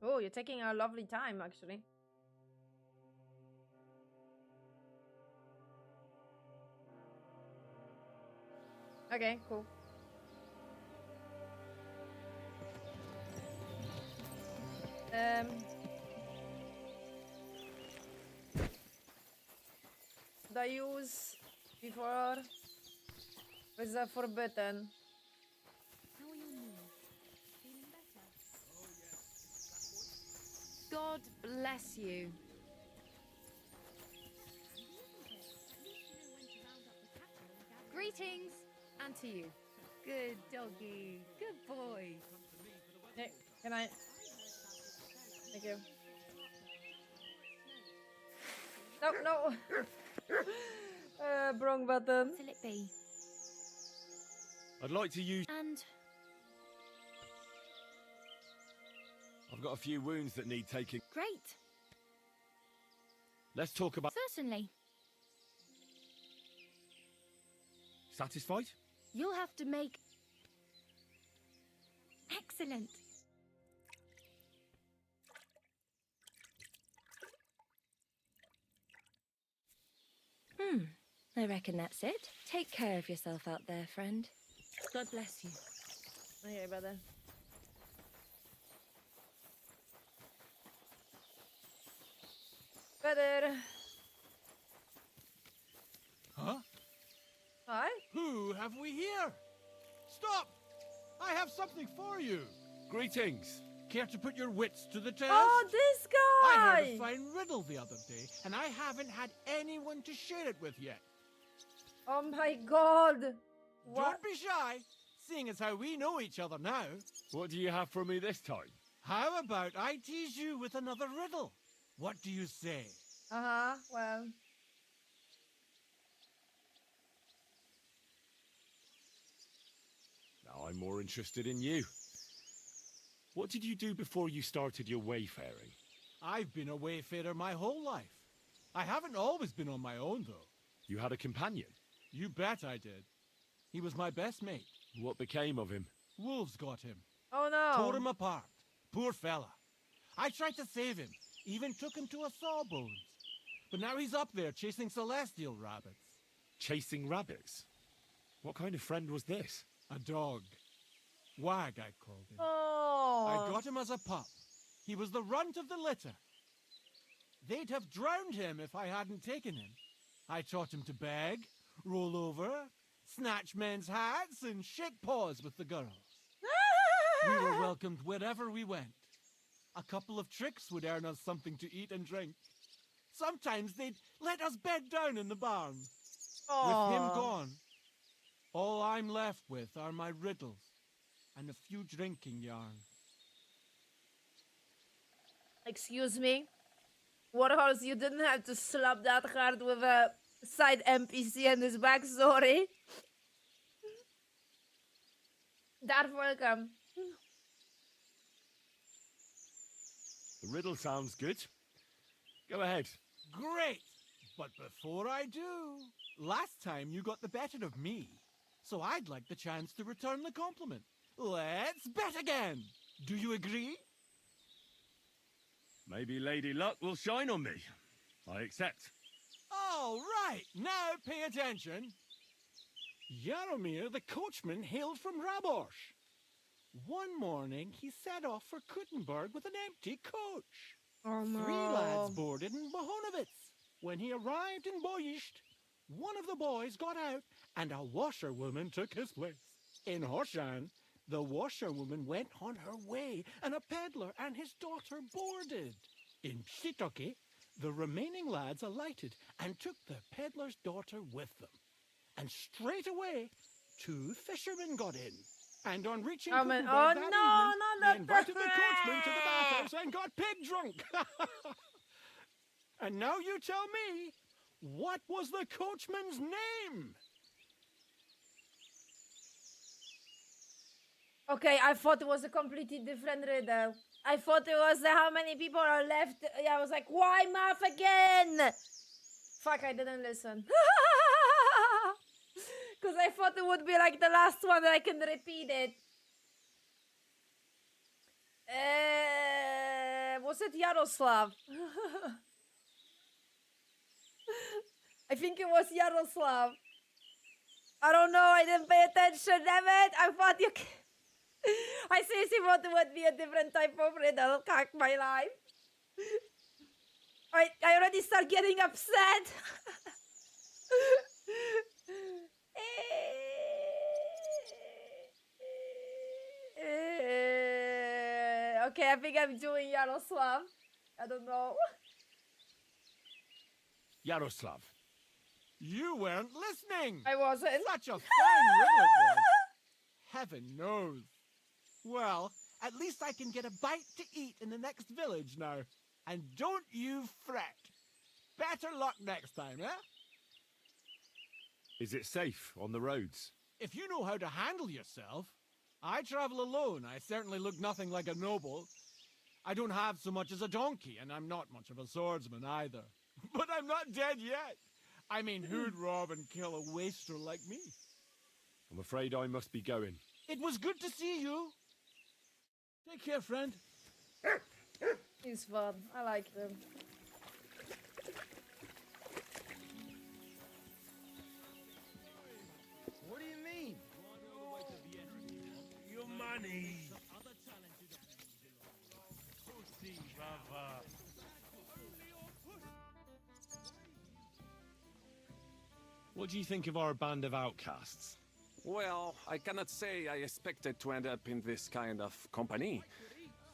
Oh, you're taking a lovely time, actually. Okay, cool. The use before was the forbidden. How are your knees? Feeling better? God bless you. Greetings, and to you. Good doggy. Good boy. Hey, can I? Thank you. No. Wrong button. What'll it be? I'd like to use... And I've got a few wounds that need taking. great. Let's talk about... Certainly. Satisfied? You'll have to make... Excellent. I reckon that's it. Take care of yourself out there, friend. God bless you. Okay, brother. Better. Huh? Hi. Who have we here? Stop! I have something for you. Greetings. Care to put your wits to the test? Oh, this I heard guy. a fine riddle the other day, and I haven't had anyone to share it with yet. Oh my god. What? Don't be shy, seeing as how we know each other now. What do you have for me this time? How about I tease you with another riddle? What do you say? Well. Now I'm more interested in you. What did you do before you started your wayfaring? I've been a wayfarer my whole life. I haven't always been on my own, though. You had a companion? You bet I did. He was my best mate. What became of him? Wolves got him. Oh no. Tore him apart. Poor fella. I tried to save him, even took him to a sawbones. But now he's up there chasing celestial rabbits. Chasing rabbits? What kind of friend was this? A dog. Wag, I called him. Oh. I got him as a pup. He was the runt of the litter. They'd have drowned him if I hadn't taken him. I taught him to beg, roll over, snatch men's hats, and shake paws with the girls. We were welcomed wherever we went. A couple of tricks would earn us something to eat and drink. Sometimes they'd let us bed down in the barn. With him gone, all I'm left with are my riddles and a few drinking yarns. Excuse me. Warhorse, you didn't have to slap that hard with a side NPC and his backstory. Darth, welcome. The riddle sounds good. Go ahead. Great! But before I do, last time you got the better of me, so I'd like the chance to return the compliment. Let's bet again! Do you agree? Maybe Lady Luck will shine on me. I accept. All right, now pay attention. Jaromir the coachman hailed from Rabosh. One morning he set off for Kuttenberg with an empty coach. Oh no. 3 lads boarded in Bohonovitz. When he arrived in Boyisht, one of the boys got out and a washerwoman took his place. In Hoshan, the washerwoman went on her way and a peddler and his daughter boarded. In Pshitoke, the remaining lads alighted and took the peddler's daughter with them. And straight away, 2 fishermen got in. And on reaching Kuttenberg oh that no, evening, no, they invited the coachman to the bathhouse and got pig drunk. And now you tell me, what was the coachman's name? Okay, I thought it was a completely different riddle. I thought it was how many people are left. Yeah, I was like, why math again? Fuck, I didn't listen. Because I thought it would be like the last one that I can repeat it. Was it Yaroslav? I think it was Yaroslav. I don't know, I didn't pay attention, damn it! I thought you... I seriously thought it would be a different type of riddle. Cack my life. I already start getting upset. Okay, I think I'm doing Yaroslav. I don't know. Yaroslav. You weren't listening! I wasn't. Such a fine riddle it was. Heaven knows. Well, at least I can get a bite to eat in the next village now. And don't you fret. Better luck next time, eh? Is it safe on the roads? If you know how to handle yourself. I travel alone. I certainly look nothing like a noble. I don't have so much as a donkey, and I'm not much of a swordsman either. But I'm not dead yet. I mean, who'd rob and kill a waster like me? I'm afraid I must be going. It was good to see you. Take care, friend. He's fun. I like him. What do you mean? Your money. What do you think of our band of outcasts? Well, I cannot say I expected to end up in this kind of company.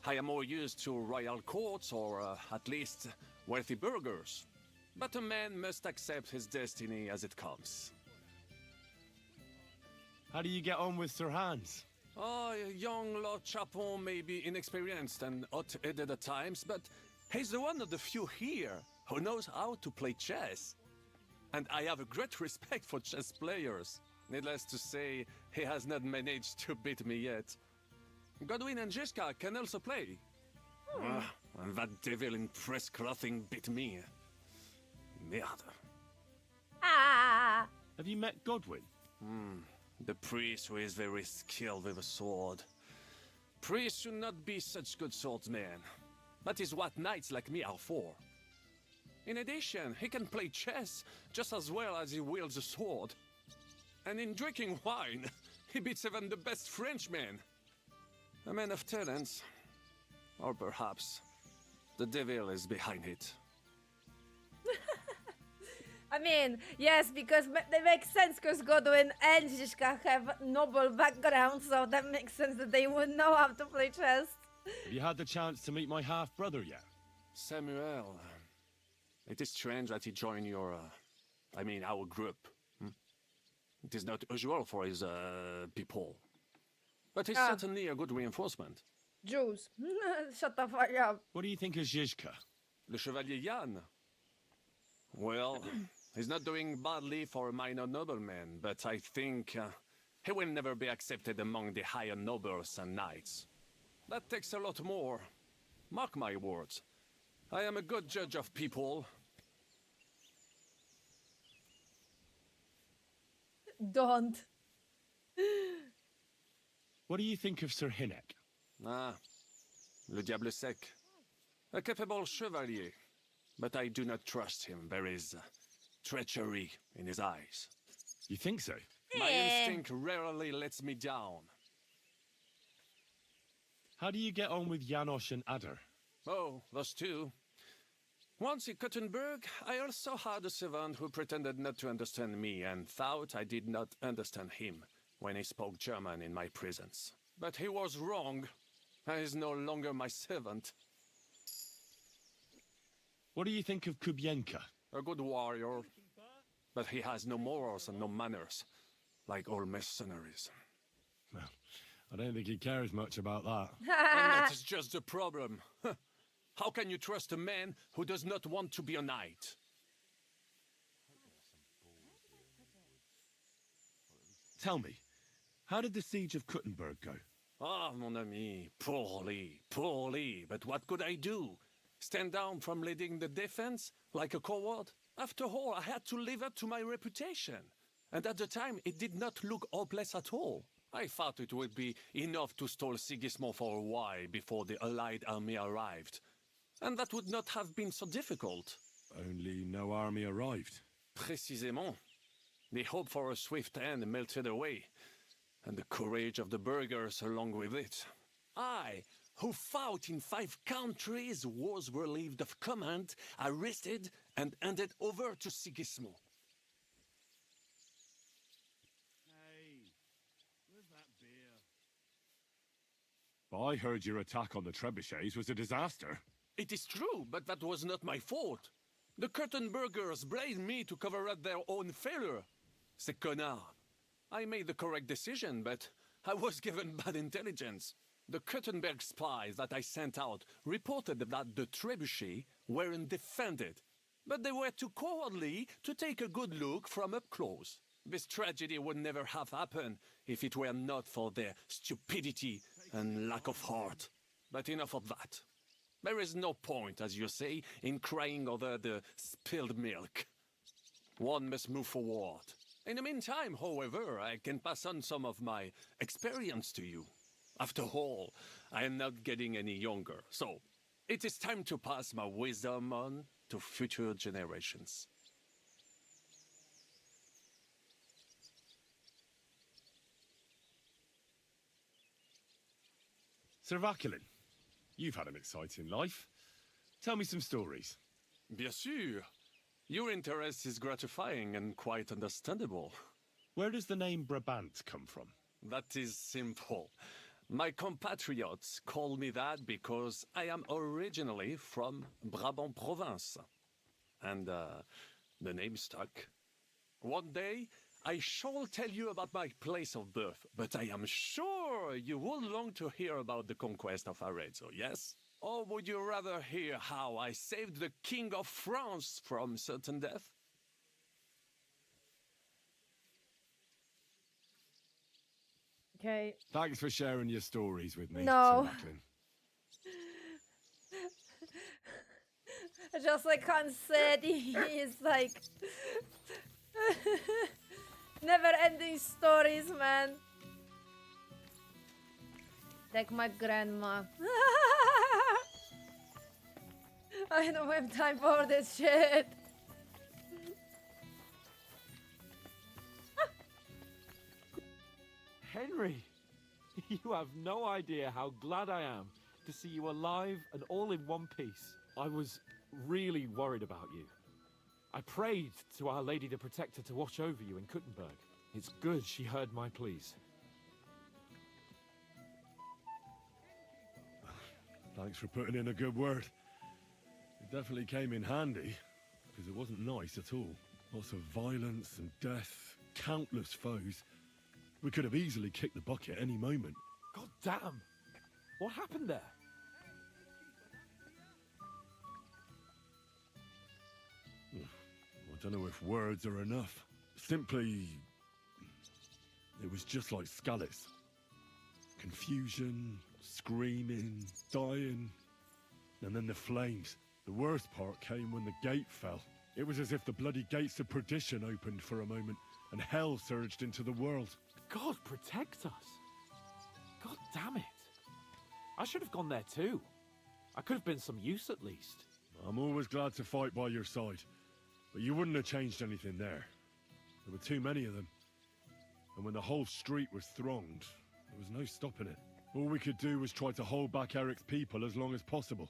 I am more used to royal courts or at least wealthy burghers. But a man must accept his destiny as it comes. How do you get on with Sir Hans? Oh, young Lord Chapon may be inexperienced and hot-headed at times, but he's the one of the few here who knows how to play chess. And I have a great respect for chess players. Needless to say, he has not managed to beat me yet. Godwin and Jiska can also play. And that devil in press clothing beat me. Merde. Ah! Have you met Godwin? The priest who is very skilled with a sword. Priests should not be such good swordsmen. That is what knights like me are for. In addition, he can play chess just as well as he wields a sword. And in drinking wine, he beats even the best Frenchmen. A man of talents. Or perhaps the devil is behind it. I mean, yes, because that makes sense, because Godwin and Zizka have noble backgrounds, so that makes sense that they would know how to play chess. Have you had the chance to meet my half-brother yet? Samuel, it is strange that he joined your, our group. It is not usual for his, people. But he's certainly a good reinforcement. Jews. Shut the fuck up. What do you think of Zizka? Le Chevalier Jan. Well, he's not doing badly for a minor nobleman, but I think he will never be accepted among the higher nobles and knights. That takes a lot more. Mark my words. I am a good judge of people. Don't. What do you think of Sir Hynek? Le Diable Sec. A capable chevalier. But I do not trust him. There is treachery in his eyes. You think so? My instinct rarely lets me down. How do you get on with Janosch and Adder? Oh, those two. Once in Kuttenberg, I also had a servant who pretended not to understand me and thought I did not understand him when he spoke German in my presence. But he was wrong. He is no longer my servant. What do you think of Kubienka? A good warrior, but he has no morals and no manners, like all mercenaries. Well, I don't think he cares much about that. And that is just the problem. How can you trust a man who does not want to be a knight? Tell me, how did the siege of Kuttenberg go? Ah, mon ami, poorly, poorly. But what could I do? Stand down from leading the defense like a coward? After all, I had to live up to my reputation. And at the time, it did not look hopeless at all. I thought it would be enough to stall Sigismund for a while before the Allied army arrived. And that would not have been so difficult. Only no army arrived. Précisément. The hope for a swift end melted away, and the courage of the burghers along with it. I, who fought in 5 countries, was relieved of command, arrested, and handed over to Sigismund. Hey, where's that beer? I heard your attack on the trebuchets was a disaster. It is true, but that was not my fault. The curtain burghers blamed me to cover up their own failure. Ces connards. I made the correct decision, but I was given bad intelligence. The Kurtenberg spies that I sent out reported that the trebuchets weren't defended, but they were too cowardly to take a good look from up close. This tragedy would never have happened if it were not for their stupidity and lack of heart. But enough of that. There is no point, as you say, in crying over the spilled milk. One must move forward. In the meantime, however, I can pass on some of my experience to you. After all, I am not getting any younger, so it is time to pass my wisdom on to future generations. Sir Vaculin, you've had an exciting life. Tell me some stories. Bien sûr. Your interest is gratifying and quite understandable. Where does the name Brabant come from? That is simple. My compatriots call me that because I am originally from Brabant province. And the name stuck. One day, I shall tell you about my place of birth, but I am sure you will long to hear about the conquest of Arezzo, yes? Or would you rather hear how I saved the King of France from certain death? Okay. Thanks for sharing your stories with me, No. Sir Vaculin. Just like Hans said, he's like never-ending stories, man. Like my grandma. I don't have time for this shit. Henry, you have no idea how glad I am to see you alive and all in one piece. I was really worried about you. I prayed to Our Lady the Protector to watch over you in Kuttenberg. It's good she heard my pleas. Thanks for putting in a good word. It definitely came in handy, because it wasn't nice at all. Lots of violence and death, countless foes. We could have easily kicked the bucket any moment. God damn! What happened there? I don't know if words are enough. Simply, it was just like Skalitz. Confusion, screaming, dying, and then the flames. The worst part came when the gate fell. It was as if the bloody gates of perdition opened for a moment, and hell surged into the world. God protect us! God damn it! I should have gone there too. I could have been some use at least. I'm always glad to fight by your side, but you wouldn't have changed anything there. There were too many of them. And when the whole street was thronged, there was no stopping it. All we could do was try to hold back Eric's people as long as possible,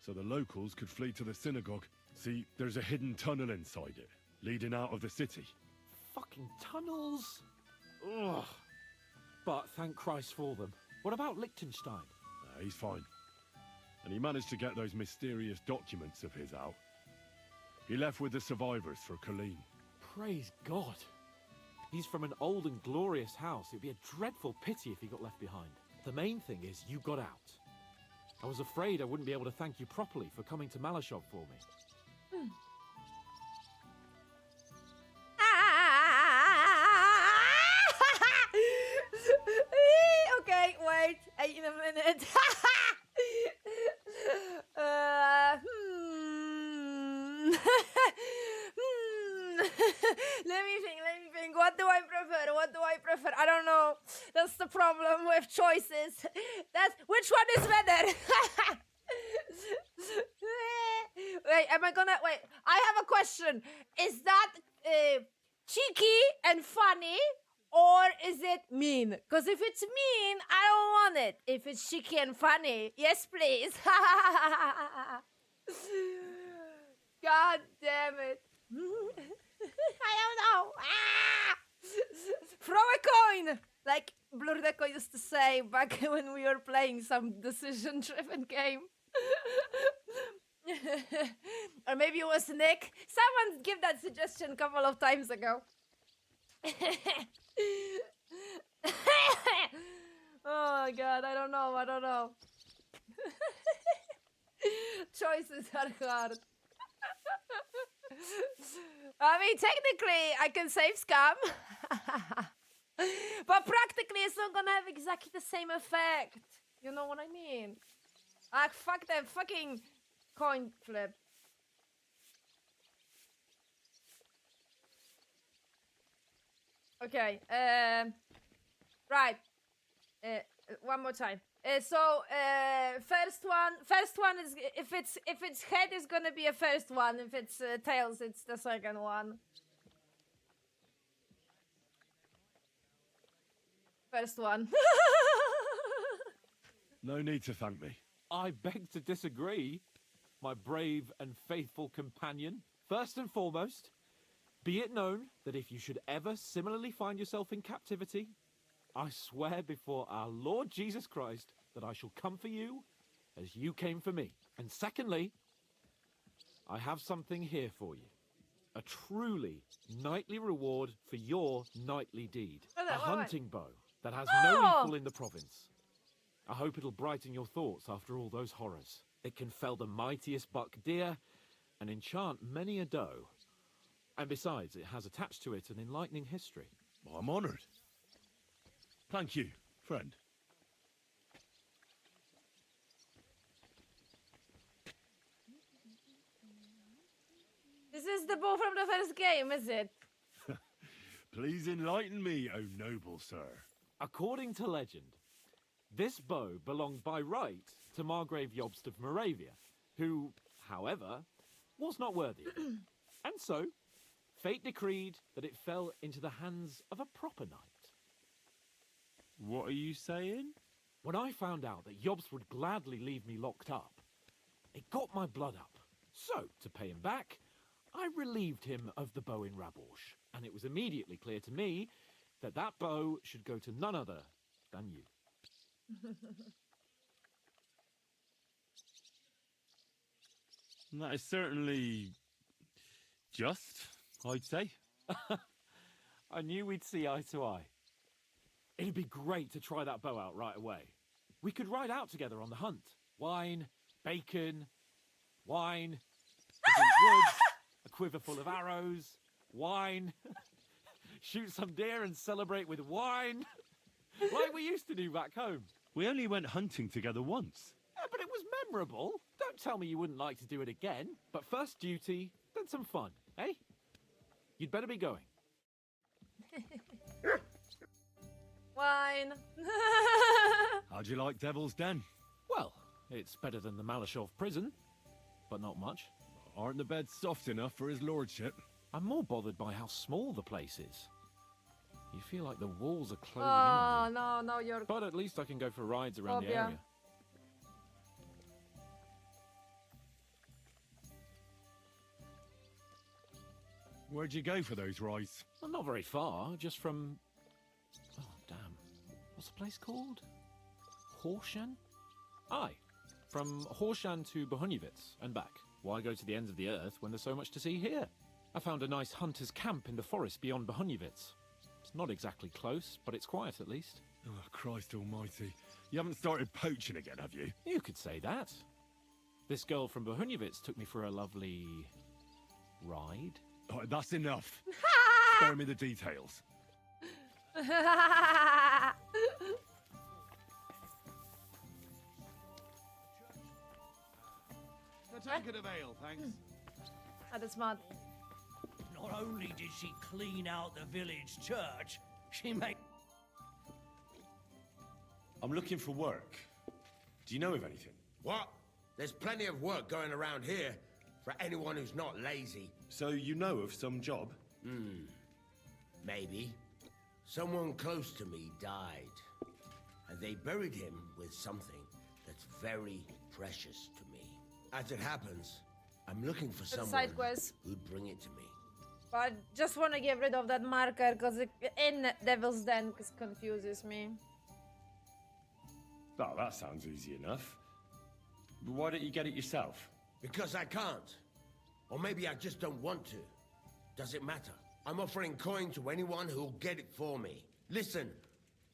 so the locals could flee to the synagogue. See, there's a hidden tunnel inside it, leading out of the city. Fucking tunnels! Ugh. But thank Christ for them. What about Liechtenstein? He's fine. And he managed to get those mysterious documents of his out. He left with the survivors for Colleen. Praise God. He's from an old and glorious house. It'd be a dreadful pity if he got left behind. The main thing is you got out. I was afraid I wouldn't be able to thank you properly for coming to Malashov for me. Okay, wait a minute. Let me think. What do I prefer? I don't know. That's the problem with choices. Which one is better? Wait, am I gonna wait? I have a question. Is that cheeky and funny, or is it mean? Because if it's mean, I don't want it. If it's cheeky and funny, yes, please. God damn it. I don't know. Ah! Throw a coin! Like Blurdeco used to say back when we were playing some decision-driven game. Or maybe it was Nick. Someone gave that suggestion a couple of times ago. Oh my god, I don't know. Choices are hard. I mean, technically, I can save scam. But practically, it's not gonna have exactly the same effect. You know what I mean? Ah, fuck that fucking coin flip. Okay, right. One more time. First one is if it's head is gonna be a first one. If it's tails, it's the second one. First one. No need to thank me. I beg to disagree, my brave and faithful companion. First and foremost, be it known that if you should ever similarly find yourself in captivity, I swear before our Lord Jesus Christ that I shall come for you as you came for me. And secondly, I have something here for you. A truly knightly reward for your knightly deed. A hunting bow that has no equal in the province. I hope it'll brighten your thoughts after all those horrors. It can fell the mightiest buck deer and enchant many a doe. And besides, it has attached to it an enlightening history. Well, I'm honoured. Thank you, friend. This is the bow from the first game, is it? Please enlighten me, O noble sir. According to legend, this bow belonged by right to Margrave Jobst of Moravia, who, however, was not worthy of it. And so, fate decreed that it fell into the hands of a proper knight. What are you saying? When I found out that Jobst would gladly leave me locked up, it got my blood up. So, to pay him back, I relieved him of the bow in Raborsh, and it was immediately clear to me that that bow should go to none other than you. That is certainly just, I'd say. I knew we'd see eye to eye. It'd be great to try that bow out right away. We could ride out together on the hunt. Wine, bacon, wine, a big wood, a quiver full of arrows, wine, shoot some deer and celebrate with wine, like we used to do back home. We only went hunting together once. Yeah, but it was memorable. Don't tell me you wouldn't like to do it again. But first duty, then some fun, eh? You'd better be going. Wine. How'd you like Devil's Den? Well, it's better than the Malashov prison, but not much. Aren't the beds soft enough for his lordship? I'm more bothered by how small the place is. You feel like the walls are closing in on you. Oh, no, you're... But at least I can go for rides around the Phobia. area. Where'd you go for those rides? Well, not very far, just from... Oh, damn. What's the place called? Horshan? Aye. From Horshan to Bohunyvitz and back. Why go to the ends of the earth when there's so much to see here? I found a nice hunter's camp in the forest beyond Bohunyvitz. It's not exactly close, but it's quiet at least. Oh, Christ almighty. You haven't started poaching again, have you? You could say that. This girl from Bohunyvitz took me for a lovely... ride? Oh, that's enough. Spare me the details. A tankard of ale, thanks. That is smart. Not only did she clean out the village church, she made... I'm looking for work. Do you know of anything? What? There's plenty of work going around here for anyone who's not lazy. So you know of some job? Maybe. Someone close to me died, and they buried him with something that's very precious to me. As it happens, I'm looking for someone side quest. who'd bring it to me. But I just want to get rid of that marker because in Devil's Den confuses me. Oh, that sounds easy enough. But why don't you get it yourself? Because I can't. Or maybe I just don't want to. Does it matter? I'm offering coin to anyone who'll get it for me. Listen,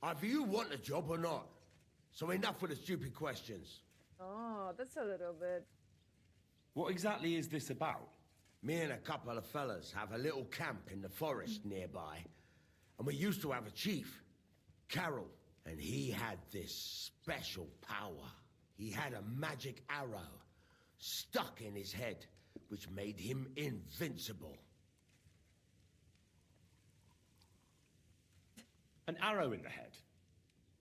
either you want a job or not. So enough with the stupid questions. Oh, that's a little bit. What exactly is this about? Me and a couple of fellas have a little camp in the forest nearby. And we used to have a chief, Carol. And he had this special power. He had a magic arrow stuck in his head, which made him invincible. An arrow in the head?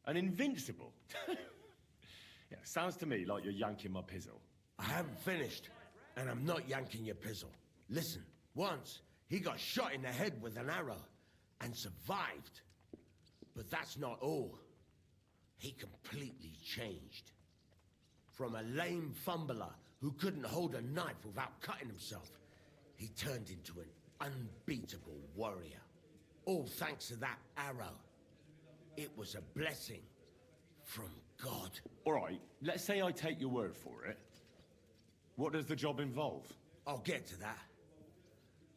An invincible? Yeah, sounds to me like you're yanking my pizzle. I haven't finished, and I'm not yanking your pizzle. Listen, once he got shot in the head with an arrow and survived. But that's not all. He completely changed. From a lame fumbler who couldn't hold a knife without cutting himself, he turned into an unbeatable warrior. All thanks to that arrow. It was a blessing from God. All right, let's say I take your word for it. What does the job involve? I'll get to that.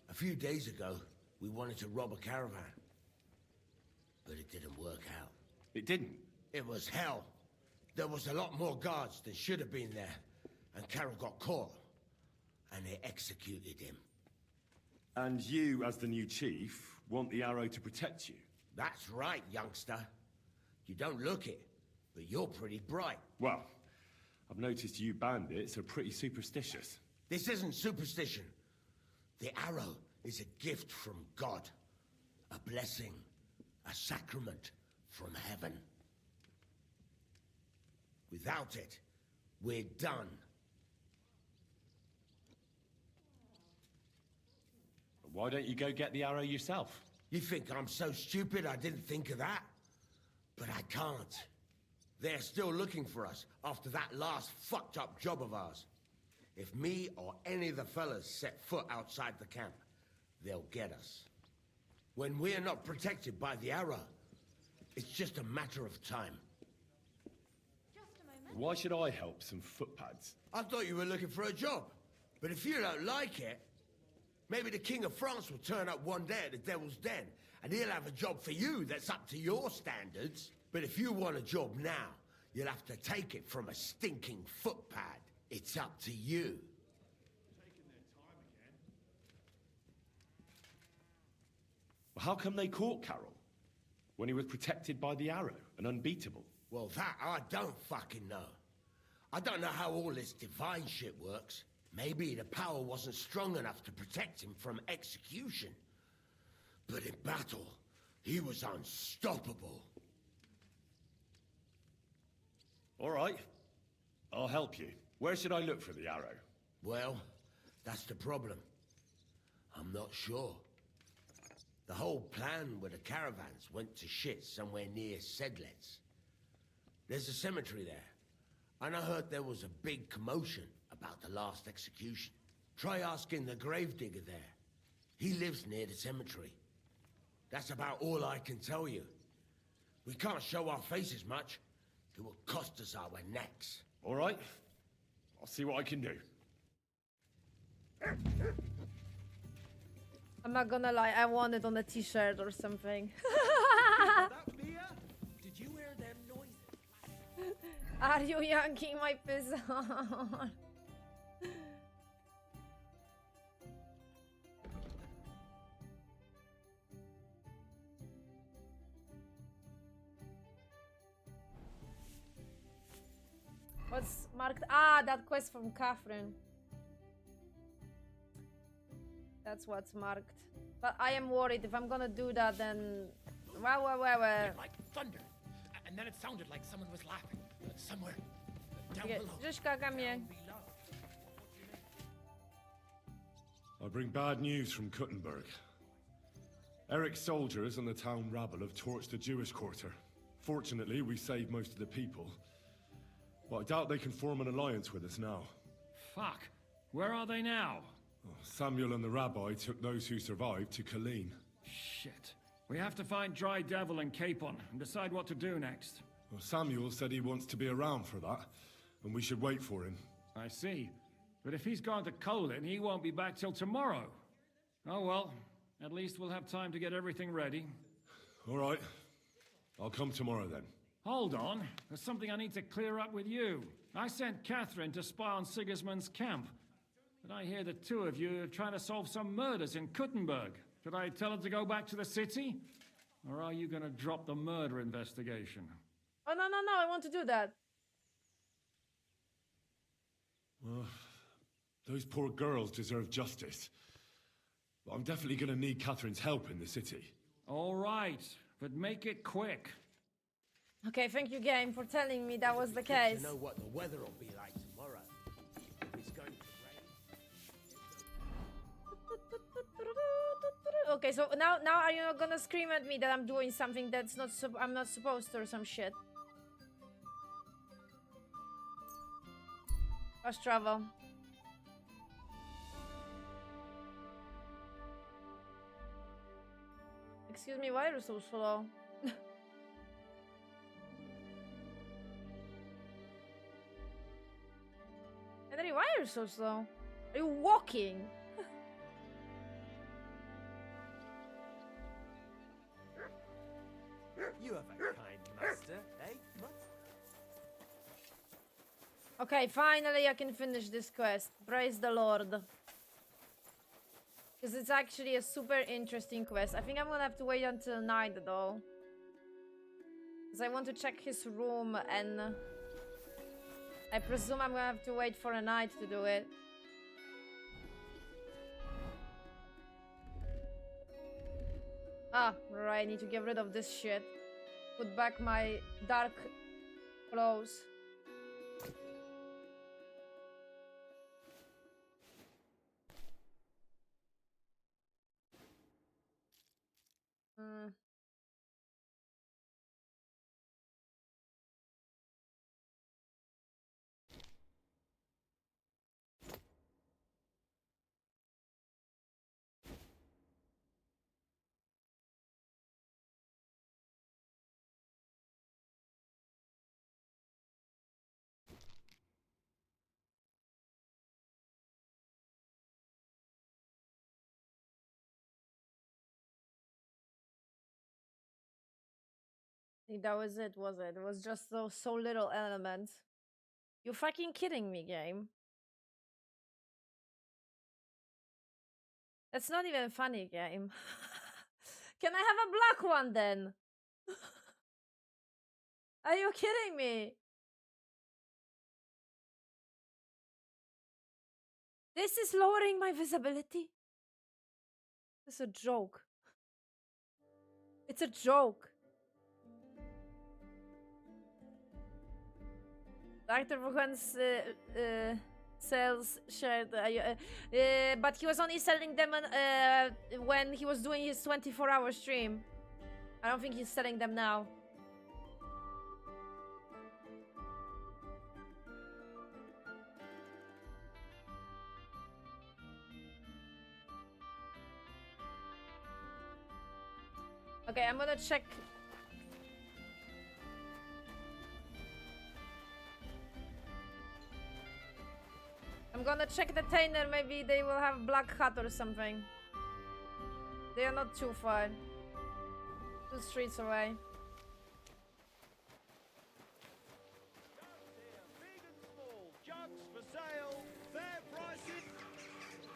A few days ago, we wanted to rob a caravan. But it didn't work out. It didn't? It was hell. There was a lot more guards than should have been there. And Carol got caught. And they executed him. And you, as the new chief, want the arrow to protect you? That's right, youngster. You don't look it, but you're pretty bright. Well, I've noticed you bandits are pretty superstitious. This isn't superstition. The arrow is a gift from God. A blessing. A sacrament from heaven. Without it, we're done. Why don't you go get the arrow yourself? You think I'm so stupid I didn't think of that? But I can't. They're still looking for us after that last fucked up job of ours. If me or any of the fellas set foot outside the camp, they'll get us. When we're not protected by the arrow, it's just a matter of time. Why should I help some footpads? I thought you were looking for a job. But if you don't like it, maybe the King of France will turn up one day at the Devil's Den, and he'll have a job for you that's up to your standards. But if you want a job now, you'll have to take it from a stinking footpad. It's up to you. Well, how come they caught Carol? When he was protected by the arrow and unbeatable? Well, that I don't fucking know. I don't know how all this divine shit works. Maybe the power wasn't strong enough to protect him from execution. But in battle, he was unstoppable. All right. I'll help you. Where should I look for the arrow? Well, that's the problem. I'm not sure. The whole plan with the caravans went to shit somewhere near Sedlets. There's a cemetery there, and I heard there was a big commotion about the last execution. Try asking the gravedigger there. He lives near the cemetery. That's about all I can tell you. We can't show our faces much. It will cost us our necks. All right. I'll see what I can do. I'm not gonna lie, I want it on a t-shirt or something. That beer? Did you hear them noises? Are you yanking my pizzle? What's marked? Ah, that quest from Catherine. That's what's marked. But I am worried if I'm gonna do that, then... Well. Like thunder. And then it sounded like someone was laughing. Somewhere down Okay, below. Żeśka, Down kamień. below. I bring bad news from Kuttenberg. Eric's soldiers and the town rabble have torched the Jewish quarter. Fortunately, we saved most of the people. But I doubt they can form an alliance with us now. Fuck. Where are they now? Samuel and the rabbi took those who survived to Colleen. Shit. We have to find Dry Devil and Capon and decide what to do next. Well, Samuel said he wants to be around for that, and we should wait for him. I see. But if he's gone to Colin, he won't be back till tomorrow. Oh well. At least we'll have time to get everything ready. All right. I'll come tomorrow then. Hold on. There's something I need to clear up with you. I sent Catherine to spy on Sigismund's camp. But I hear the two of you are trying to solve some murders in Kuttenberg. Should I tell her to go back to the city? Or are you going to drop the murder investigation? Oh, no, I want to do that. Well, those poor girls deserve justice. But I'm definitely going to need Catherine's help in the city. All right, but make it quick. Okay, thank you, game, for telling me that was the case. To know what the weather will be like tomorrow. It's going to rain. Okay, so now are you not gonna scream at me that I'm doing something that's not I'm not supposed to or some shit? Fast travel. Excuse me, why are you so slow? Henry, why are you so slow? Are you walking? You have a kind master, eh? Okay, finally I can finish this quest. Praise the Lord. Because it's actually a super interesting quest. I think I'm gonna have to wait until night though. Because I want to check his room and I presume I'm gonna have to wait for a night to do it. Ah, right, I need to get rid of this shit. Put back my dark clothes. I think that was it, was it? It was just so little elements. You fucking kidding me, game? That's not even funny, game. Can I have a black one then? Are you kidding me? This is lowering my visibility. It's a joke. It's a joke. Dr. Wuhan's sales shared, but he was only selling them when he was doing his 24-hour stream. I don't think he's selling them now. Okay, I'm gonna check. I'm gonna check the Tainer, maybe they will have Black Hat or something. They are not too far. 2 streets away.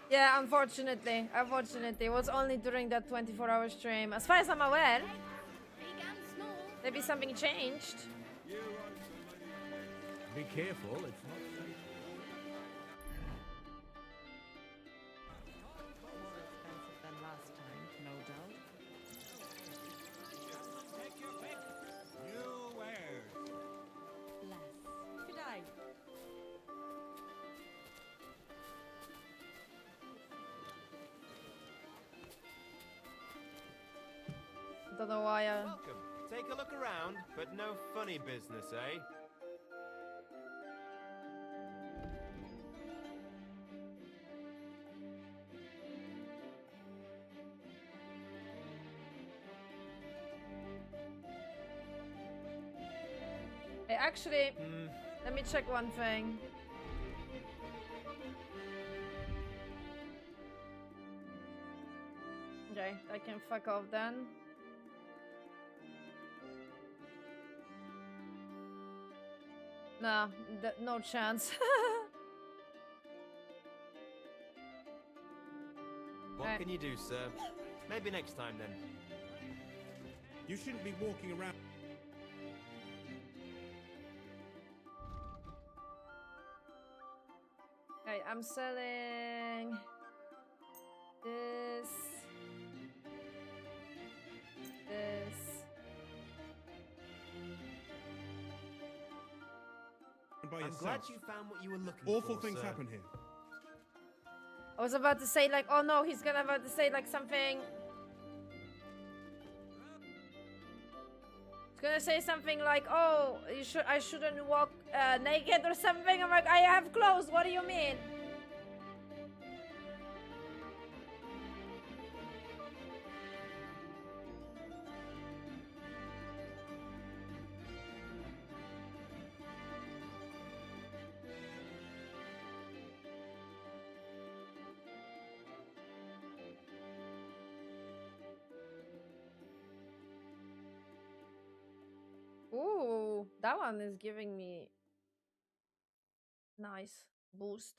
Yeah, unfortunately. Unfortunately. It was only during that 24-hour stream. As far as I'm aware. Maybe something changed. Be careful, it's not safe. don't know why. Welcome. Take a look around, but no funny business, eh? Hey, actually, let me check one thing. Okay, I can fuck off then. Nah, no chance. What can you do, sir? Maybe next time then. You shouldn't be walking around. Okay, I'm selling this. By I'm yourself. glad you found what you were looking for. Awful things sir. happen here. I was about to say like, oh no, he's gonna about to say like something. He's gonna say something like, oh, I shouldn't walk naked or something. I'm like, I have clothes. What do you mean? Ooh, that one is giving me nice boost.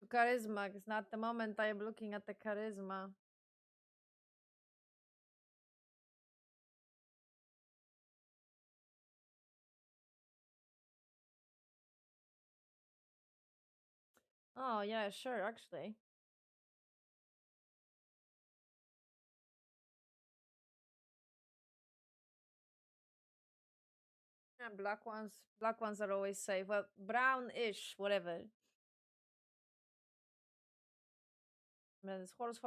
Charisma, it's not the moment I am looking at the charisma. Oh yeah, sure, actually. Yeah, black ones are always safe. Well, brownish, whatever. Man, it's horse.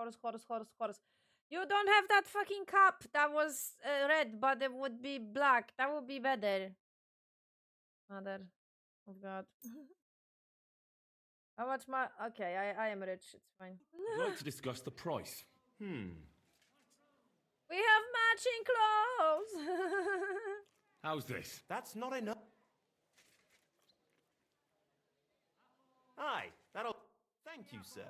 You don't have that fucking cup that was red, but it would be black. That would be better. Mother of God. How much my... Okay, I am rich. It's fine. I'd like to discuss the price. We have matching clothes. How's this? That's not enough. Aye, that'll... Thank you, sir.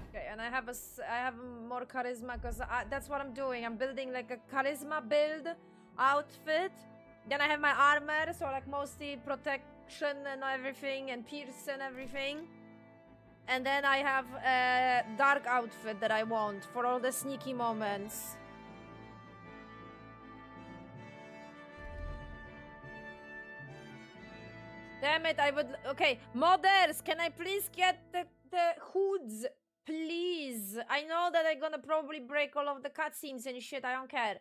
Okay, and I have more charisma because that's what I'm doing. I'm building like a charisma build outfit. Then I have my armor, so like mostly protection and everything, and pierce and everything. And then I have a dark outfit that I want for all the sneaky moments. Damn it, I would... Okay, modders, can I please get the hoods? Please. I know that I'm gonna probably break all of the cutscenes and shit, I don't care.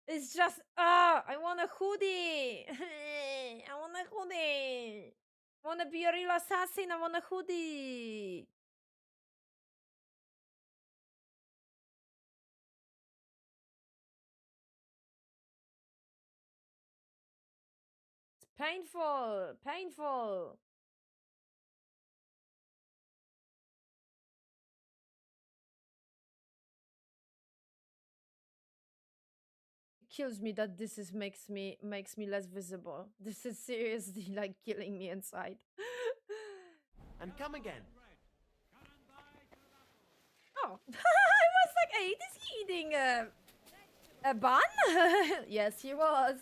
It's just... I want a hoodie. I want a hoodie. I want to be a real assassin. I want a hoodie. It's painful. Painful. It kills me that this is makes me less visible. This is seriously like killing me inside. And come again. Oh, I was like, hey, is he eating a bun? Yes, he was.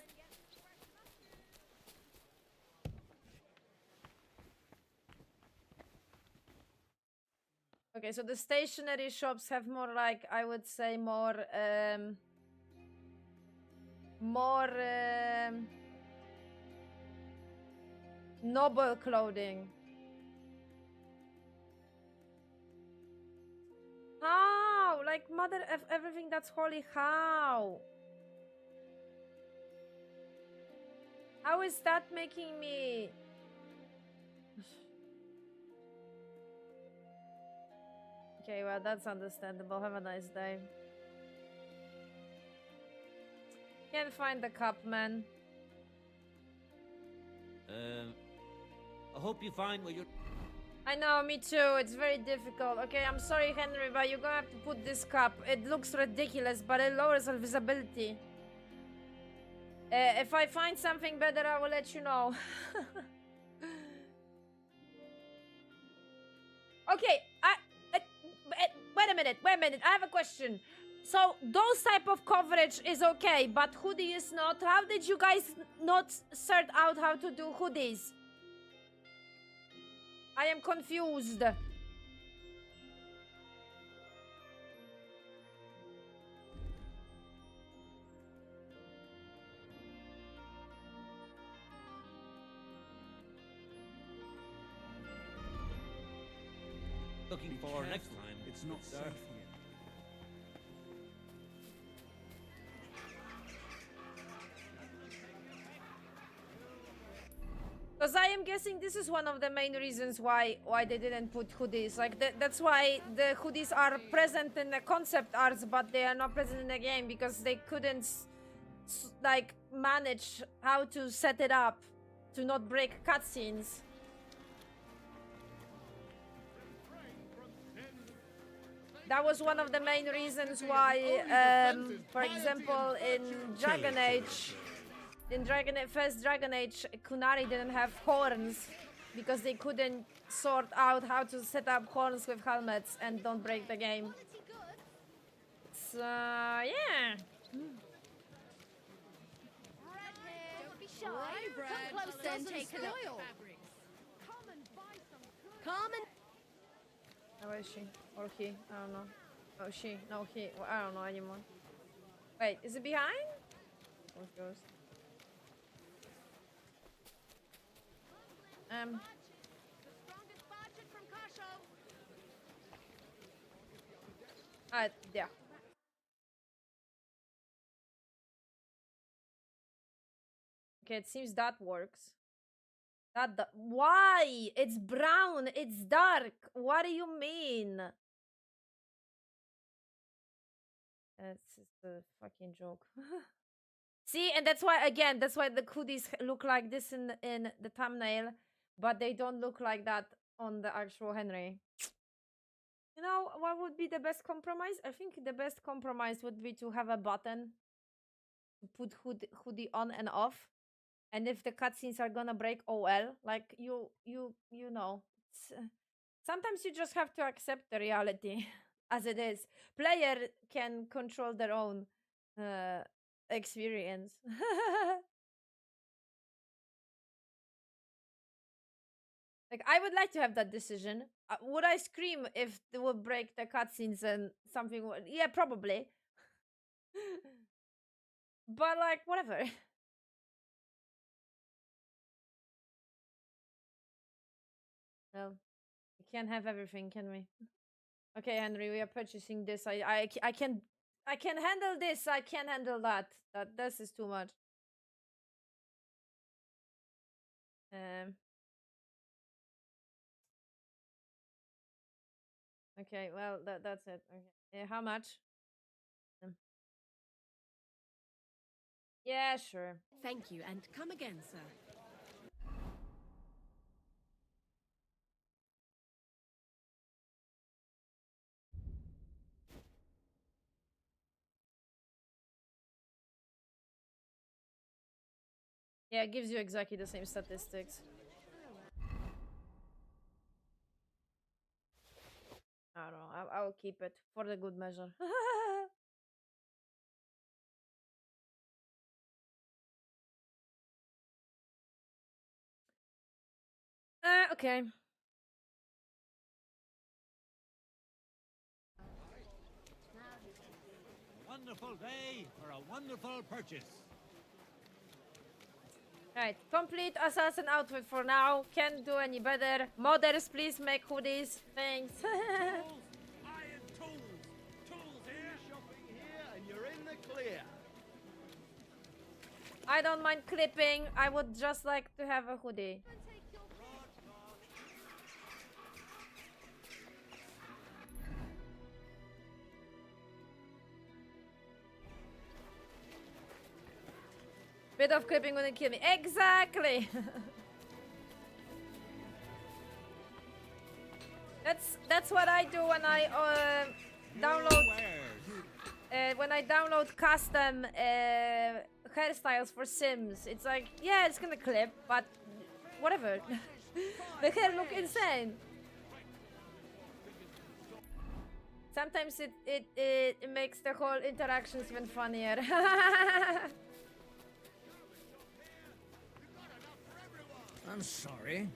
Okay, so the stationery shops have more like, I would say more noble clothing. How? Like mother of everything that's holy, how? How is that making me... Okay, well, that's understandable. Have a nice day. Can't find the cup, man. I hope you find what you're... I know, me too. It's very difficult. Okay, I'm sorry, Henry, but you're gonna have to put this cup. It looks ridiculous, but it lowers our visibility. If I find something better, I will let you know. Okay, wait a minute. I have a question. So, those type of coverage is okay, but hoodie is not. How did you guys not sort out how to do hoodies? I am confused. looking for next time. It's not safe here. Because I am guessing this is one of the main reasons why they didn't put hoodies. Like that's why the hoodies are present in the concept arts, but they are not present in the game because they couldn't like manage how to set it up to not break cutscenes. That was one of the main reasons why, for example, in Dragon Age. In first Dragon Age, Kunari didn't have horns because they couldn't sort out how to set up horns with helmets and don't break the game. So, yeah. Don't be shy. Come closer and take a look. Come and... Where is she? Or he? I don't know. Oh, she. No, he. Well, I don't know anymore. Wait, is it behind? Or goes? Yeah. Okay, it seems that works. Why? It's brown. It's dark. What do you mean? It's just a fucking joke. See, and that's why, again, that's why the hoodies look like this in the thumbnail, but they don't look like that on the actual Henry. You know, what would be the best compromise? I think the best compromise would be to have a button to put hoodie on and off. And if the cutscenes are gonna break, oh well. Like, you know. Sometimes you just have to accept the reality as it is. Player can control their own experience. Like, I would like to have that decision. Would I scream if they would break the cutscenes and something would... Yeah, probably. But, like, whatever. Well, we can't have everything, can we? Okay, Henry, we are purchasing this. I can handle this. I can't handle that. This is too much. Okay, well, that's it. Okay. How much? Yeah, sure. Thank you, and come again, sir. Yeah, it gives you exactly the same statistics. I don't know. I will keep it for the good measure. Okay. Wonderful day for a wonderful purchase. Alright, complete assassin outfit for now. Can't do any better. Modders, please make hoodies. Thanks. Iron tools. Tools here. Shopping here, and you're in the clear. I don't mind clipping. I would just like to have a hoodie. Bit of clipping wouldn't kill me. Exactly. That's what I do when I download custom hairstyles for Sims. It's like, yeah, it's gonna clip, but whatever. The hair look insane. Sometimes it makes the whole interactions even funnier. I'm sorry.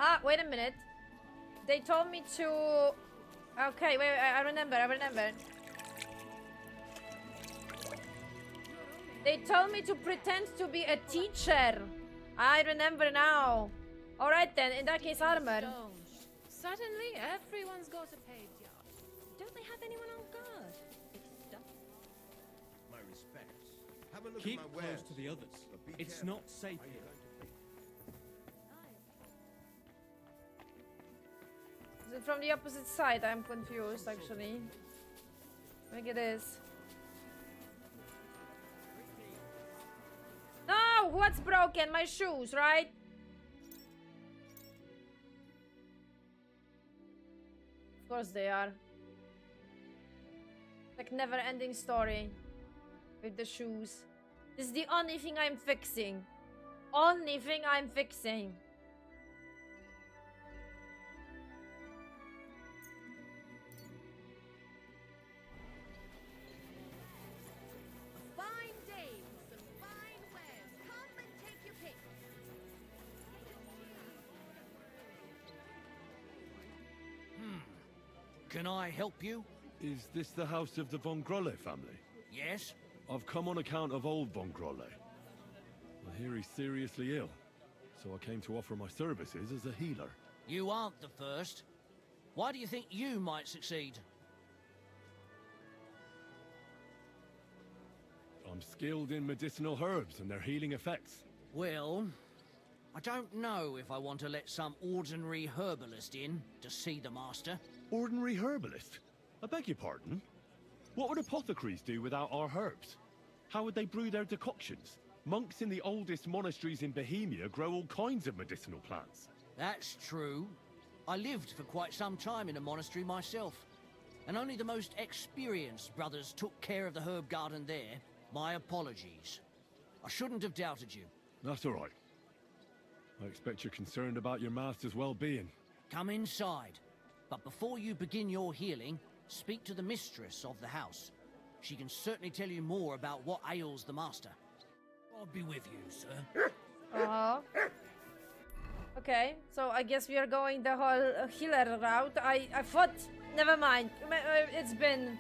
Ah, wait a minute. They told me to... Okay, wait, I remember. They told me to pretend to be a teacher. I remember now. Alright then, in that case, armor. Suddenly, everyone's got a paved yard. Don't they have anyone on guard? My respects. Have a look Keep at my close wares. to the others. But be It's careful. not safe here. Is it from the opposite side? I'm confused, actually. I think it is. No! What's broken? My shoes, right? Of course they are. Like never-ending story with the shoes. This is the only thing I'm fixing. Only thing I'm fixing. A fine day with some fine wares. Come and take your pick. Can I help you? Is this the house of the Von Grolle family? Yes? I've come on account of old Von Grolle. I hear he's seriously ill, so I came to offer my services as a healer. You aren't the first. Why do you think you might succeed? I'm skilled in medicinal herbs and their healing effects. Well, I don't know if I want to let some ordinary herbalist in to see the master. Ordinary herbalist? I beg your pardon? What would apothecaries do without our herbs? How would they brew their decoctions? Monks in the oldest monasteries in Bohemia grow all kinds of medicinal plants. That's true. I lived for quite some time in a monastery myself, and only the most experienced brothers took care of the herb garden there. My apologies. I shouldn't have doubted you. That's all right. I expect you're concerned about your master's well-being. Come inside. But before you begin your healing, speak to the mistress of the house. She can certainly tell you more about what ails the master. I'll be with you, sir. Okay, so I guess we are going the whole healer route. I thought... Never mind. It's been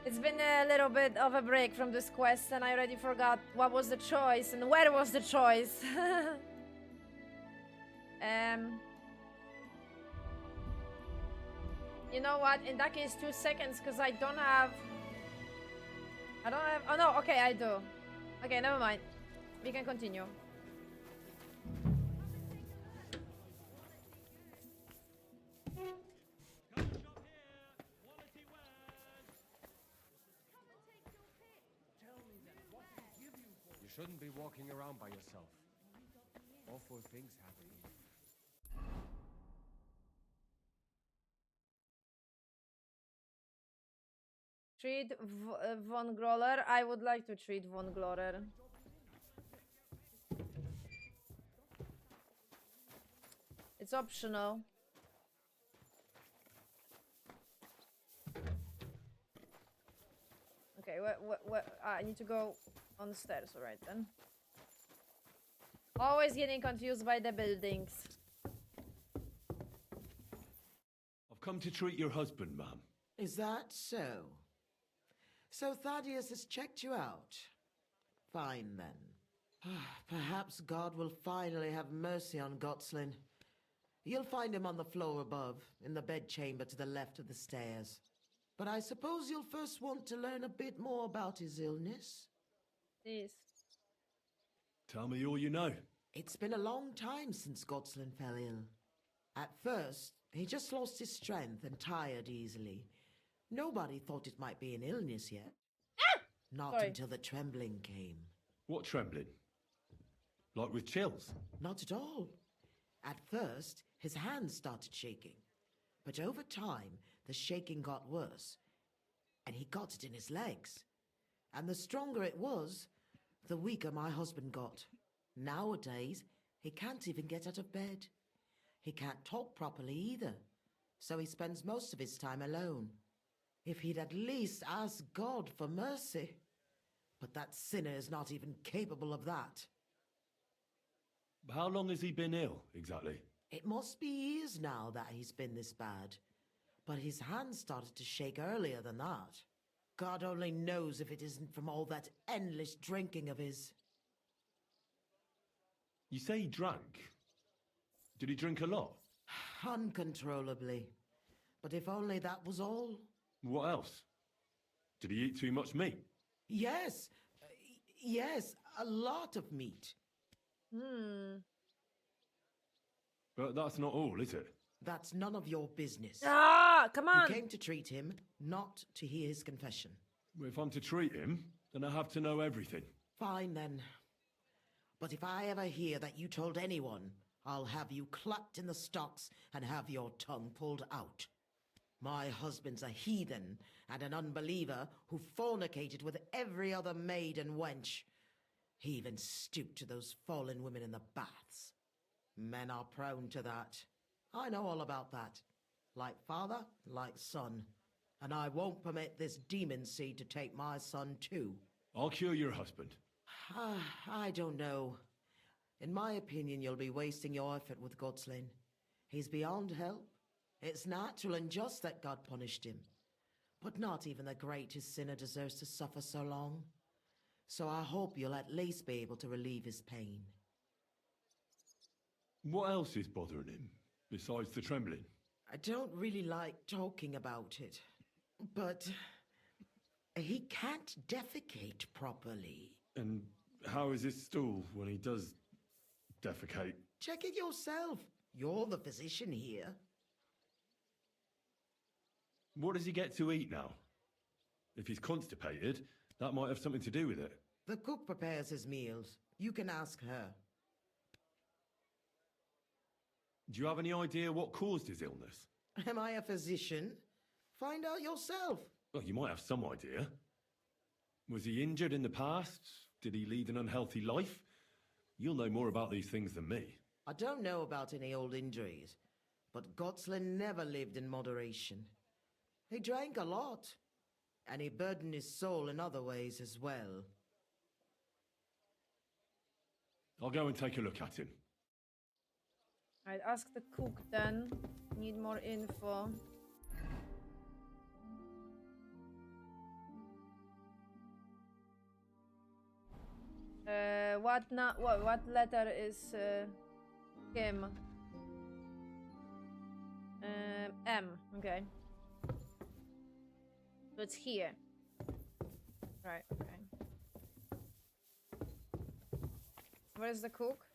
a little bit of a break from this quest, and I already forgot what was the choice and where was the choice. You know what? In that case, 2 seconds, because I don't have... Oh no, okay, I do. Okay, never mind. We can continue. You shouldn't be walking around by yourself. Awful things happen here. Treat Von Groller. I would like to treat Von Groller. It's optional. Okay, I need to go on the stairs, alright then. Always getting confused by the buildings. I've come to treat your husband, ma'am. Is that so? So Thaddeus has checked you out? Fine then. Perhaps God will finally have mercy on Gotslin. You'll find him on the floor above, in the bedchamber to the left of the stairs. But I suppose you'll first want to learn a bit more about his illness. Please. Tell me all you know. It's been a long time since Gotslin fell ill. At first, he just lost his strength and tired easily. Nobody thought it might be an illness yet. Not Sorry. until the trembling came. What trembling? Like with chills? Not at all. At first, his hands started shaking. But over time, the shaking got worse. And he got it in his legs. And the stronger it was, the weaker my husband got. Nowadays, he can't even get out of bed. He can't talk properly either. So he spends most of his time alone. If he'd at least ask God for mercy. But that sinner is not even capable of that. How long has he been ill, exactly? It must be years now that he's been this bad. But his hands started to shake earlier than that. God only knows if it isn't from all that endless drinking of his. You say he drank? Did he drink a lot? Uncontrollably. But if only that was all. What else? Did he eat too much meat? Yes. Yes, a lot of meat. But that's not all, is it? That's none of your business. Ah, come on. You came to treat him, not to hear his confession. If I'm to treat him, then I have to know everything. Fine then. But if I ever hear that you told anyone, I'll have you clapped in the stocks and have your tongue pulled out. My husband's a heathen and an unbeliever who fornicated with every other maid and wench. He even stooped to those fallen women in the baths. Men are prone to that. I know all about that. Like father, like son. And I won't permit this demon seed to take my son too. I'll cure your husband. I don't know. In my opinion, you'll be wasting your effort with Gotslin. He's beyond help. It's natural and just that God punished him. But not even the greatest sinner deserves to suffer so long. So I hope you'll at least be able to relieve his pain. What else is bothering him, besides the trembling? I don't really like talking about it, but he can't defecate properly. And how is his stool when he does defecate? Check it yourself. You're the physician here. What does he get to eat now? If he's constipated, that might have something to do with it. The cook prepares his meals. You can ask her. Do you have any idea what caused his illness? Am I a physician? Find out yourself. Well, you might have some idea. Was he injured in the past? Did he lead an unhealthy life? You'll know more about these things than me. I don't know about any old injuries, but Gotslin never lived in moderation. He drank a lot, and he burdened his soul in other ways as well. I'll go and take a look at him. I'd ask the cook then. Need more info. What letter is Kim? M. Okay. So it's here. Right. Okay. Where's the cook?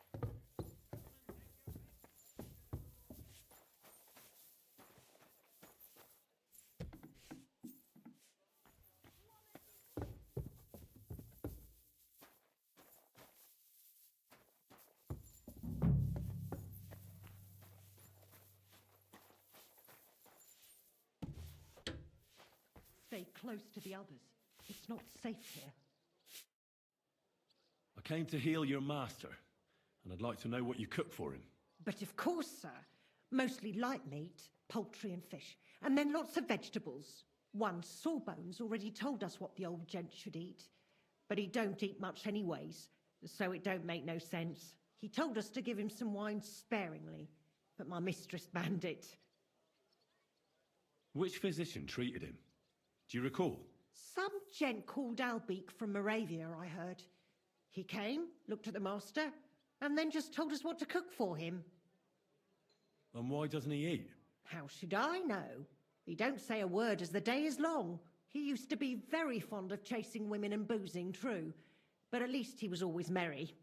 Stay close to the others. It's not safe here. I came to heal your master, and I'd like to know what you cook for him. But of course, sir. Mostly light meat, poultry and fish. And then lots of vegetables. One Sawbones already told us what the old gent should eat. But he don't eat much anyways, so it don't make no sense. He told us to give him some wine sparingly, but my mistress banned it. Which physician treated him? Do you recall? Some gent called Albeek from Moravia, I heard. He came, looked at the master, and then just told us what to cook for him. And why doesn't he eat? How should I know? He don't say a word as the day is long. He used to be very fond of chasing women and boozing, true, but at least he was always merry.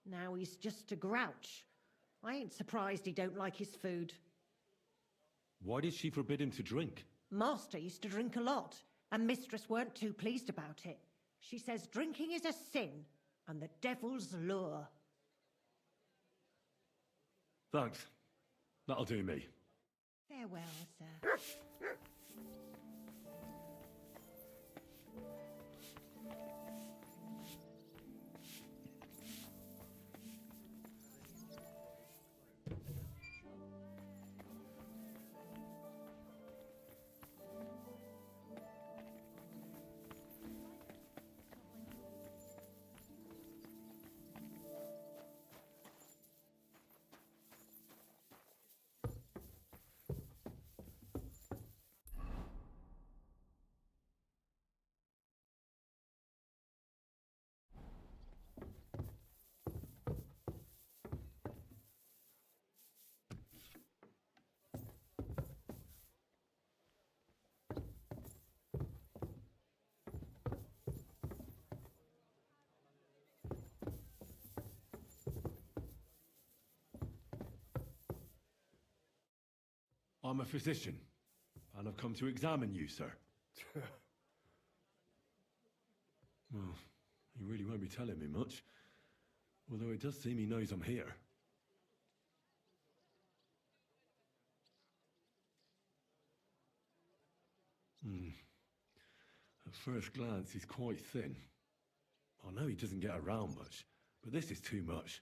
Now he's just a grouch. I ain't surprised he don't like his food. Why did she forbid him to drink? Master used to drink a lot, and Mistress weren't too pleased about it. She says drinking is a sin, and the devil's lure. Thanks. That'll do me. Farewell, sir. I'm a physician, and I've come to examine you, sir. Well, he really won't be telling me much, although it does seem he knows I'm here. At first glance, he's quite thin. I know he doesn't get around much, but this is too much.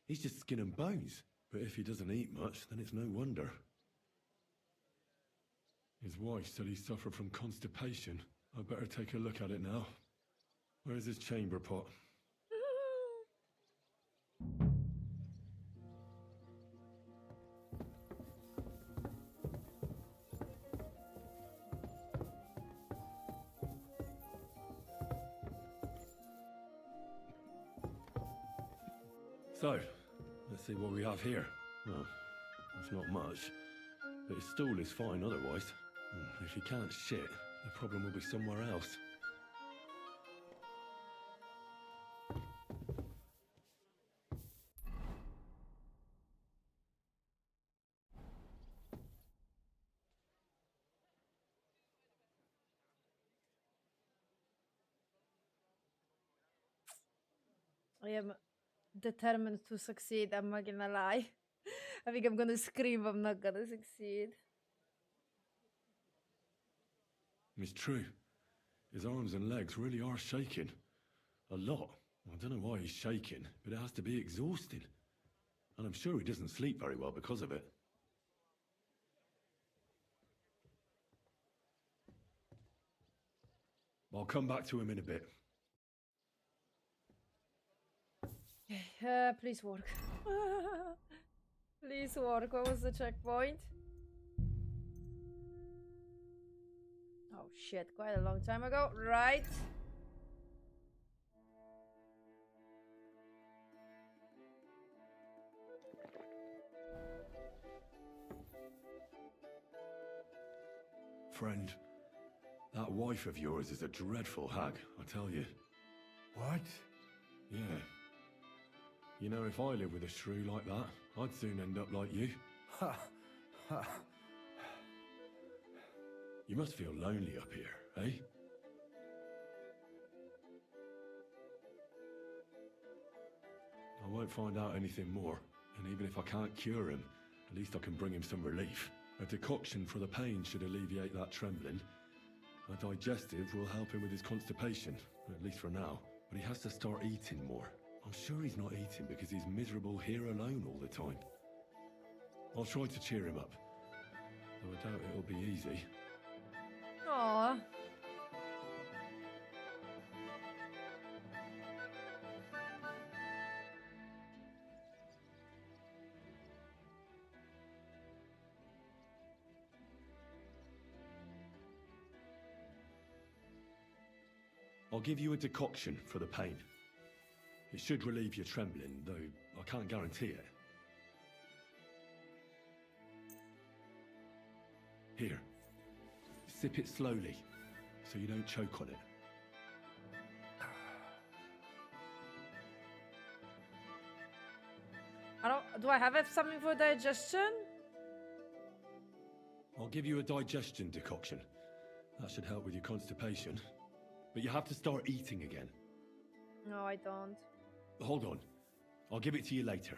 He's just skin and bones, but if he doesn't eat much, then it's no wonder. His wife said he suffered from constipation. I'd better take a look at it now. Where's his chamber pot? So, let's see what we have here. Well, it's not much, but his stool is fine otherwise. If he can't shit, the problem will be somewhere else. I am determined to succeed, I'm not gonna lie. I think I'm gonna scream, I'm not gonna succeed. It's true. His arms and legs really are shaking. A lot. I don't know why he's shaking, but it has to be exhausting. And I'm sure he doesn't sleep very well because of it. I'll come back to him in a bit. Please work. Please work. What was the checkpoint? Oh shit, quite a long time ago. Right. Friend, that wife of yours is a dreadful hag, I tell you. What? Yeah. You know, if I lived with a shrew like that, I'd soon end up like you. Ha! Ha! You must feel lonely up here, eh? I won't find out anything more, and even if I can't cure him, at least I can bring him some relief. A decoction for the pain should alleviate that trembling. A digestive will help him with his constipation, at least for now. But he has to start eating more. I'm sure he's not eating because he's miserable here alone all the time. I'll try to cheer him up, though I doubt it'll be easy. Aww. I'll give you a decoction for the pain. It should relieve your trembling, though I can't guarantee it. Here. Sip it slowly, so you don't choke on it. Do I have something for digestion? I'll give you a digestion decoction. That should help with your constipation. But you have to start eating again. No, I don't. Hold on. I'll give it to you later.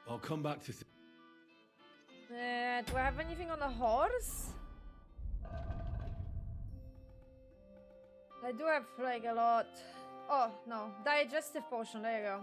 I'll come back to... Do I have anything on the horse? I do have like a lot. Oh, no. Digestive potion, there you go.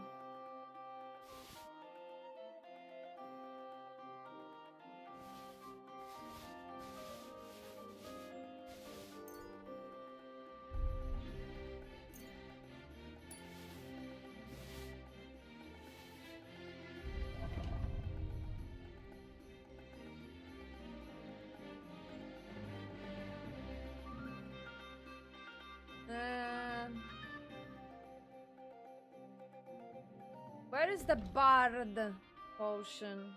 Where is the bard potion?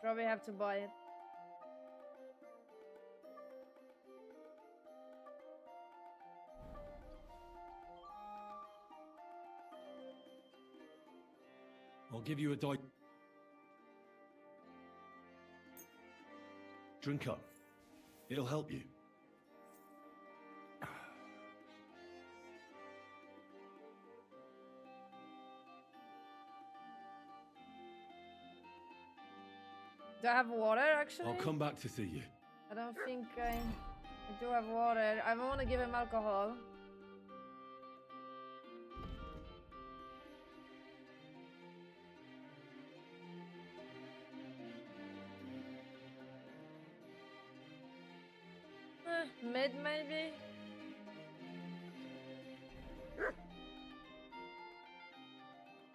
Probably have to buy it. I'll give you a Drink up. It'll help you. Do I have water actually? I'll come back to see you. I don't think I do have water. I want to give him alcohol. Mid maybe?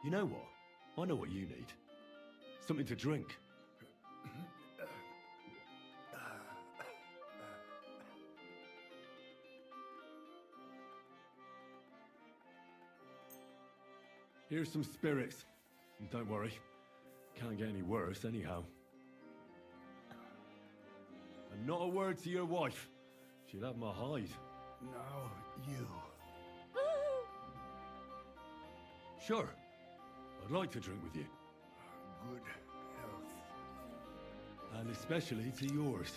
You know what? I know what you need. Something to drink. Here's some spirits. And don't worry, can't get any worse anyhow. And not a word to your wife. She'll have my hide. No, you. Sure. I'd like to drink with you. Good health. And especially to yours.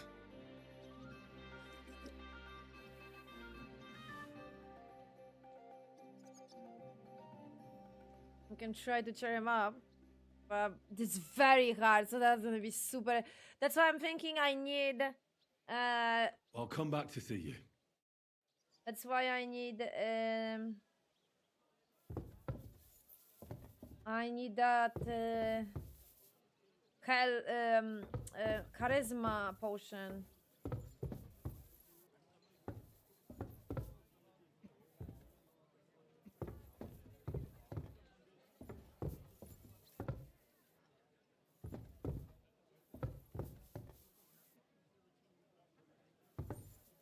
We can try to cheer him up. But it's very hard, so that's gonna be super. That's why I'm thinking I need. I'll come back to see you. That's why I need. I need that. Charisma potion.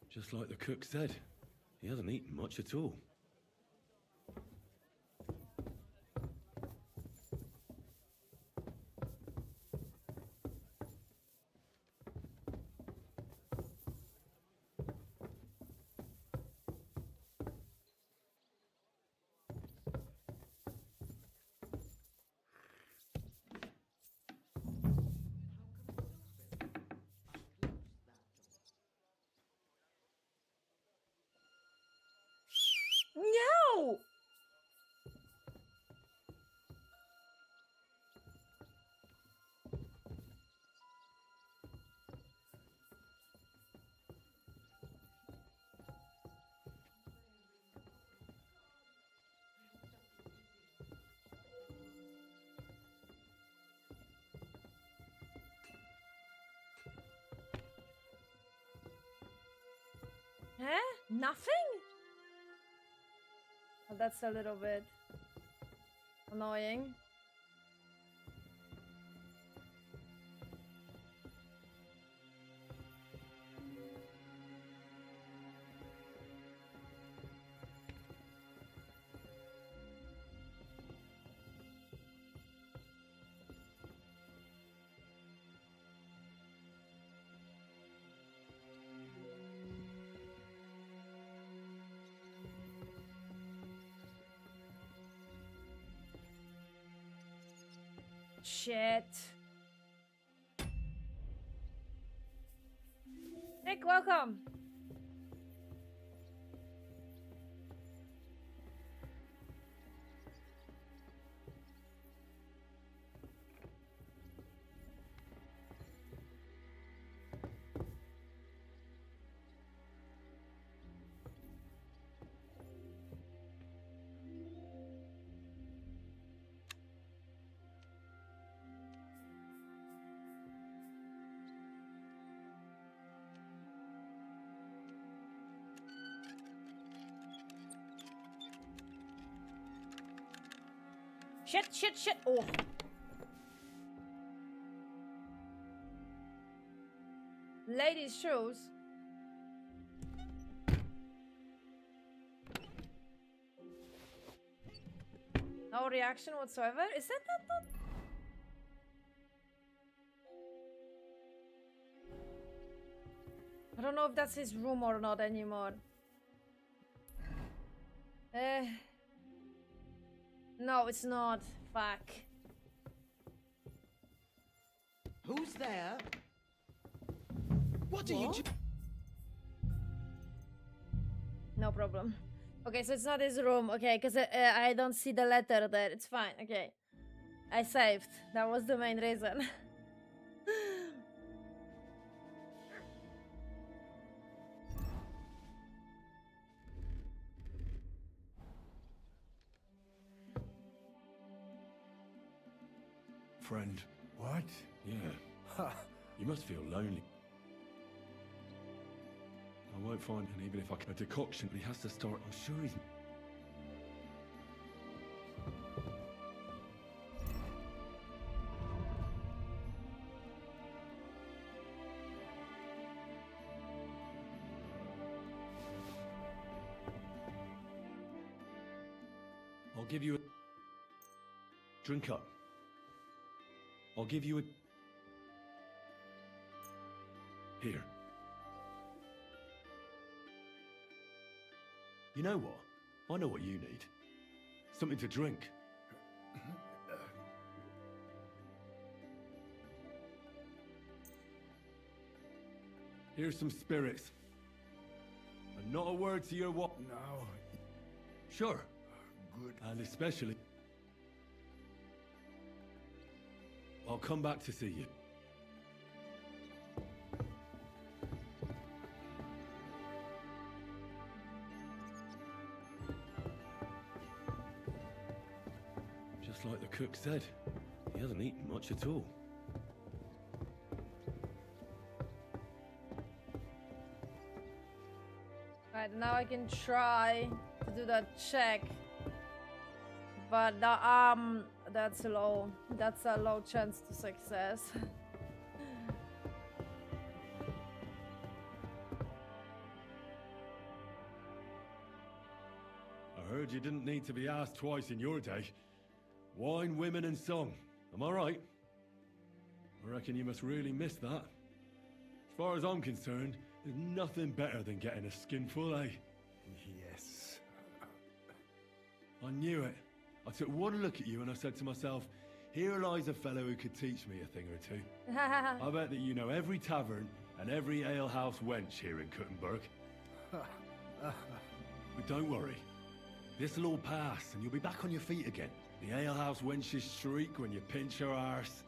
Just like the cook said, he hasn't eaten much at all. Nothing? Oh, that's a little bit annoying. Shit. Nick, welcome. Shit. Oh. Ladies' shoes. No reaction whatsoever. Is that not? I don't know if that's his room or not anymore. No, it's not. Fuck. Who's there? What are you? No problem. Okay, so it's not his room. Okay, because I don't see the letter there. It's fine. Okay. I saved. That was the main reason. Friend. What? Yeah. You must feel lonely. I won't find him even if I can. A decoction, but he has to start. I'm sure he's. I'll give you a. Drink up. I'll give you a... Here. You know what? I know what you need. Something to drink. Here's some spirits. And not a word to your what? No. Sure. Good. And especially... I'll come back to see you. Just like the cook said, he hasn't eaten much at all. Right, now I can try to do that check. But that's low. That's a low chance to success. I heard you didn't need to be asked twice in your day. Wine, women, and song. Am I right? I reckon you must really miss that. As far as I'm concerned, there's nothing better than getting a skinful, eh? Yes. I knew it. I took one look at you and I said to myself, here lies a fellow who could teach me a thing or two. I bet that you know every tavern and every alehouse wench here in Kuttenberg. But don't worry. This'll all pass and you'll be back on your feet again. The alehouse wenches shriek when you pinch her arse.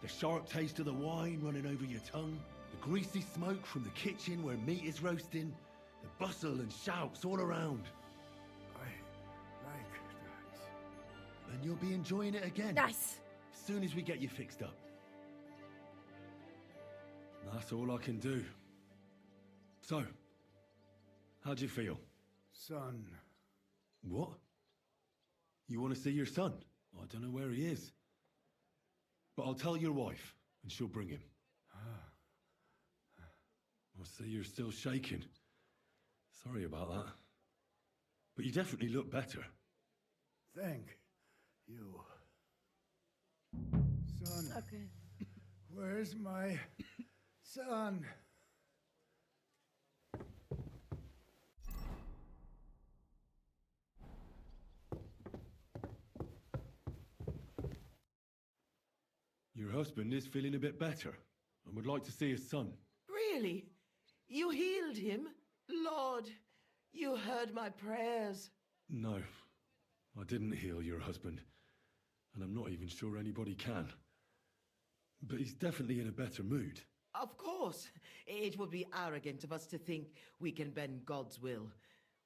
The sharp taste of the wine running over your tongue. The greasy smoke from the kitchen where meat is roasting. The bustle and shouts all around. And you'll be enjoying it again. Nice. As soon as we get you fixed up. That's all I can do. So, How'd you feel? Son. What? You want to see your son? I don't know where he is. But I'll tell your wife, and she'll bring him. I see you're still shaking. Sorry about that. But you definitely look better. Thank you. Son. Okay. Where's my son? Your husband is feeling a bit better and would like to see his son. Really? You healed him? Lord, you heard my prayers. No, I didn't heal your husband, and I'm not even sure anybody can. But he's definitely in a better mood. Of course. It would be arrogant of us to think we can bend God's will.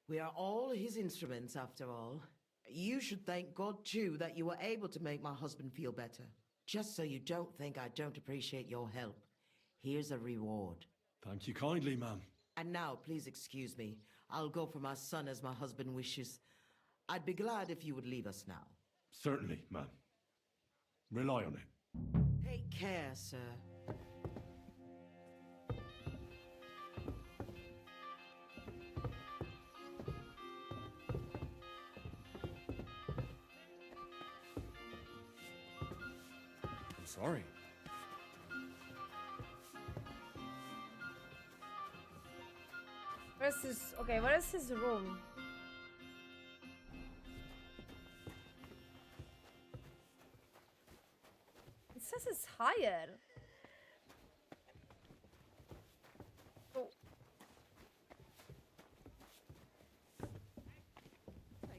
We are all his instruments, after all. You should thank God, too, that you were able to make my husband feel better. Just so you don't think I don't appreciate your help, here's a reward. Thank you kindly, ma'am. And now, please excuse me. I'll go for my son as my husband wishes. I'd be glad if you would leave us now. Certainly, ma'am. Rely on it. Take care, sir. I'm sorry. Where's his... Okay, where is his room? It says it's higher. Oh.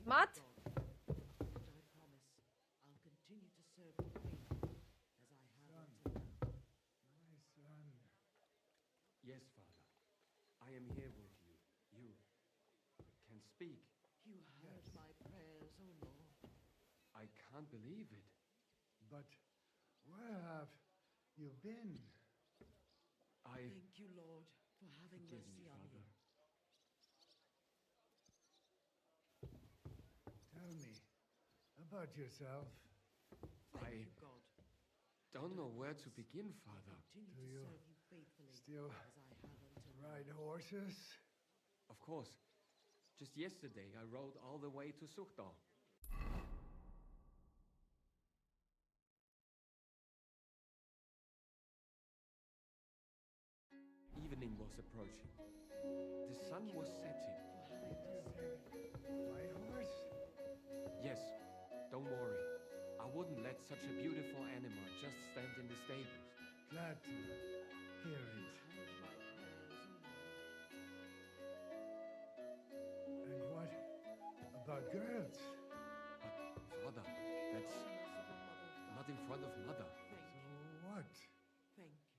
Matt? Yes, Father. I am here with you. You can speak. You heard my prayers, oh Lord. I can't believe it. But where have you been? Thank you, Lord, for having Forgive mercy me, on Father. me. Tell me about yourself. I don't know where to begin, Father. Do you still ride horses? Of course. Just yesterday, I rode all the way to Suchdal. Evening was approaching. The sun was setting. My horse? Yes, don't worry. I wouldn't let such a beautiful animal just stand in the stables. Glad to hear it. And what about girls? Father, that's not in front of Mother. So what?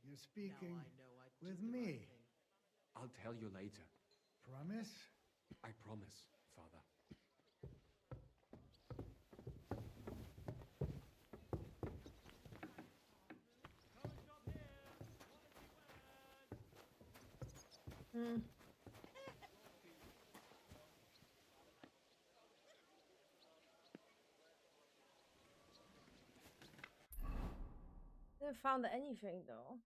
You're speaking with me. I'll tell you later. Promise? I promise, Father. Didn't found anything though.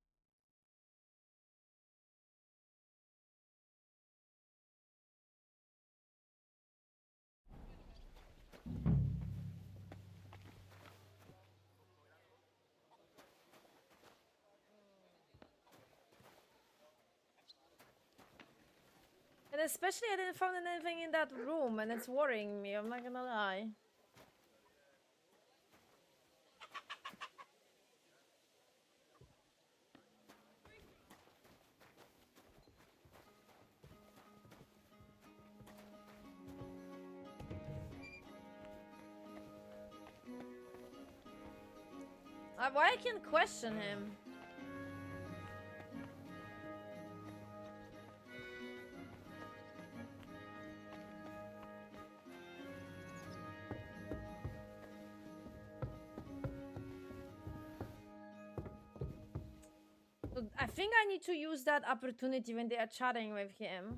And especially I didn't find anything in that room and it's worrying me, I'm not gonna lie. Why I can question him? So I think I need to use that opportunity when they are chatting with him.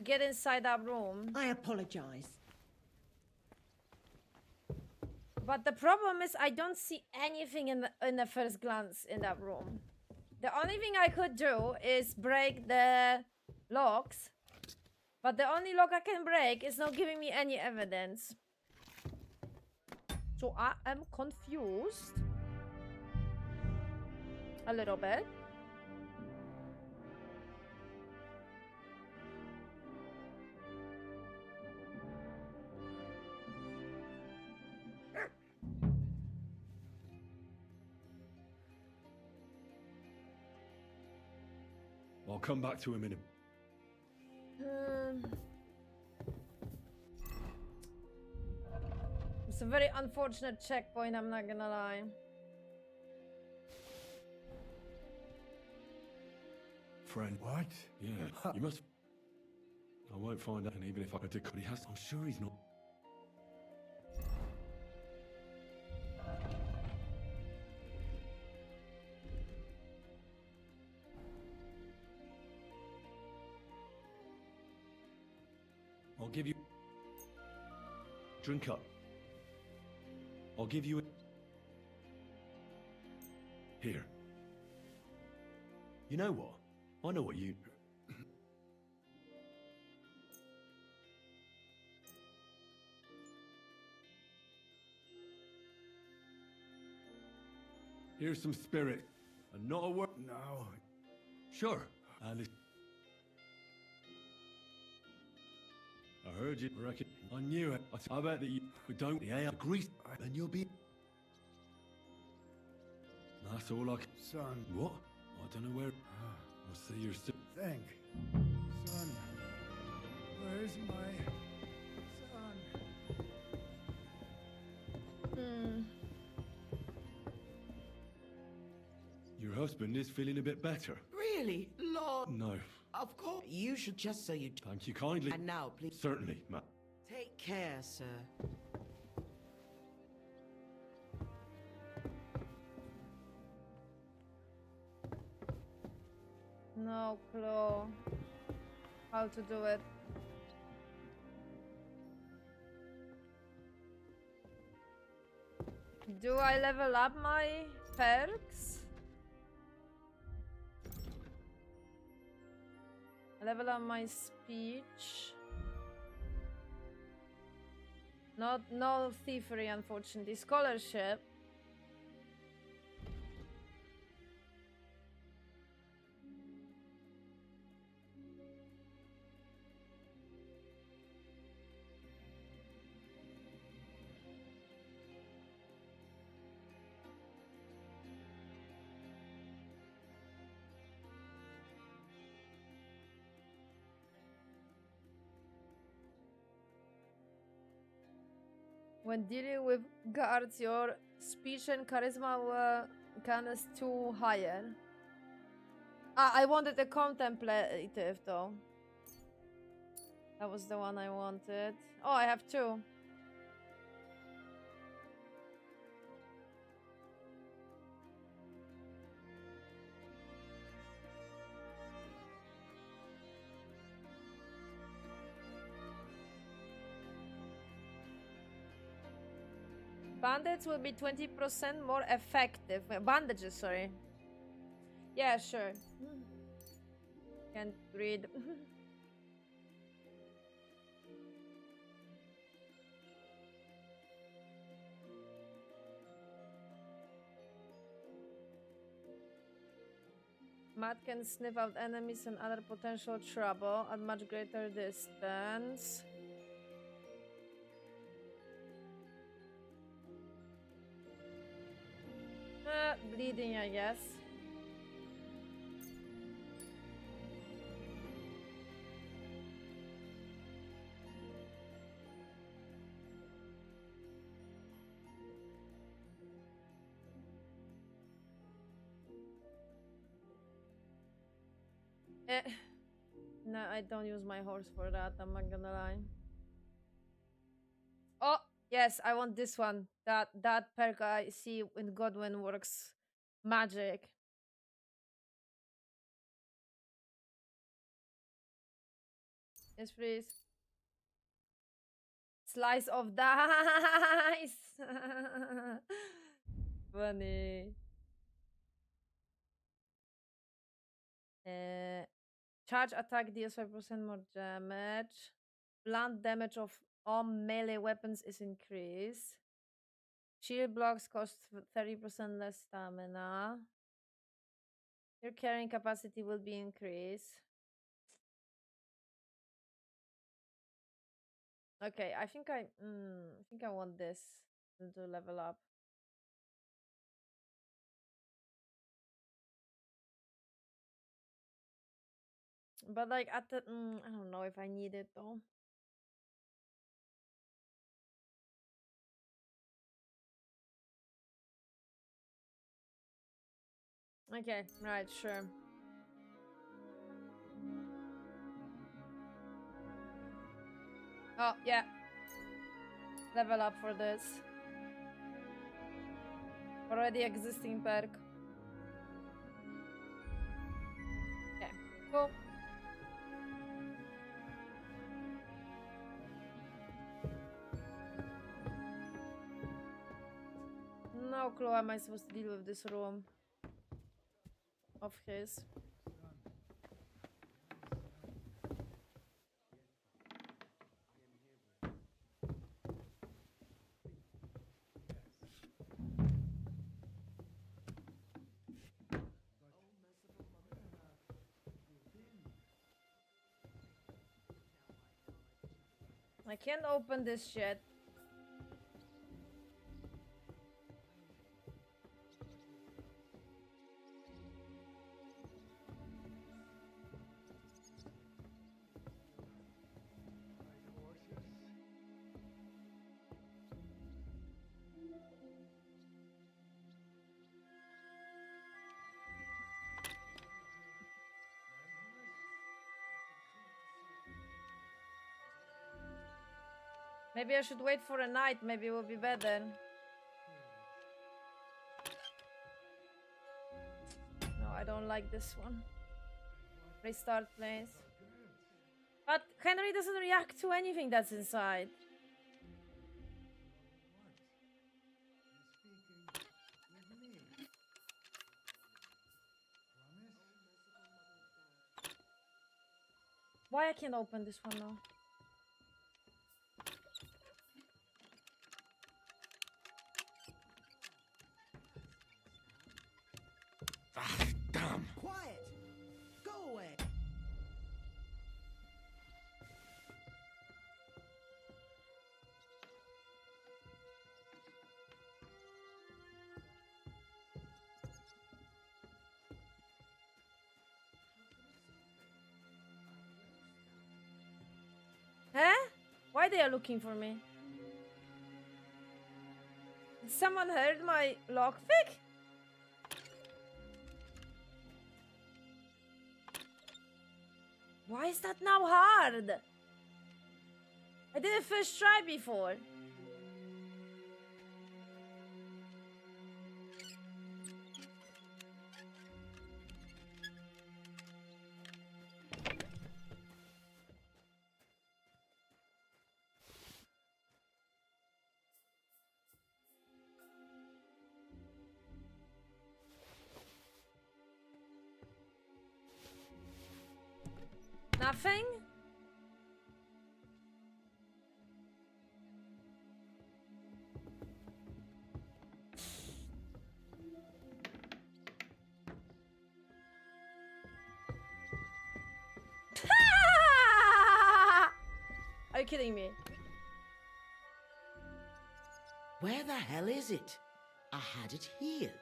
get inside that room. I apologize. But the problem is I don't see anything in the first glance in that room. The only thing I could do is break the locks. But the only lock I can break is not giving me any evidence. So I am confused. A little bit. I'll come back to him in a... It's a very unfortunate checkpoint, I'm not gonna lie. Friend. What? Yeah, you must... I won't find out, and even if I did, he has... I'm sure he's not... I'll give you... Drink up. I'll give you... Here. You know what? I know what you... Here's some spirit. And not a word... No. Sure. Alice. I heard you. Reckon. I knew it. I bet that you don't. Yeah, agree. And you'll be... That's all I can... Son. What? I don't know where... I'll see you're still... Think. Son. Where's my son? Your husband is feeling a bit better. Really? Lord. No. Of course. You should just so you... Thank you kindly. And now, please... Certainly, ma. Take care, sir. No clue how to do it. Do I level up my perks? Level up my speech. No thievery, unfortunately. Scholarship. When dealing with guards, your speech and charisma were kind of too higher. Ah, I wanted a contemplative though. That was the one I wanted. Oh, I have two. Bandits will be 20% more effective. Bandages, sorry. Yeah, sure. Can't read. Matt can sniff out enemies and other potential trouble at much greater distance. Bleeding, I guess. No, I don't use my horse for that, I'm not gonna lie. Oh, yes, I want this one. That perk I see in Godwin works magic. Yes, please. Slice of dice. Funny. Charge attack deals 5% more damage. Blunt damage of all melee weapons is increased. Shield blocks cost 30% less stamina. Your carrying capacity will be increased. Okay, I think I want this to level up. But like at the I don't know if I need it though. Okay, right, sure. Oh, yeah. Level up for this. Already existing perk. Okay, cool. No clue how am I supposed to deal with this room of his. I can't open this shit. Maybe I should wait for a night. Maybe it will be better. No, I don't like this one. Restart, please. But Henry doesn't react to anything that's inside. Why I can't open this one now? Damn. Quiet! Go away! Huh? Why they are looking for me? Did someone heard my lockpick? Why is that now hard? I did it first try before. Nothing? Are you kidding me? Where the hell is it? I had it here.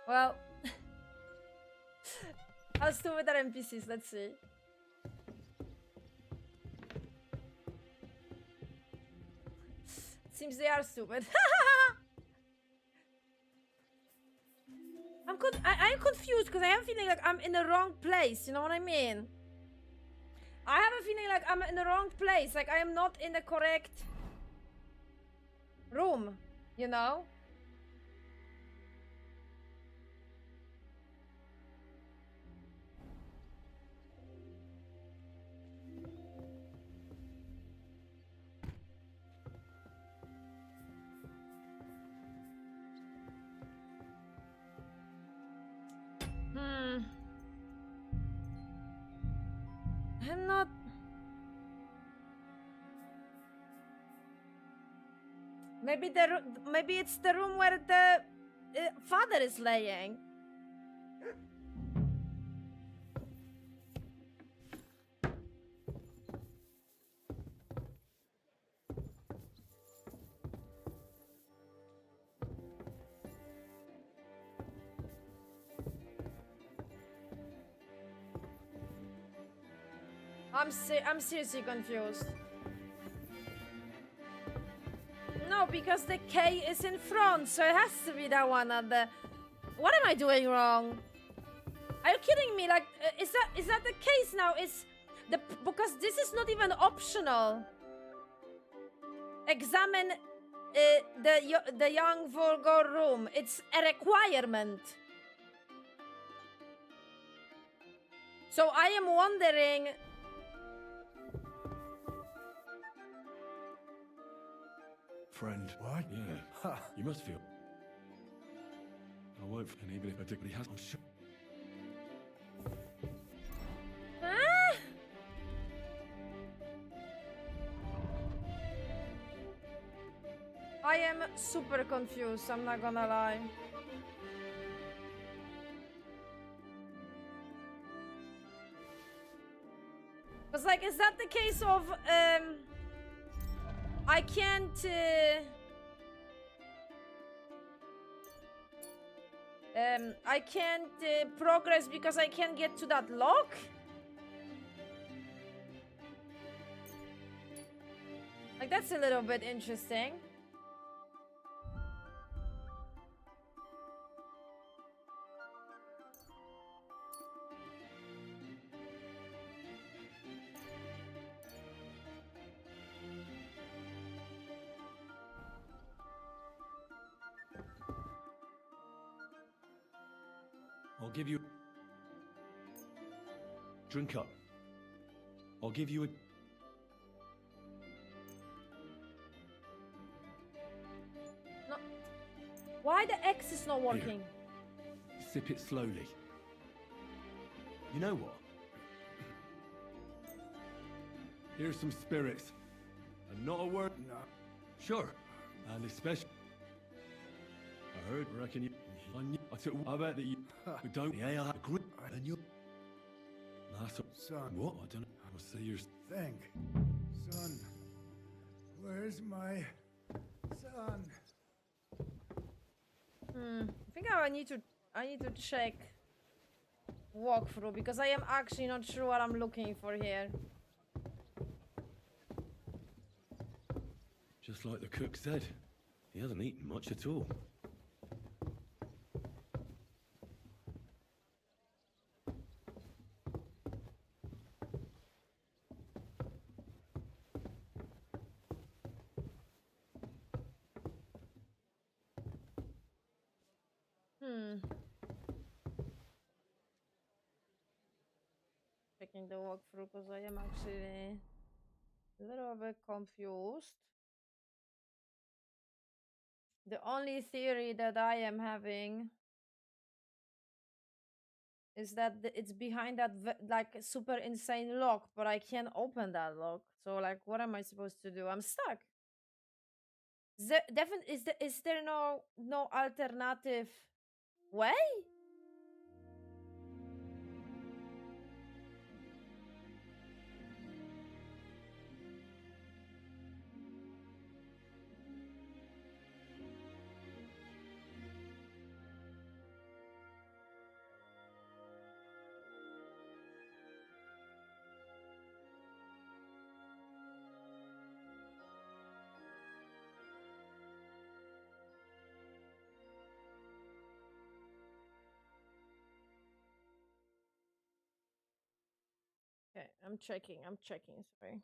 Well, how stupid are NPCs? Let's see. Seems they are stupid. I'm confused because I am feeling like I'm in the wrong place. You know what I mean? I have a feeling like I'm in the wrong place. Like I am not in the correct room. You know? I'm not. Maybe it's the room where the father is laying. I'm seriously confused. No, because the K is in front, so it has to be that one at the... What am I doing wrong? Are you kidding me? Like, is that the case now? Is the... Because this is not even optional. Examine the young vulgar room. It's a requirement. So I am wondering... Friend. What? Yeah. You must feel. I won't, and even if I particularly has, I'm sure. Ah! I am super confused, I'm not gonna lie. Cause like, is that the case of, I can't, I can't progress because I can't get to that lock? Like, that's a little bit interesting. I'll give you. Drink up. I'll give you a. No. Why the X is not working? Sip it slowly. You know what? Here's some spirits. And not a word. No. Sure. And especially. I heard, reckon you. I took. I bet that you. We don't. Yeah, I agree. And you. That's a, Son. What? I don't know. I'll say yours. Think. Son. Where's my son? I think I need to check walkthrough because I am actually not sure what I'm looking for here. Just like the cook said, he hasn't eaten much at all. Checking the walkthrough because I am actually a little bit confused. The only theory that I am having is that it's behind that like super insane lock, but I can't open that lock. So like, what am I supposed to do? I'm stuck. Is there no alternative way? Okay, I'm checking, sorry.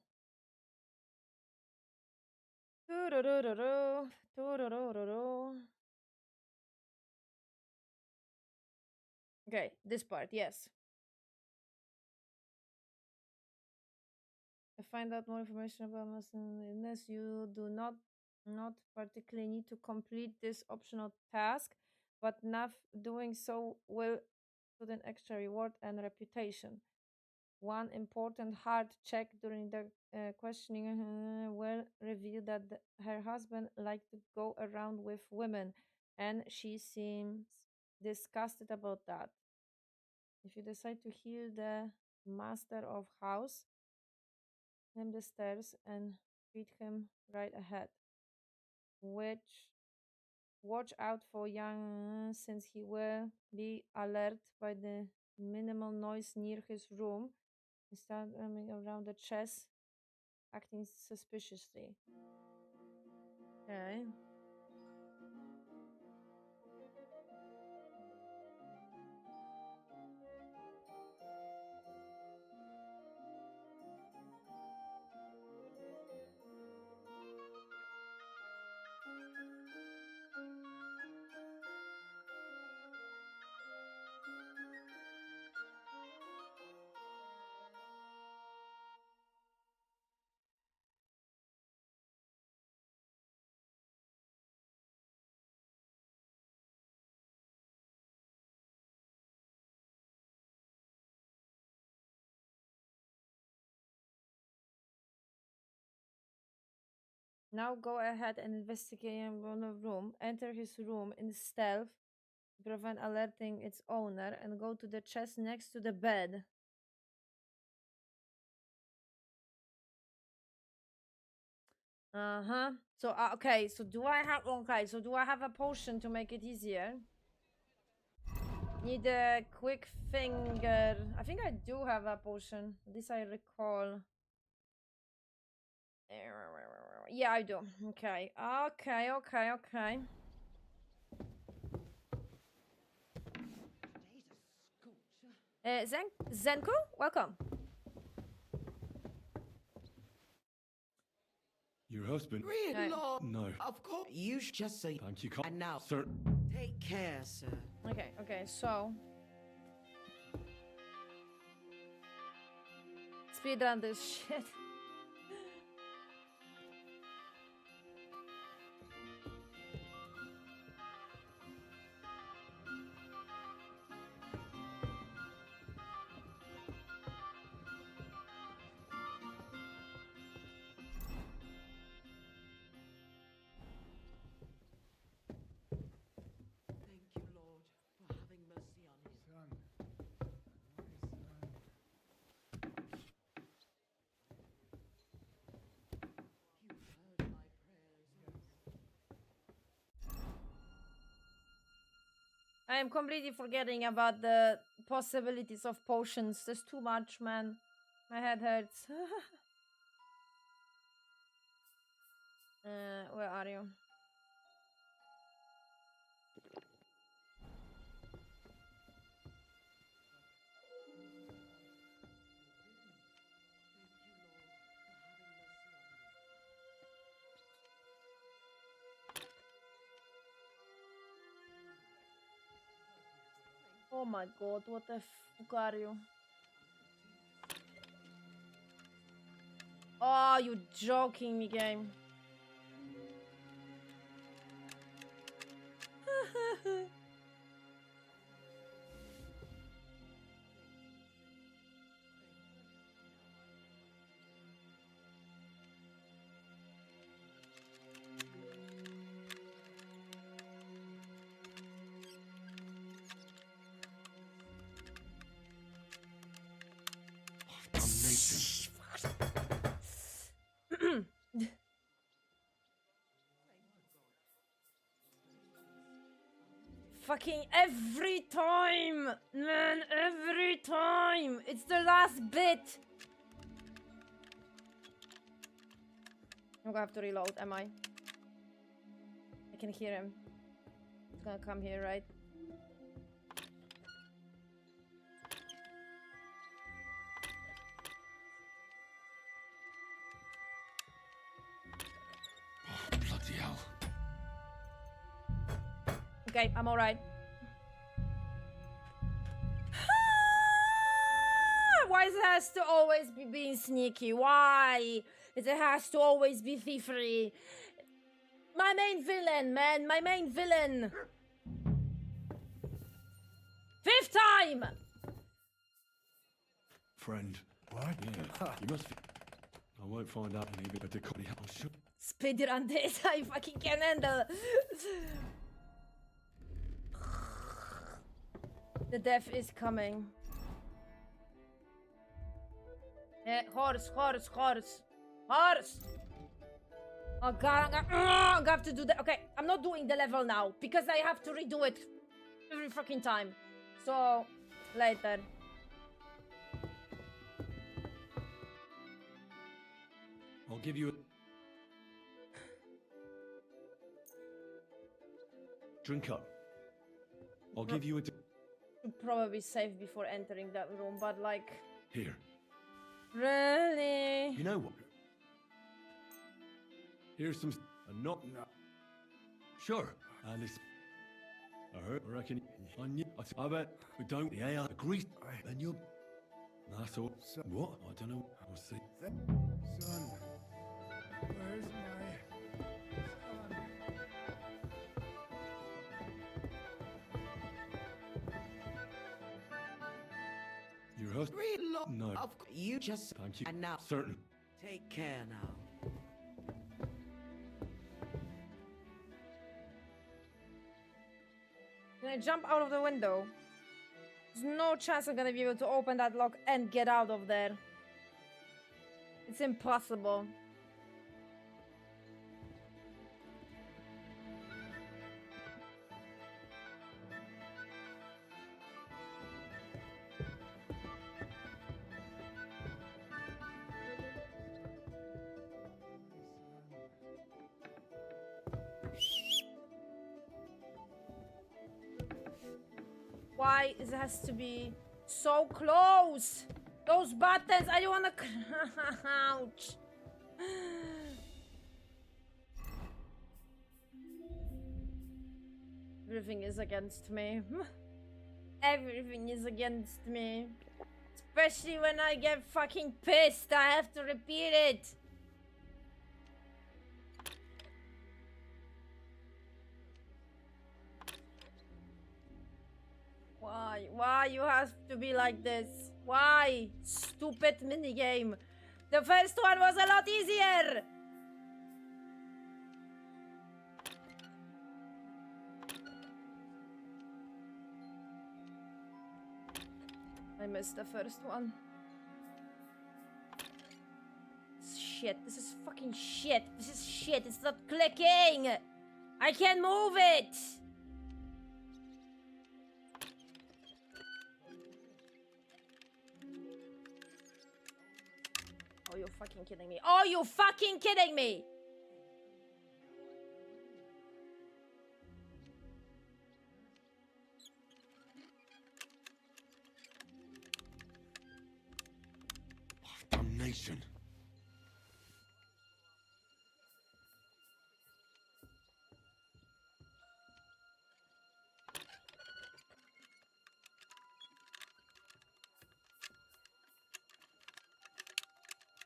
Doo-doo-doo-doo-doo, doo-doo-doo-doo-doo. Okay, this part, yes. To find out more information about muscle illness, you do not particularly need to complete this optional task, but doing so will put an extra reward and reputation. One important hard check during the questioning will reveal that her husband liked to go around with women, and she seems disgusted about that. If you decide to heal the master of house, climb the stairs and greet him right ahead. Which watch out for young since he will be alert by the minimal noise near his room and start roaming around the chest, acting suspiciously. Okay. Now go ahead and investigate in the room. Enter his room in stealth to prevent alerting its owner, and go to the chest next to the bed. Uh-huh. So, okay, so do I have... Okay, so do I have a potion to make it easier? Need a quick finger. I think I do have a potion. This I recall. Yeah, I do. Okay. Okay. Zenko, welcome. Your husband? Really, Lord? No. Of course. You should just say. Thank you, Carl. And now, Sir. take care, sir. Okay, so. Speed run this shit. Thank you, Lord, for having mercy on him. Son. You've heard my prayers. I am completely forgetting about the possibilities of potions. There's too much, man. My head hurts. Where are you? Oh my god, what the fuck are you? Oh, you joking me, game. Fucking every time, man, every time. It's the last bit. I'm gonna have to reload, am I? I can hear him. He's gonna come here, right? Bloody hell. Okay, I'm alright. Why it has to always be being sneaky? Why? It has to always be thievery. My main villain, man. My main villain. 5th time! friend. What? Yeah, you must. I won't find out any bit, but the copy. I'll show. Speedrun this, I fucking can handle. The death is coming. Horse. Horse! Oh god, I'm gonna have to do that. Okay, I'm not doing the level now because I have to redo it every fucking time. So, later. I'll give you a drink up. I'll give you a Should probably save before entering that room, but like, here. really? You know what? Here's some and not sure. And this I reckon I knew I bet we don't yeah I agree and you that's all what? I don't know. We'll see. Son, where's my son? Your husband? No. You just... Thank you. And now... Certain. Take care now. Can I jump out of the window? There's no chance I'm gonna be able to open that lock and get out of there. It's impossible. Why it has to be so close? Those buttons, I don't wanna crouch. Everything is against me. Everything is against me. Especially when I get fucking pissed, I have to repeat it. Why? Why you have to be like this? Why? Stupid minigame. The first one was a lot easier. I missed the first one. Shit, this is fucking shit. This is shit. It's not clicking. I can't move it. Oh, you're fucking kidding me. Oh, you fucking kidding me. Damnation.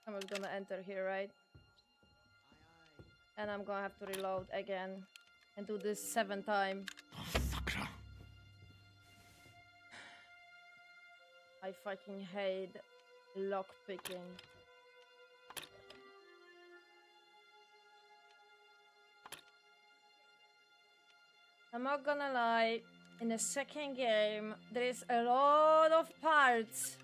I was gonna enter here, right? And I'm gonna have to reload again and do this 7 times. I fucking hate lockpicking. I'm not gonna lie, in the second game, there is a lot of parts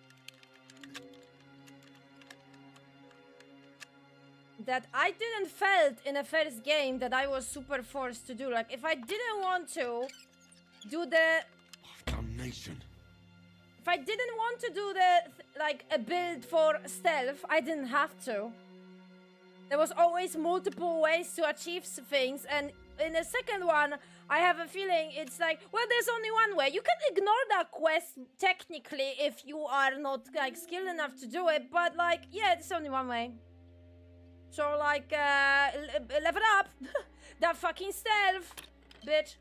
that I didn't felt in the first game that I was super forced to do. Like, if I didn't want to do the... Damnation. If I didn't want to do the, like, a build for stealth, I didn't have to. There was always multiple ways to achieve things, and in the second one, I have a feeling it's like, well, there's only one way. You can ignore that quest, technically, if you are not, like, skilled enough to do it, but, like, yeah, there's only one way. So, like, level up. That fucking stealth, bitch.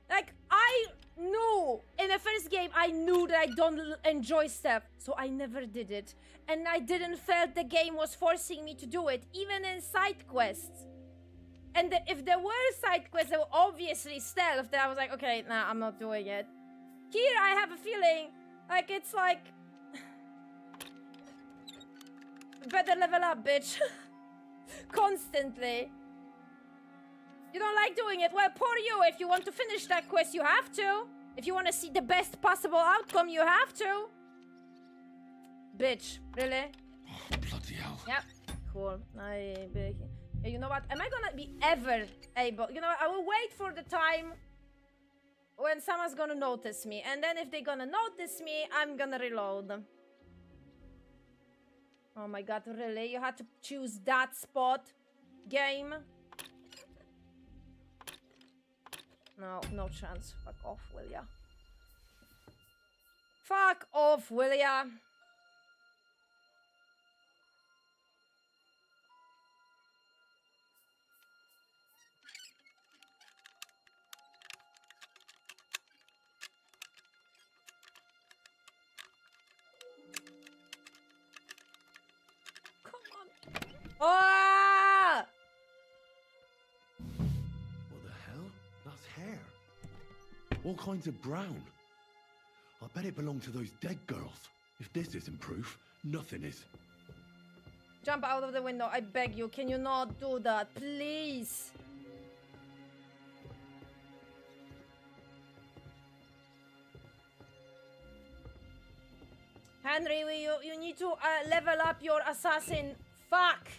Like, I knew, in the first game, I knew that I don't enjoy stealth, so I never did it. And I didn't felt the game was forcing me to do it, even in side quests. And if there were side quests that were obviously stealth, then I was like, okay, nah, I'm not doing it. Here, I have a feeling, like, it's like... Better level up, bitch. Constantly. You don't like doing it? Well, poor you. If you want to finish that quest, you have to. If you want to see the best possible outcome, you have to. Bitch, really? Oh, bloody hell. Yep. Cool. You know what? Am I gonna be ever able? You know what? I will wait for the time when someone's gonna notice me. And then if they're gonna notice me, I'm gonna reload. Oh my god, really? You had to choose that spot? Game? No, no chance. Fuck off, will ya? Fuck off, will ya? Oh! What the hell? That's hair. All kinds of brown. I bet it belonged to those dead girls. If this isn't proof, nothing is. Jump out of the window, I beg you. Can you not do that, please? Henry, you need to level up your assassin. Fuck!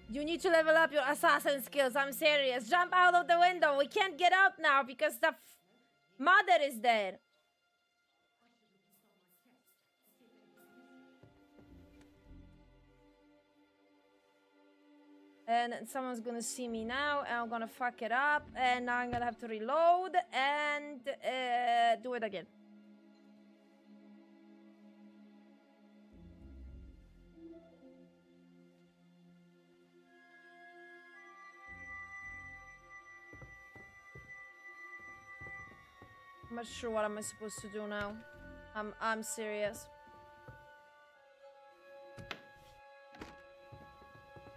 You need to level up your assassin skills. I'm serious. Jump out of the window. We can't get out now because the mother is there. And someone's gonna see me now, and I'm gonna fuck it up, and now I'm gonna have to reload and do it again. I'm not sure what am I supposed to do now. I'm serious.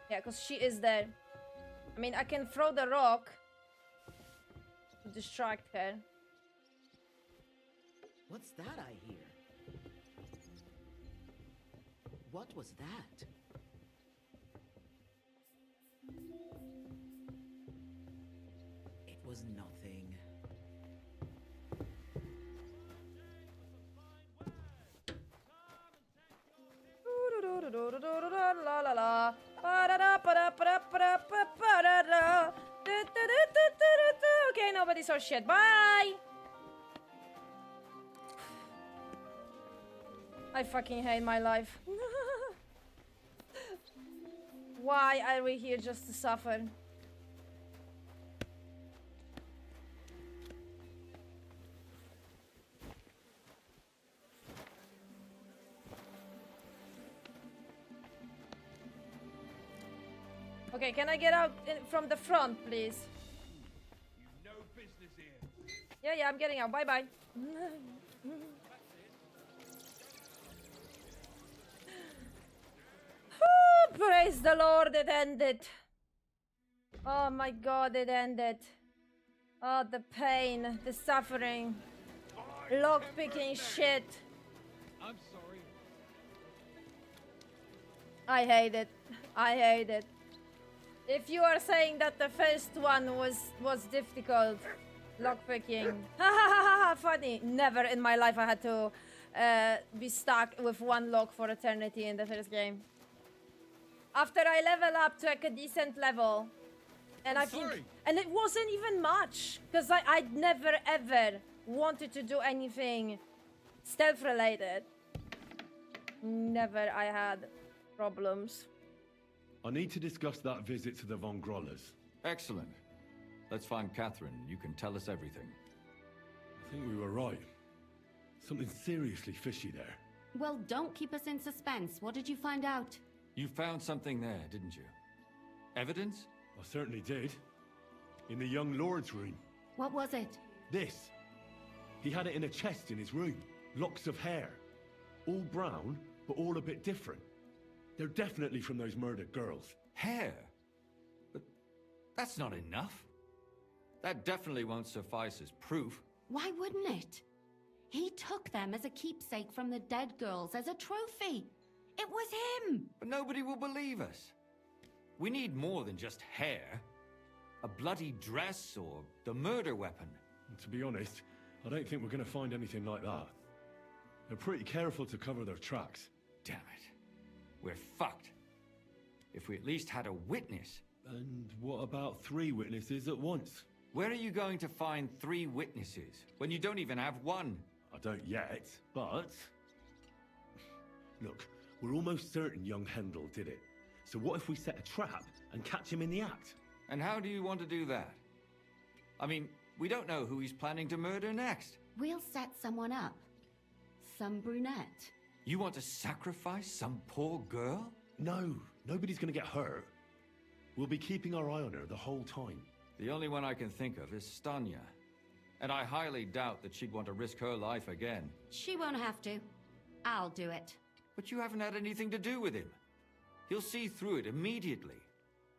Yeah, because she is there. I mean, I can throw the rock to distract her. What's that I hear? What was that? It was nothing. La la la. Okay, nobody saw shit. Bye. I fucking hate my life. Why are we here just to suffer? Okay, can I get out from the front, please? No business here. Yeah, I'm getting out. Bye-bye. Praise the Lord, it ended. Oh my god, it ended. Oh, the pain, the suffering. Lock-picking shit. I'm sorry. I hate it. I hate it. If you are saying that the first one was difficult, lockpicking, funny. Never in my life I had to be stuck with one lock for eternity in the first game. After I level up to like a decent level, and and it wasn't even much, because I'd never ever wanted to do anything stealth related. Never I had problems. I need to discuss that visit to the Von Grollers. Excellent. Let's find Catherine. You can tell us everything. I think we were right. Something seriously fishy there. Well, don't keep us in suspense. What did you find out? You found something there, didn't you? Evidence? I certainly did. In the young lord's room. What was it? This. He had it in a chest in his room. Locks of hair. All brown, but all a bit different. They're definitely from those murdered girls. Hair? But that's not enough. That definitely won't suffice as proof. Why wouldn't it? He took them as a keepsake from the dead girls, as a trophy. It was him! But nobody will believe us. We need more than just hair. A bloody dress or the murder weapon. To be honest, I don't think we're going to find anything like that. They're pretty careful to cover their tracks. Damn it. We're fucked. If we at least had a witness. And what about 3 witnesses at once? Where are you going to find 3 witnesses when you don't even have one? I don't yet, but... Look, we're almost certain young Hendel did it. So what if we set a trap and catch him in the act? And how do you want to do that? I mean, we don't know who he's planning to murder next. We'll set someone up. Some brunette. You want to sacrifice some poor girl? No, nobody's going to get hurt. We'll be keeping our eye on her the whole time. The only one I can think of is Stanya. And I highly doubt that she'd want to risk her life again. She won't have to. I'll do it. But you haven't had anything to do with him. He'll see through it immediately.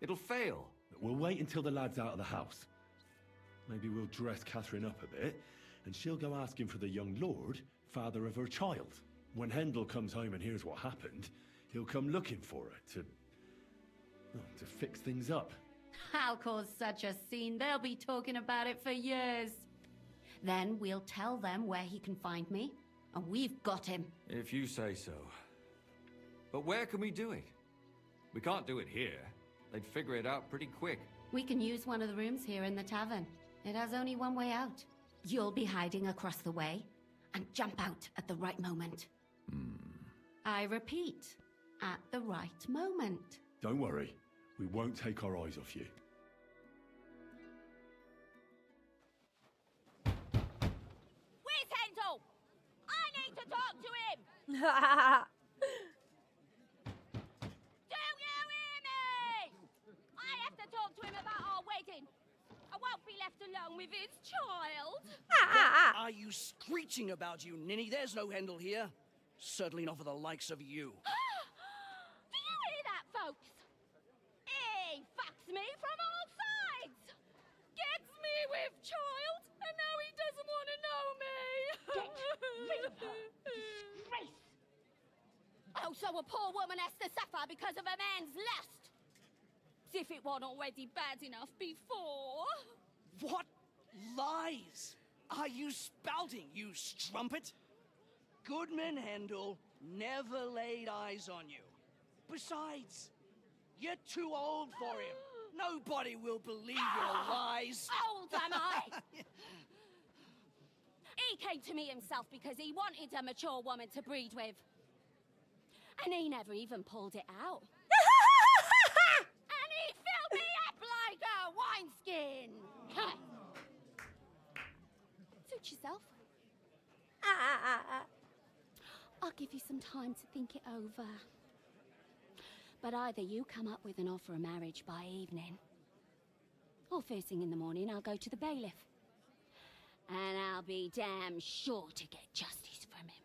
It'll fail. We'll wait until the lad's out of the house. Maybe we'll dress Catherine up a bit, and she'll go asking for the young lord, father of her child. When Hendel comes home and hears what happened, he'll come looking for her to fix things up. I'll cause such a scene, they'll be talking about it for years. Then we'll tell them where he can find me, and we've got him. If you say so. But where can we do it? We can't do it here. They'd figure it out pretty quick. We can use one of the rooms here in the tavern. It has only one way out. You'll be hiding across the way, and jump out at the right moment. I repeat, at the right moment. Don't worry, we won't take our eyes off you. Where's Hendel? I need to talk to him! Do you hear me? I have to talk to him about our wedding. I won't be left alone with his child. What are you screeching about, you ninny? There's no Hendel here. Certainly not for the likes of you. Do you hear that, folks? He fucks me from all sides. Gets me with child, and now he doesn't want to know me. Get rid of her. Disgrace. Oh, so a poor woman has to suffer because of a man's lust. As if it wasn't already bad enough before. What lies are you spouting, you strumpet? Goodman Hendel never laid eyes on you. Besides, you're too old for him. Nobody will believe your lies. Old am I? He came to me himself because he wanted a mature woman to breed with. And he never even pulled it out. And he filled me up like a wineskin. Suit yourself. I'll give you some time to think it over. But either you come up with an offer of marriage by evening, or first thing in the morning I'll go to the bailiff. And I'll be damn sure to get justice from him.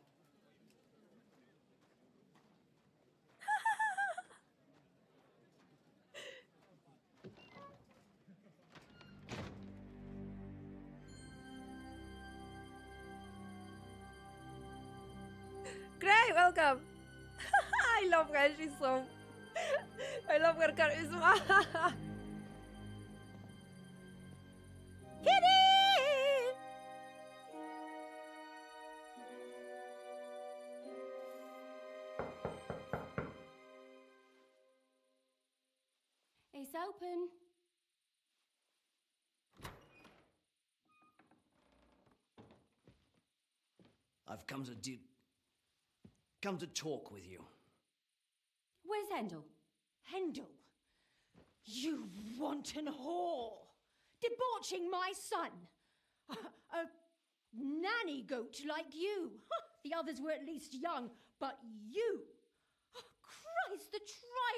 Great, welcome. I love her. She's so. I love her charisma. Kitty! It's open. I've come to talk with you. Where's Hendel? Hendel, you wanton whore! Debauching my son! A nanny goat like you! The others were at least young, but you! Christ, the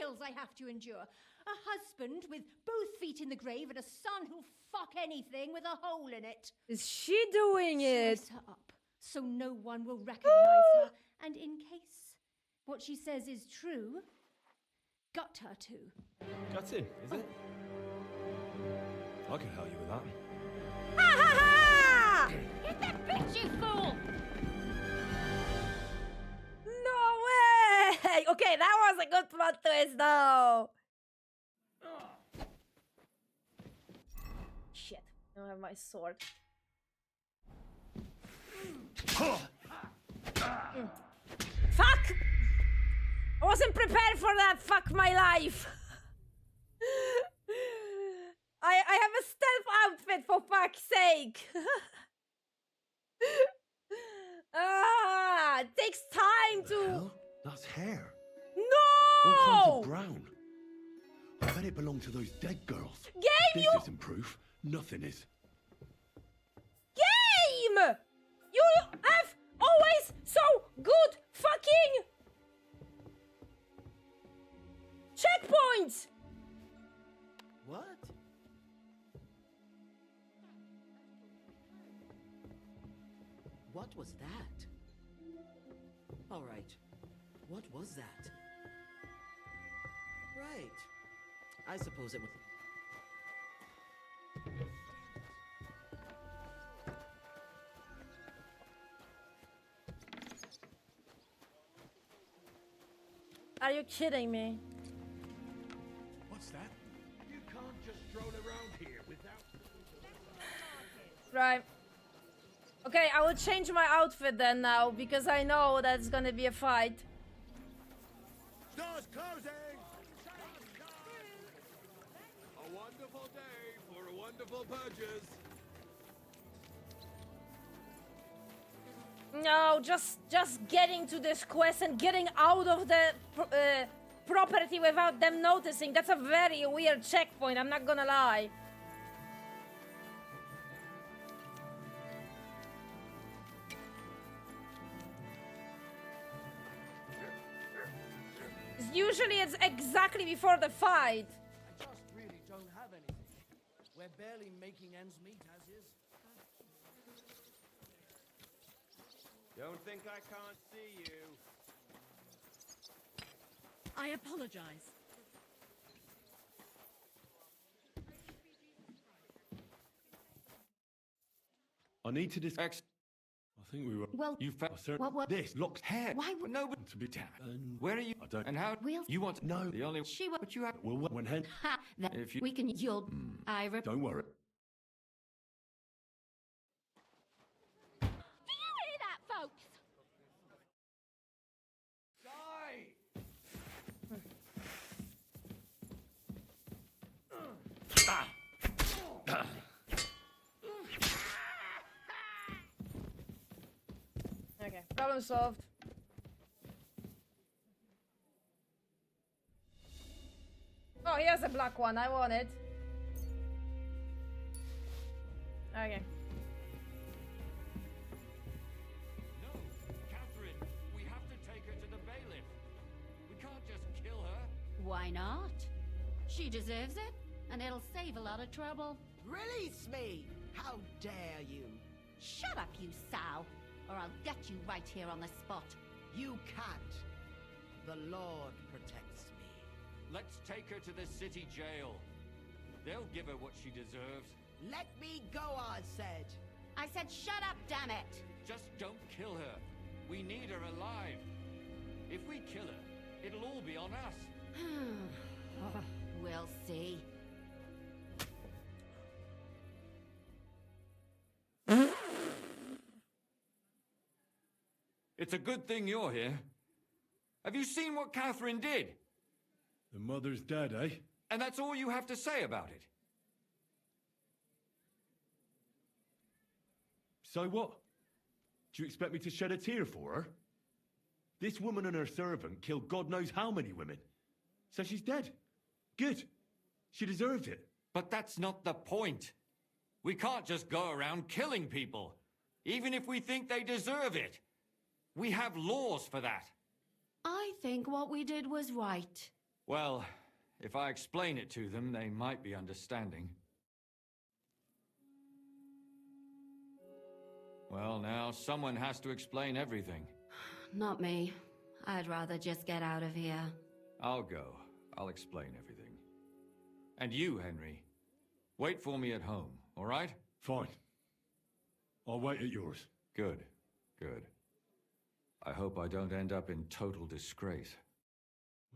trials I have to endure! A husband with both feet in the grave and a son who'll fuck anything with a hole in it. Is she doing it? Slice her up so no one will recognize her, and in case what she says is true, gut her too. Gutting, is it? I can help you with that. Ha ha ha! Hit that bitch, you fool! No way! Okay, that was a good plot twist, though. Shit, I don't have my sword. Fuck! I wasn't prepared for that. Fuck my life. I have a stealth outfit, for fuck's sake. It takes time to. Hell? That's hair. No! All kinds of brown. I bet it belonged to those dead girls. Game, If you. this isn't proof, nothing is. Game! You have always so good fucking checkpoints! What? What was that? All right. What was that? Right. I suppose it was. Are you kidding me? What's that? You can't just stroll around here without. Right. Okay, I will change my outfit then now because I know that's gonna be a fight. Doors closing! A wonderful day for a wonderful purchase. No, just getting to this quest and getting out of the property without them noticing. That's a very weird checkpoint, I'm not gonna lie. Usually it's exactly before the fight. I just really don't have anything. We're barely making ends meet as is. Don't think I can't see you. I apologize. I need to discuss. I think we were. Well, you found what? This looks hair. Why would No, but to be tapped. where are you? I don't. And how? We'll You want to No. the only? She will. But you have. Well, when hen. Ha! That If you- we can. You'll. Don't worry. Do you hear that, folks? Okay, problem solved. Oh, here's a black one. I want it. Okay. No, Catherine. We have to take her to the bailiff. We can't just kill her. Why not? She deserves it, and it'll save a lot of trouble. Release me! How dare you? Shut up, you sow, or I'll get you right here on the spot. You can't. The Lord protects me. Let's take her to the city jail. They'll give her what she deserves. Let me go, I said. I said shut up, damn it! Just don't kill her. We need her alive. If we kill her, it'll all be on us. We'll see. It's a good thing you're here. Have you seen what Catherine did? The mother's dead, eh? And that's all you have to say about it? So what? Do you expect me to shed a tear for her? This woman and her servant killed God knows how many women. So she's dead. Good. She deserved it. But that's not the point. We can't just go around killing people, even if we think they deserve it. We have laws for that. I think what we did was right. Well, if I explain it to them, they might be understanding. Well, now, someone has to explain everything. Not me. I'd rather just get out of here. I'll go. I'll explain everything. And you, Henry, wait for me at home, all right? Fine. I'll wait at yours. Good, good. I hope I don't end up in total disgrace.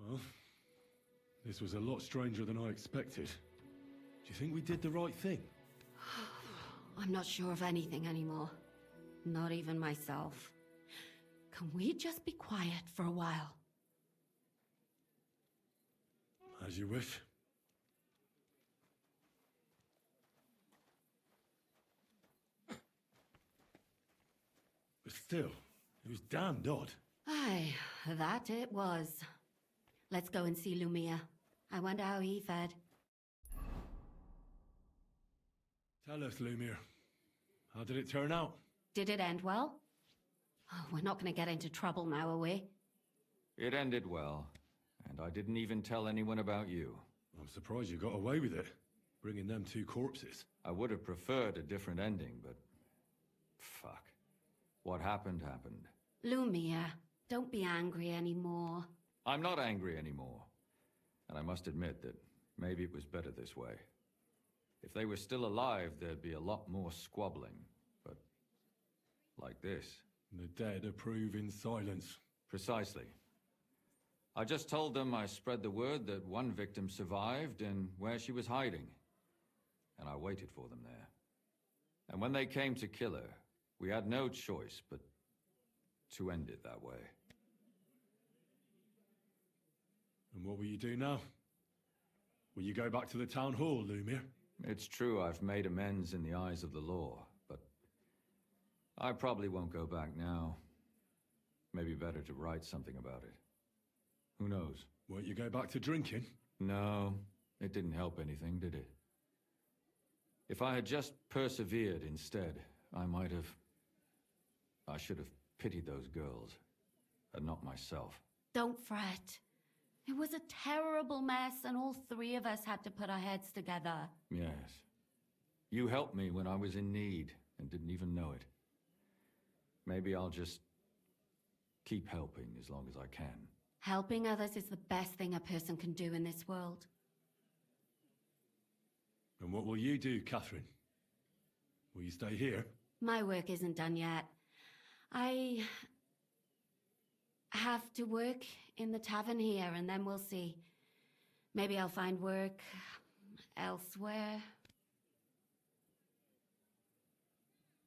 Well, this was a lot stranger than I expected. Do you think we did the right thing? I'm not sure of anything anymore. Not even myself. Can we just be quiet for a while? As you wish. But still, it was damned odd. Aye, that it was. Let's go and see Lumia. I wonder how he fared. Tell us, Lumir. How did it turn out? Did it end well? Oh, we're not going to get into trouble now, are we? It ended well, and I didn't even tell anyone about you. I'm surprised you got away with it, bringing them two corpses. I would have preferred a different ending, but... fuck. What happened, happened. Lumia, don't be angry anymore. I'm not angry anymore. And I must admit that maybe it was better this way. If they were still alive, there'd be a lot more squabbling. But... like this. The dead approve in silence. Precisely. I just told them I spread the word that one victim survived and where she was hiding. And I waited for them there. And when they came to kill her, we had no choice but to end it that way. And what will you do now? Will you go back to the town hall, Lumir? It's true I've made amends in the eyes of the law, but I probably won't go back now. Maybe better to write something about it. Who knows? Won't you go back to drinking? No, it didn't help anything, did it? If I had just persevered instead, I might have... I should have pitied those girls, and not myself. Don't fret. It was a terrible mess, and all three of us had to put our heads together. Yes. You helped me when I was in need, and didn't even know it. Maybe I'll just keep helping as long as I can. Helping others is the best thing a person can do in this world. And what will you do, Catherine? Will you stay here? My work isn't done yet. I have to work in the tavern here, and then we'll see. Maybe I'll find work elsewhere.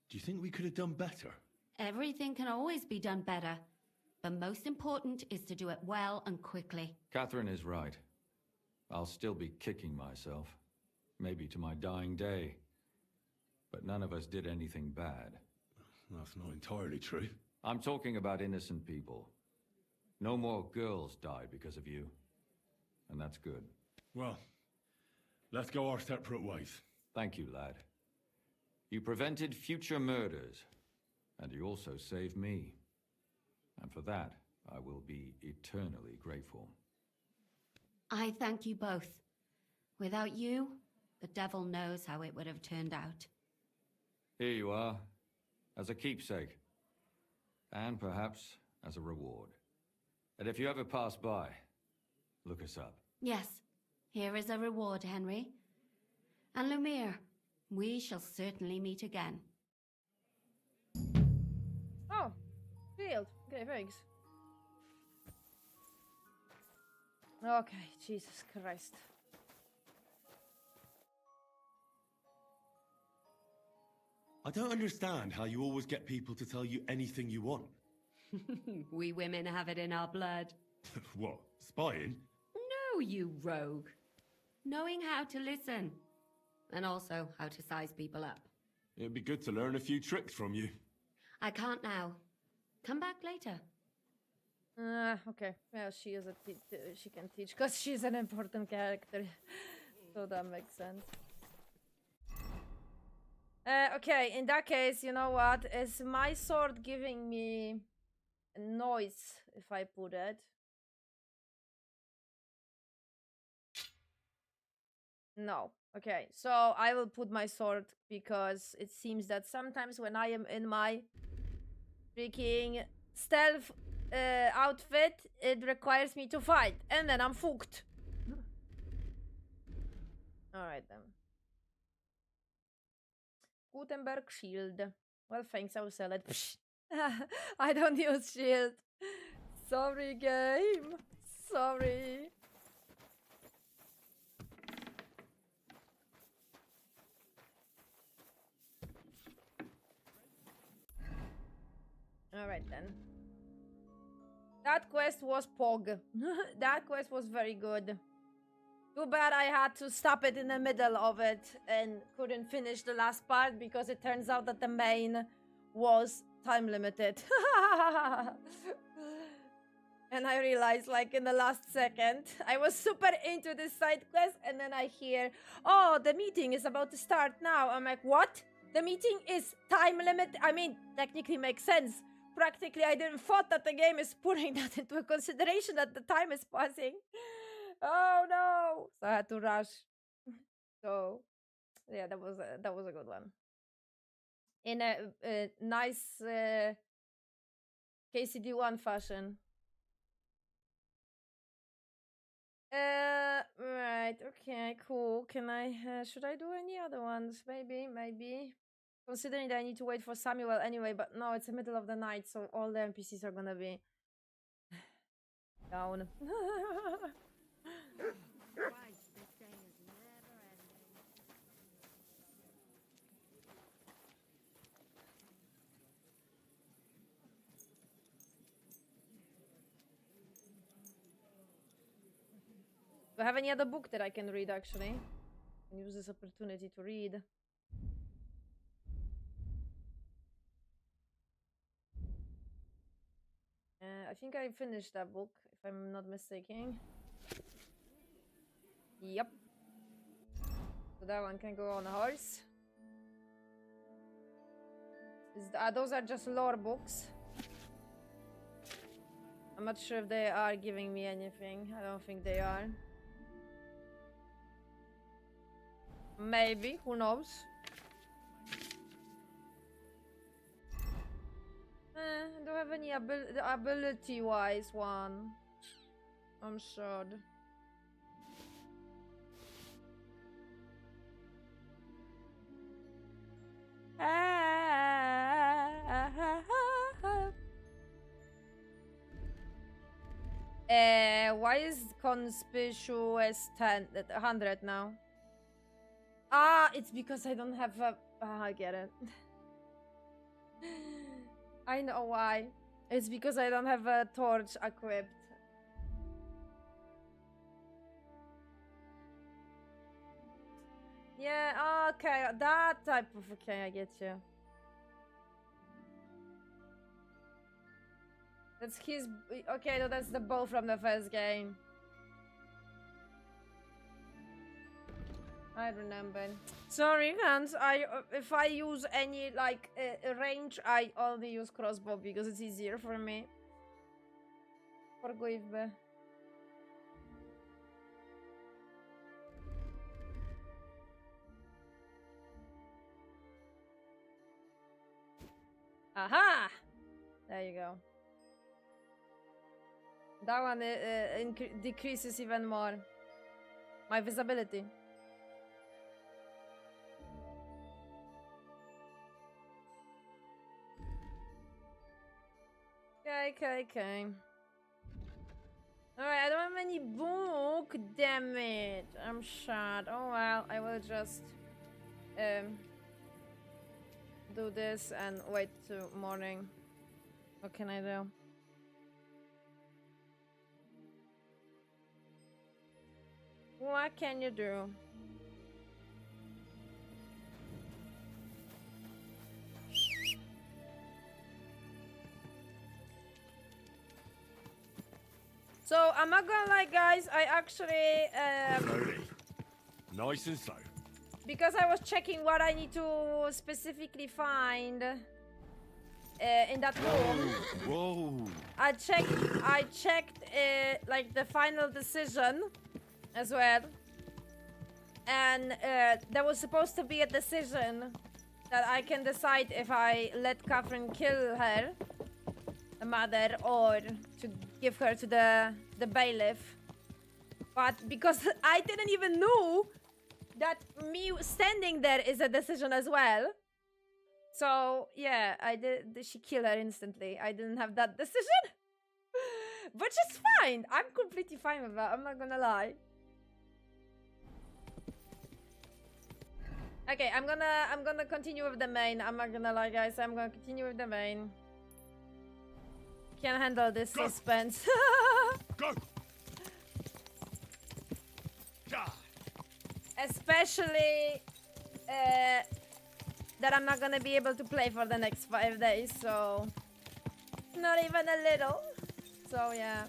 Do you think we could have done better? Everything can always be done better. But most important is to do it well and quickly. Catherine is right. I'll still be kicking myself. Maybe to my dying day. But none of us did anything bad. That's not entirely true. I'm talking about innocent people. No more girls died because of you. And that's good. Well, let's go our separate ways. Thank you, lad. You prevented future murders. And you also saved me. And for that, I will be eternally grateful. I thank you both. Without you, the devil knows how it would have turned out. Here you are, as a keepsake. And perhaps as a reward. And if you ever pass by, look us up. Yes, here is a reward, Henry. And Lumir, we shall certainly meet again. Oh, field. Okay, thanks. Okay, Jesus Christ. I don't understand how you always get people to tell you anything you want. We women have it in our blood. What, spying? No, you rogue. Knowing how to listen. And also how to size people up. It'd be good to learn a few tricks from you. I can't now. Come back later. Okay. Yeah, she is she can teach because she's an important character. So that makes sense. Okay, in that case, you know what? Is my sword giving me a noise if I put it? No. Okay, so I will put my sword because it seems that sometimes when I am in my freaking stealth outfit, it requires me to fight, and then I'm fucked. Alright then. Gutenberg shield. Well, thanks, I will sell it. Psh. I don't use shield. Sorry, game. Sorry. Alright then. That quest was Pog. That quest was very good. Too bad I had to stop it in the middle of it and couldn't finish the last part because it turns out that the main was time limited. And I realized like in the last second, I was super into this side quest and then I hear, oh, the meeting is about to start now. I'm like, what? The meeting is time limit? I mean, technically makes sense. Practically, I didn't thought that the game is putting that into consideration that the time is passing. Oh no! So I had to rush. So yeah, that was a good one. In a nice KCD1 fashion. Right. Okay. Cool. Can I? Should I do any other ones? Maybe. Considering that I need to wait for Samuel anyway, but no, it's the middle of the night, so all the NPCs are gonna be down. Do I have any other book that I can read, actually? I can use this opportunity to read. I think I finished that book, if I'm not mistaken. Yep. So that one can go on a horse. Those are just lore books. I'm not sure if they are giving me anything. I don't think they are. Maybe, who knows? I don't have any ability-wise one. I'm sure. Why is conspicuous 100 now? Ah, it's because I don't have a... I get it. I know why. It's because I don't have a torch equipped. Yeah, okay, that type of... Okay, I get you. That's his... Okay, no, that's the bow from the first game. I remember. Sorry, Hans. If I use any like range, I only use crossbow because it's easier for me. Forgive me. Aha! There you go. That one decreases even more my visibility. Okay. Alright, I don't have any book, damn it. I'm shot. Oh well, I will just do this and wait till morning. What can I do? What can you do? So I'm not gonna lie, guys. I actually Slowly. Nice and slow. because I was checking what I need to specifically find in that room. Whoa. I checked like the final decision as well, and there was supposed to be a decision that I can decide if I let Catherine kill her, the mother, or to give her to the bailiff. But because I didn't even know that me standing there is a decision as well, So yeah, I did. She killed her instantly. I didn't have that decision, which is fine. I'm completely fine with that. I'm not gonna lie. Okay, I'm gonna continue with the main. I'm not gonna lie, guys. I'm gonna continue with the main. Can't handle this suspense. Go. Especially that I'm not gonna be able to play for the next 5 days, so not even a little. So yeah.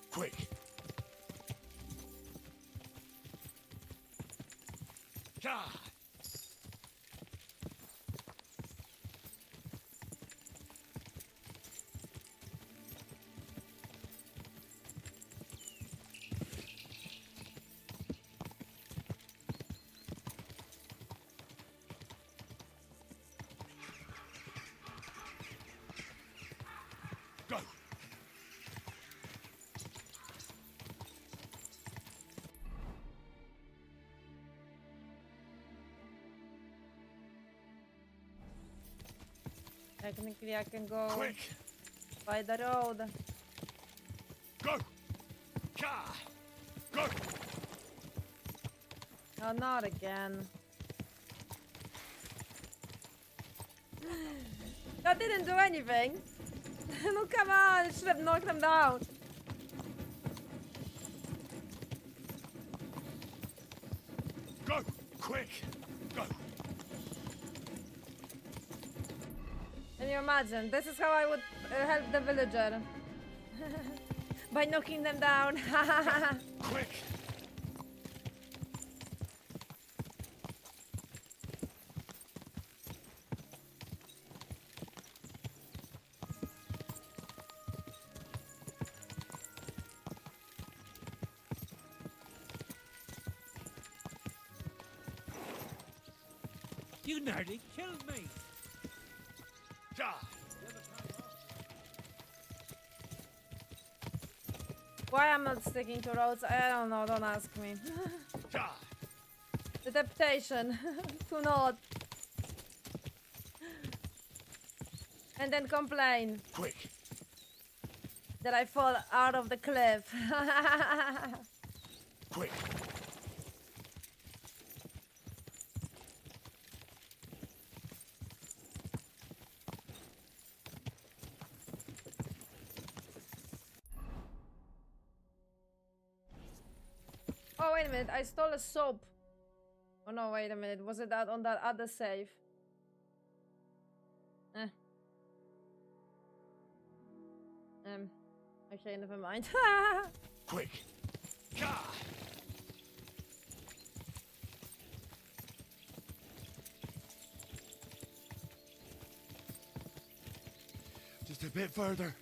Quick. Go. Technically, I can go Quick. by the road. Go. Go. Oh, not again. That didn't do anything. No, come on, it should have knocked them down. Go. Quick. Go. Can you imagine? This is how I would help the villager. By knocking them down. Quick. You nearly killed me. Why I'm not sticking to roads, I don't know, don't ask me. The temptation to not. And then complain. Quick. That I fall out of the cliff. Quick. Oh, wait a minute. I stole a soap. Oh, no, wait a minute. Was it that on that other save? Okay, never mind. Quick. Just a bit further.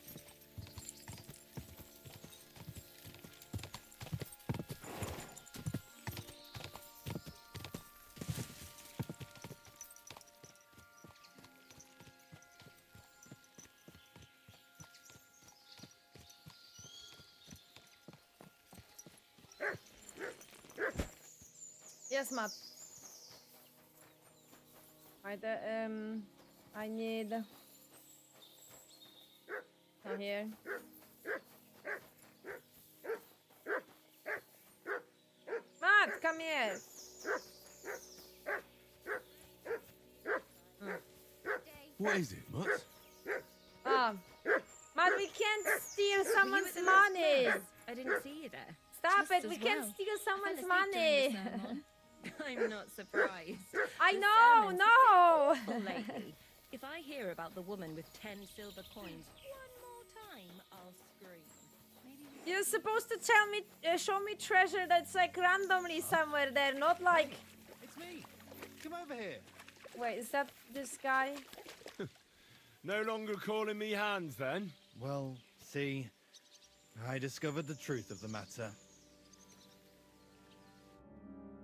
Yes, Matt. Right, I need... Oh, here. Matt, come here. What is it, Mutt? Matt, we can't steal someone's money. I didn't see you there. Stop Just it, we as can't well. steal I someone's fell asleep during the money. sermon. I'm not surprised. I The know, sermon's no. a bit full lately. If I hear about the woman with 10 silver coins one more time, I'll scream. Maybe You're supposed to tell me, show me treasure that's like randomly somewhere there, not like... It's me. Come over here. Wait, is that this guy? No longer calling me Hans, then? Well, see, I discovered the truth of the matter.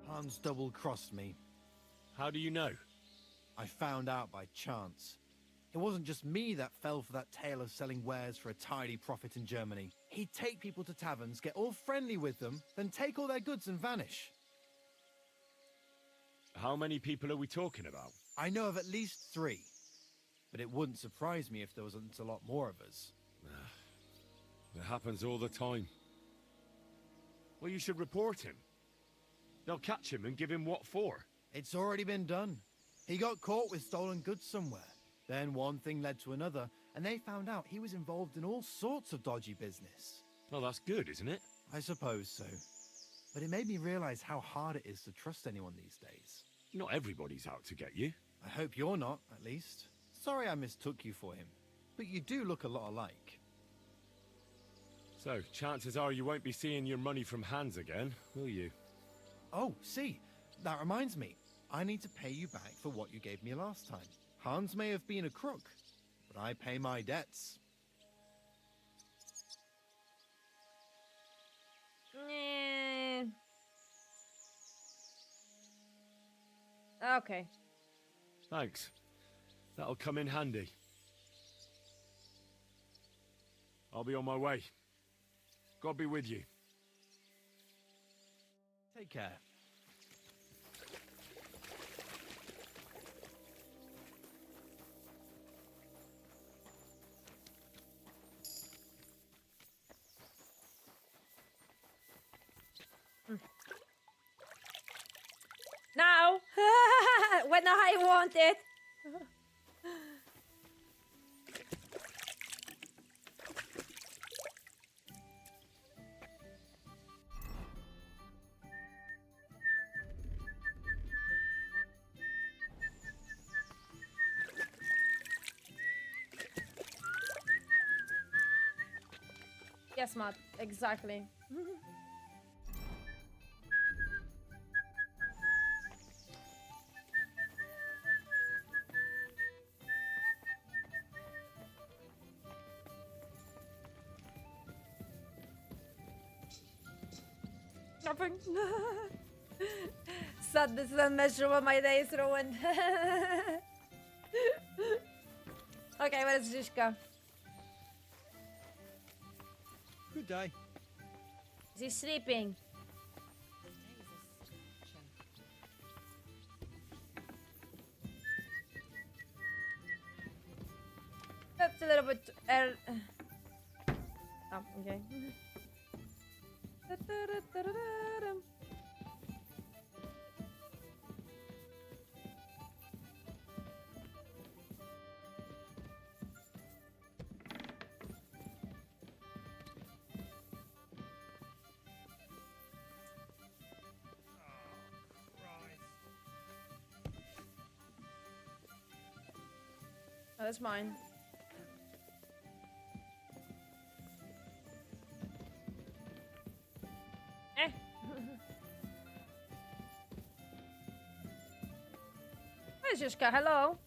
Hans double-crossed me. How do you know? I found out by chance. It wasn't just me that fell for that tale of selling wares for a tidy profit in Germany. He'd take people to taverns, get all friendly with them, then take all their goods and vanish. How many people are we talking about? I know of at least 3. But it wouldn't surprise me if there wasn't a lot more of us. It happens all the time. Well, you should report him. They'll catch him and give him what for. It's already been done. He got caught with stolen goods somewhere. Then one thing led to another, and they found out he was involved in all sorts of dodgy business. Well, that's good, isn't it? I suppose so. But it made me realize how hard it is to trust anyone these days. Not everybody's out to get you. I hope you're not, at least. Sorry I mistook you for him, but you do look a lot alike. So, chances are you won't be seeing your money from Hans again, will you? Oh, see, that reminds me. I need to pay you back for what you gave me last time. Hans may have been a crook, but I pay my debts. Okay. Thanks. That'll come in handy. I'll be on my way. God be with you. Take care. Now, when I want it. Yes, Matt, exactly. Nothing. Sadness is unmeasurable, my day is ruined. Okay, where's Zizka? Good day. Is he sleeping? That's a little bit. Oh, okay. Oh, that's mine. Eh. Where's Yushka? Hello?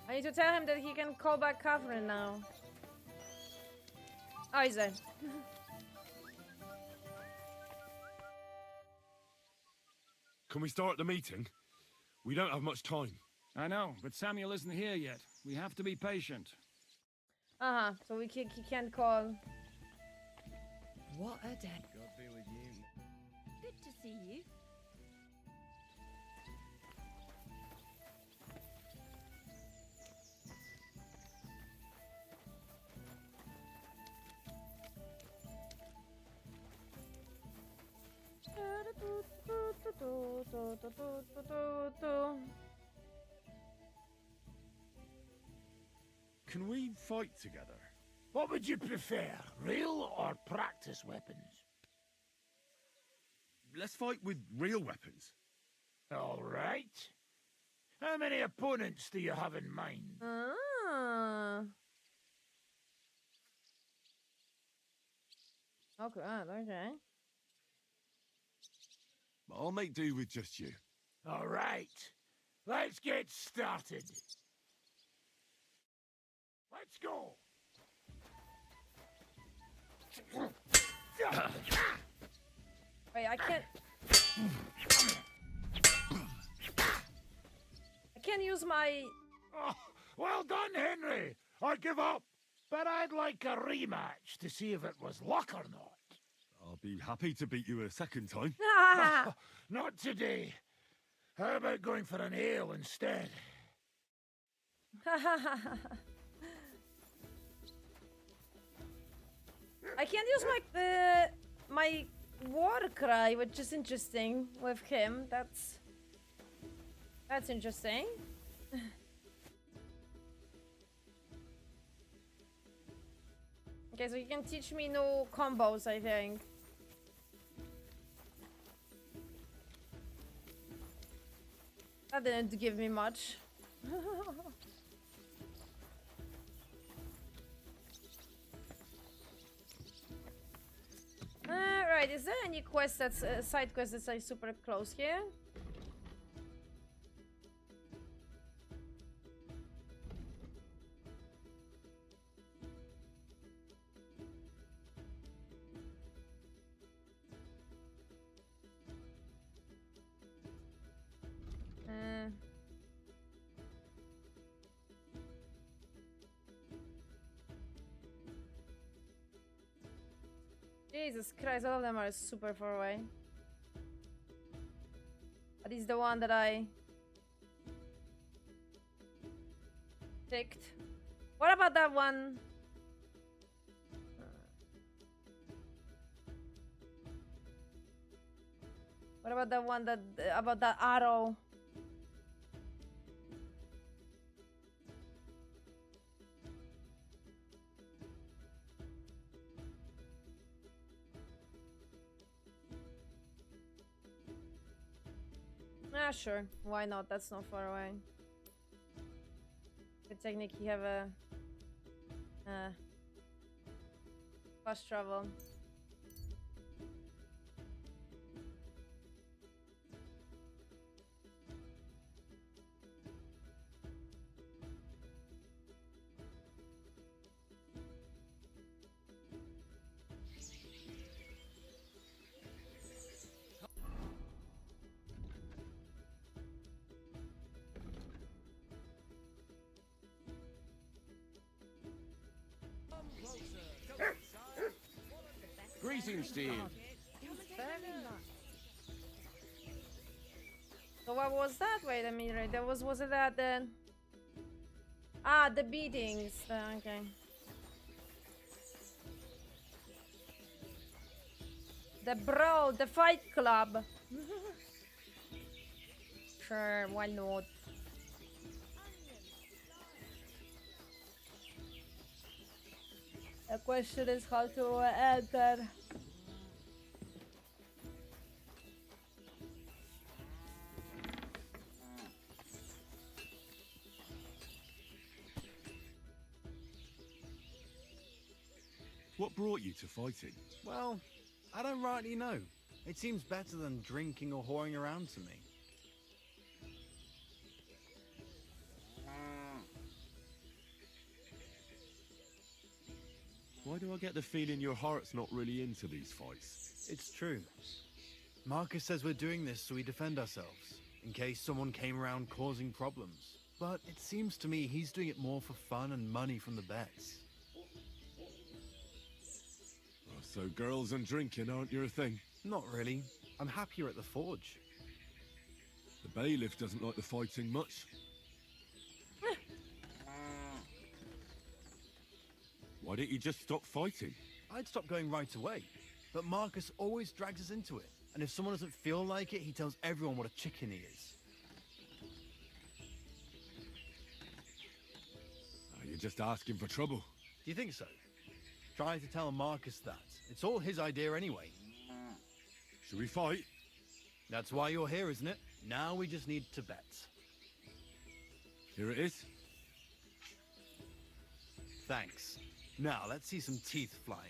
I need to tell him that he can call back Catherine now. Oh, he's there. Can we start the meeting? We don't have much time. I know, but Samuel isn't here yet. We have to be patient. Uh-huh, so he can't call. What a day. God be with you. Good to see you. Can we fight together? What would you prefer, real or practice weapons? Let's fight with real weapons. All right. How many opponents do you have in mind? Oh, God, okay. I'll make do with just you. All right. Let's get started. Let's go. Wait, I can't use my Oh, well done, Henry. I give up. But I'd like a rematch to see if it was luck or not. I'll be happy to beat you a second time. Not today. How about going for an ale instead? I can't use my war cry, which is interesting with him. That's interesting. Okay, so you can teach me new combos, I think. That didn't give me much. Right, is there any quest that's side quest that's like super close here? Jesus Christ, all of them are super far away. But he's the one that I picked. What about that one? What about that one that about that arrow? Ah, sure. Why not? That's not far away. Good technique. You have a fast travel. Greetings to you. So what was that? Wait a minute. That was it that then? Ah, the beatings. Okay. The fight club. Sure, why not? The question is how to enter. What brought you to fighting? Well, I don't rightly know. It seems better than drinking or whoring around to me. Why do I get the feeling your heart's not really into these fights? It's true. Marcus says we're doing this so we defend ourselves, in case someone came around causing problems. But it seems to me he's doing it more for fun and money from the bets. Oh, so girls and drinking aren't your thing? Not really. I'm happier at the forge. The bailiff doesn't like the fighting much. Why didn't you just stop fighting? I'd stop going right away, but Marcus always drags us into it. And if someone doesn't feel like it, he tells everyone what a chicken he is. Oh, you're just asking for trouble. Do you think so? Try to tell Marcus that. It's all his idea anyway. Should we fight? That's why you're here, isn't it? Now we just need to bet. Here it is. Thanks. Now, let's see some teeth flying.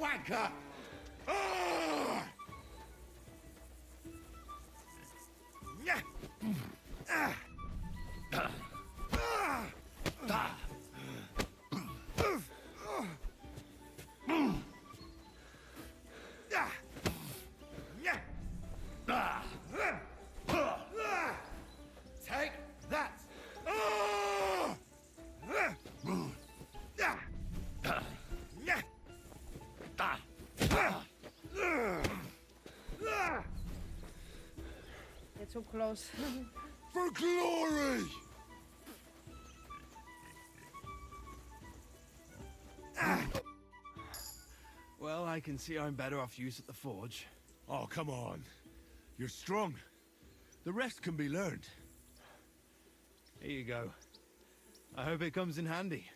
Wanker! too close. For glory! Well, I can see I'm better off use at the forge. Oh, come on. You're strong. The rest can be learned. Here you go. I hope it comes in handy.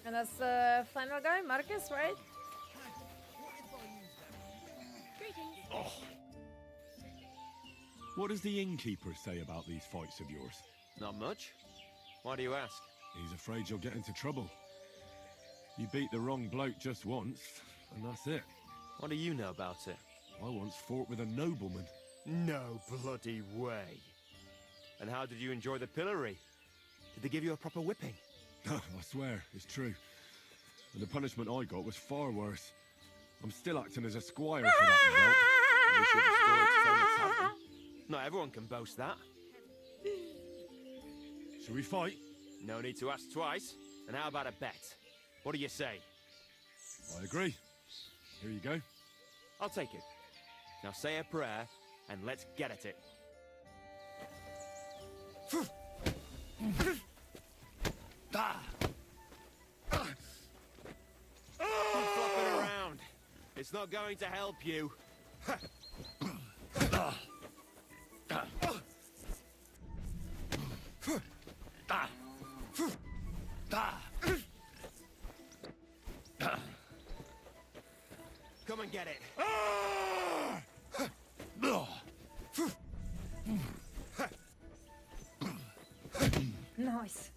And that's the final guy, Marcus, right? Oh. What does the innkeeper say about these fights of yours? Not much. Why do you ask? He's afraid you'll get into trouble. You beat the wrong bloke just once, and that's it. What do you know about it? I once fought with a nobleman. No bloody way. And how did you enjoy the pillory? Did they give you a proper whipping? I swear, it's true. And the punishment I got was far worse. I'm still acting as a squire for that result. You should have story to tell the tavern. Not everyone can boast that. Shall we fight? No need to ask twice. And how about a bet? What do you say? I agree. Here you go. I'll take it. Now say a prayer, and let's get at it. Keep flopping around. It's not going to help you. Come and get it. Nice.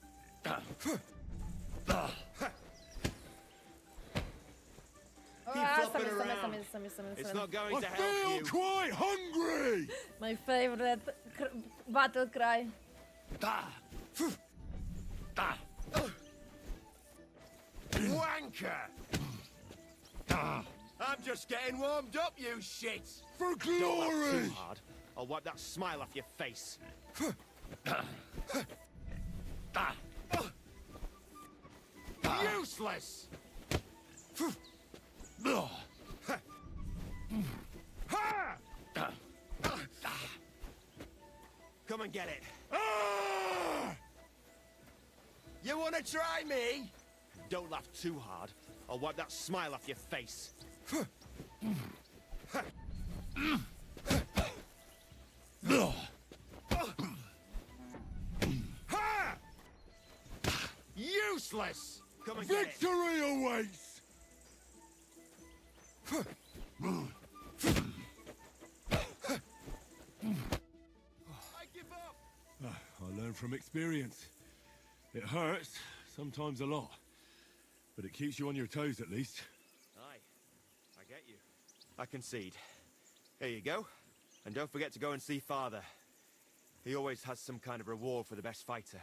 It's not going to I help feel you. quite hungry! My favorite battle cry. Wanker! I'm just getting warmed up, you shit! For Don't laugh glory! too hard. I'll wipe that smile off your face. Useless! Come and get it. You wanna try me? Don't laugh too hard. I'll wipe that smile off your face. Useless! Come and get it. Victory awaits! I give up! I learn from experience. It hurts, sometimes a lot. But it keeps you on your toes at least. Aye, I get you. I concede. Here you go. And don't forget to go and see Father. He always has some kind of reward for the best fighter.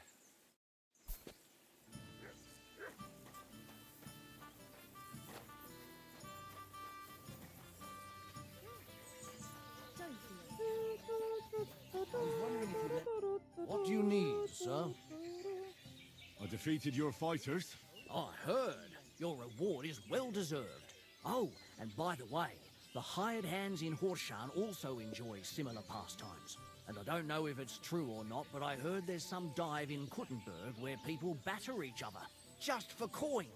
What do you need, sir? I defeated your fighters. I heard. Your reward is well deserved. Oh, and by the way, the hired hands in Horshan also enjoy similar pastimes. And I don't know if it's true or not, but I heard there's some dive in Kuttenberg where people batter each other, just for coin.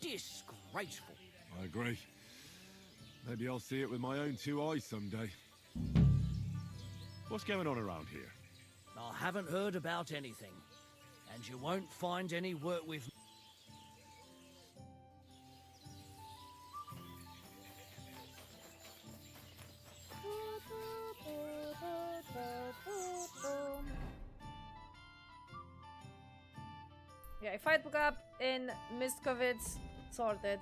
Disgraceful. I agree. Maybe I'll see it with my own two eyes someday. What's going on around here? I haven't heard about anything. And you won't find any work with... Yeah, fight book up in Miskovitz, sorted.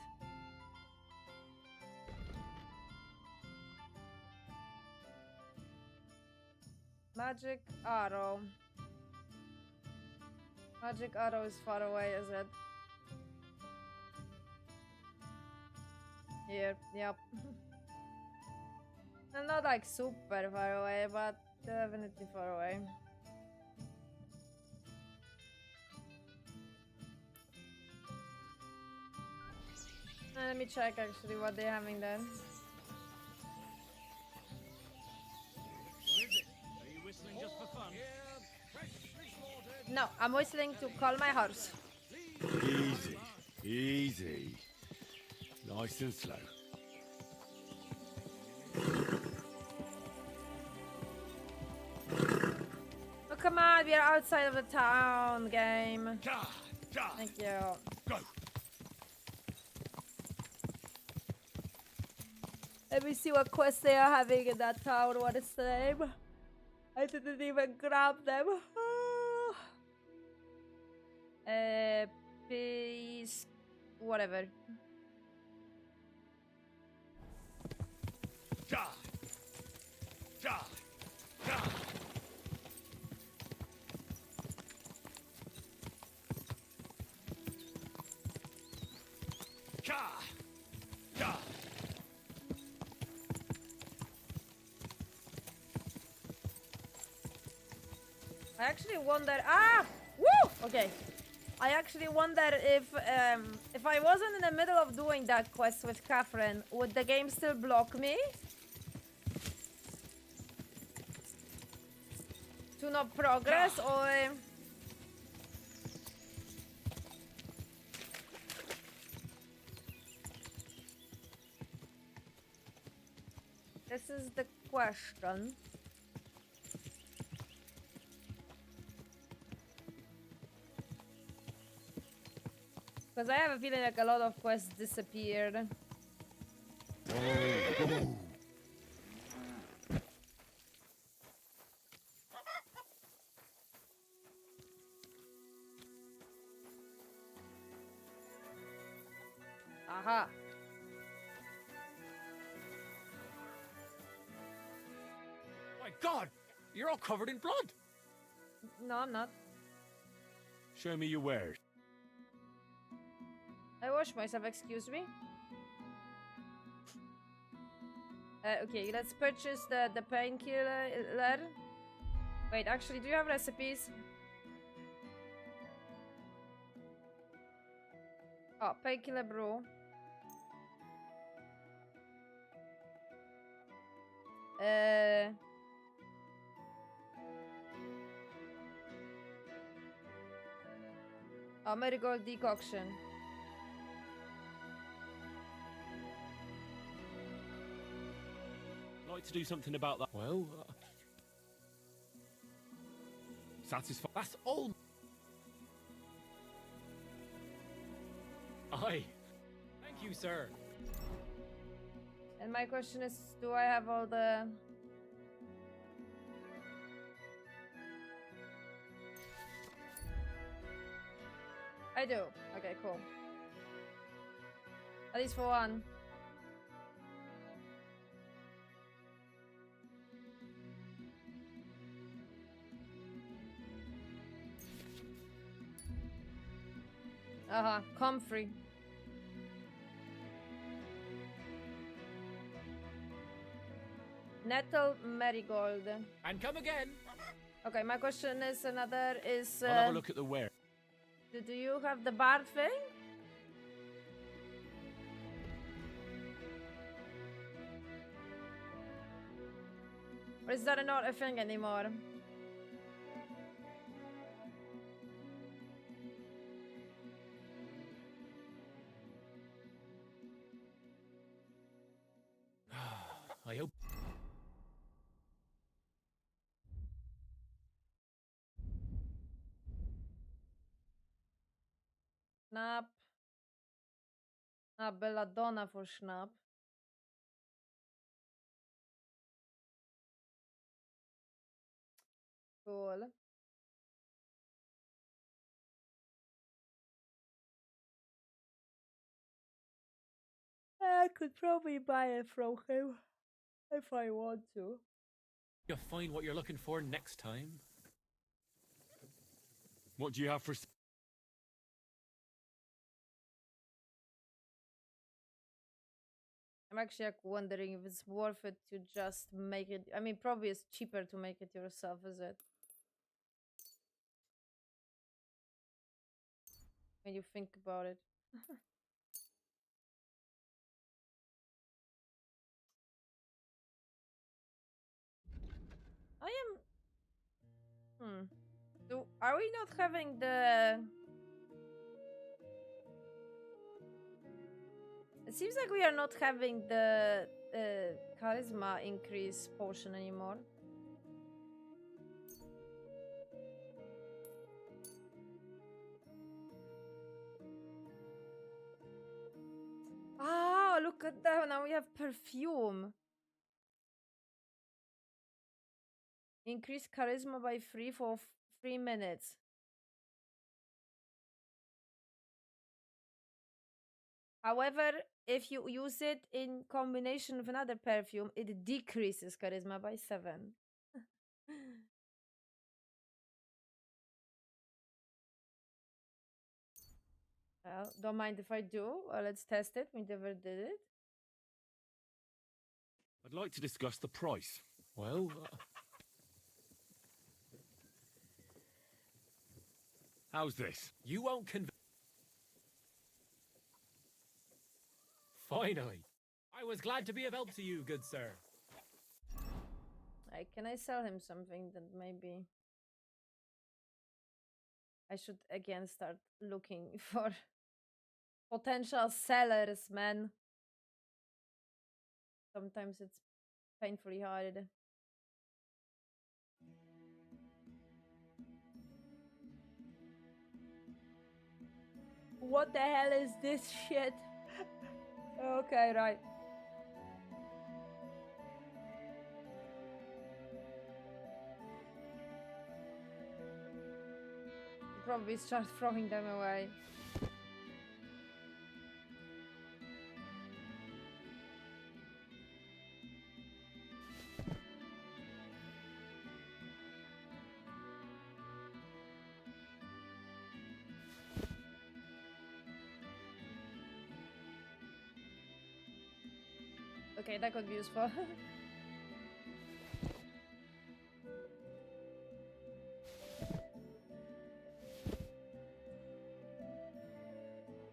Magic arrow. Magic arrow is far away, is it? Here, yep. And not like super far away, but Definitely far away. Let me check actually what they're having there. What is it? Are you whistling just for fun? No, I'm whistling to call my horse. Easy. Easy. Nice and slow. Oh, come on, we are outside of the town game. Thank you. Go. Let me see what quests they are having in that town. What is the name? I didn't even grab them. Peace. Whatever. Ja! Ja! Ja! Ja! Ja! I actually wonder. Ah! Woo! Okay. I actually wonder if I wasn't in the middle of doing that quest with Catherine, would the game still block me? To not progress or... This is the question. Because I have a feeling like a lot of quests disappeared. Aha. My God, you're all covered in blood. No, I'm not. Show me your wares. I wash myself, excuse me. Okay, let's purchase the painkiller. Wait, actually, do you have recipes? Oh, painkiller brew. Oh, marigold decoction. I'd like to do something about that. Well, satisfied. That's all. Aye. Thank you, sir. And my question is, do I have all the... I do. Okay, cool. At least for one. Comfrey. Nettle marigold. And come again. Okay, my question is another is... I'll have a look at the ware. Do you have the bard thing? Or is that not a thing anymore? I hope. Snap. Ah, belladonna for snap. Cool. I could probably buy it from him if I want to. You'll find what you're looking for next time. What do you have for... I'm actually like wondering if it's worth it to just make it. I mean, probably it's cheaper to make it yourself, is it? When you think about it. I am. So, are we not having the? It seems like we are not having the charisma increase potion anymore. Ah, look at that. Now we have perfume. Increase charisma by 3 for 3 minutes. However, if you use it in combination with another perfume, it decreases charisma by 7. Well, don't mind if I do. Let's test it. We never did it. I'd like to discuss the price. Well, How's this? you won't Finally. I was glad to be of help to you, good sir. Can I sell him something that maybe I should again start looking for potential sellers, man. Sometimes it's painfully hard. What the hell is this shit? Okay, right. Probably start throwing them away. Okay, that could be useful.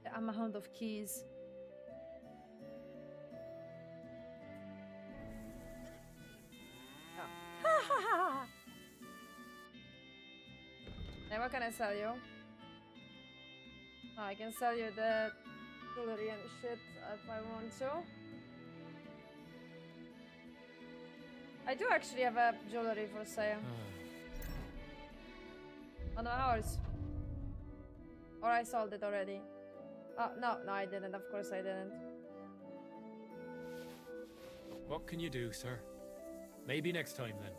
The amount of keys. Oh. Now what can I sell you? Oh, I can sell you the jewelry and shit if I want to. I do actually have a jewelry for sale. On my horse. Or I sold it already. Oh, no, I didn't. Of course I didn't. What can you do, sir? Maybe next time then.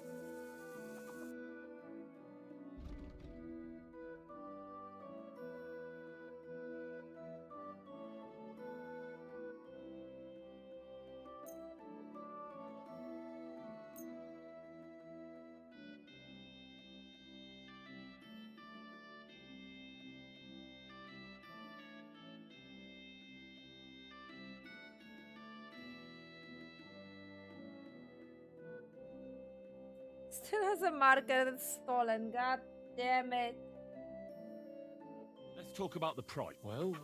Still has a marker that's stolen. God damn it. Let's talk about the price. Well,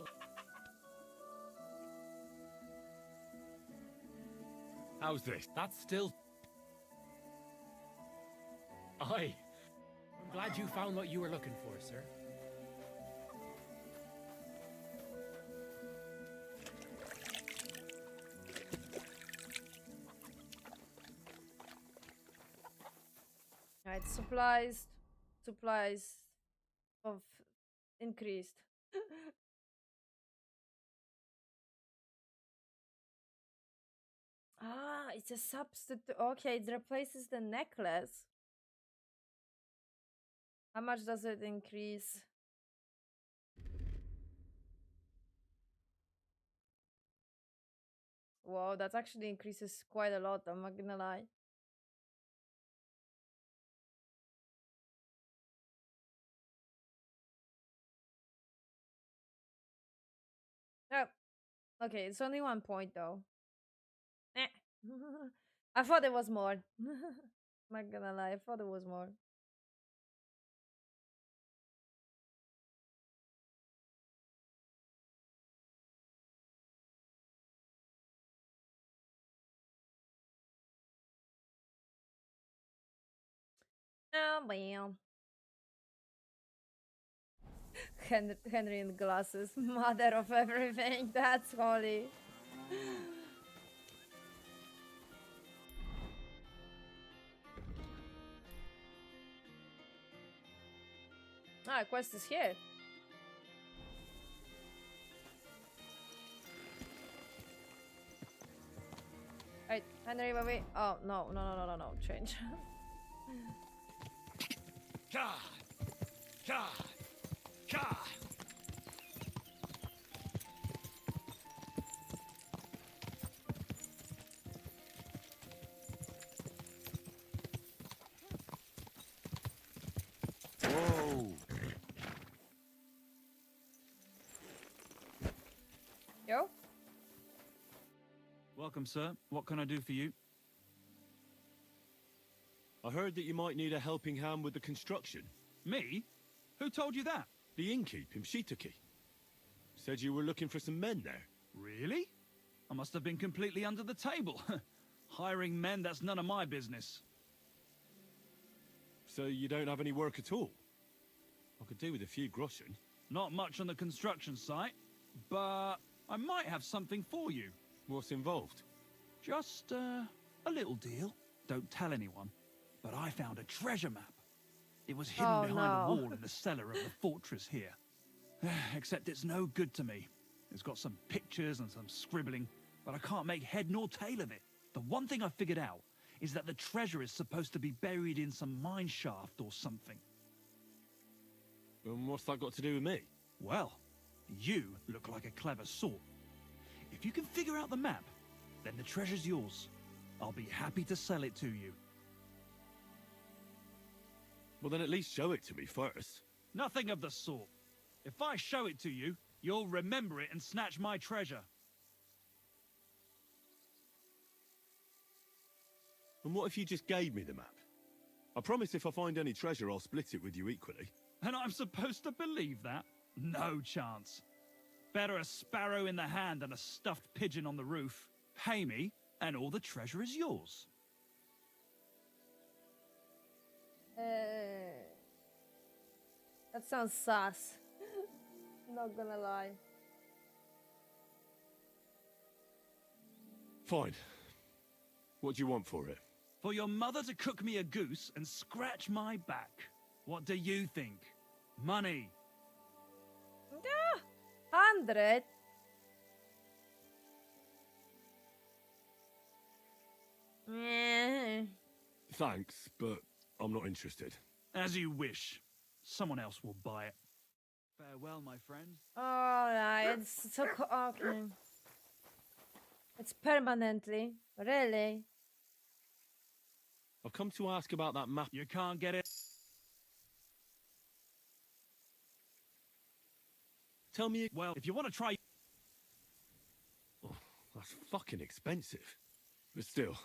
how's this? That's still... Aye. I'm glad you found what you were looking for, sir. Alright, supplies of increased. Ah, it's a substitute. Okay, it replaces the necklace. How much does it increase? Wow, that actually increases quite a lot, I'm not gonna lie. Oh, okay, it's only 1 point though. I thought it was more. Not gonna lie, I thought it was more. Oh, well. Henry in glasses, mother of everything. That's Holly. Ah, quest is here. Alright, Henry, wait. Oh, no, no, no, no, no, no. Change. God! God! God! Whoa! Yo? Welcome, sir. What can I do for you? I heard that you might need a helping hand with the construction. Me? Who told you that? The innkeep in Shitaki. Said you were looking for some men there. Really? I must have been completely under the table. Hiring men, that's none of my business. So you don't have any work at all? I could do with a few groschen. Not much on the construction site, but I might have something for you. What's involved? Just a little deal. Don't tell anyone. But I found a treasure map. It was hidden behind a wall in the cellar of the fortress here. Except it's no good to me. It's got some pictures and some scribbling, but I can't make head nor tail of it. The one thing I figured out is that the treasure is supposed to be buried in some mine shaft or something. And what's that got to do with me? Well, you look like a clever sort. If you can figure out the map, then the treasure's yours. I'll be happy to sell it to you. Well, then at least show it to me first. Nothing of the sort. If I show it to you, you'll remember it and snatch my treasure. And what if you just gave me the map? I promise if I find any treasure, I'll split it with you equally. And I'm supposed to believe that? No chance. Better a sparrow in the hand than a stuffed pigeon on the roof. Pay me, and all the treasure is yours. That sounds sus. Not gonna lie. Fine. What do you want for it? For your mother to cook me a goose and scratch my back. What do you think? Money. Yeah, 100. Thanks, but I'm not interested. As you wish. Someone else will buy it. Farewell, my friend. Alright, it's so okay. It's permanently. Really? I've come to ask about that map. You can't get it. Tell me. Well, if you want to try. Oh, that's fucking expensive. But still,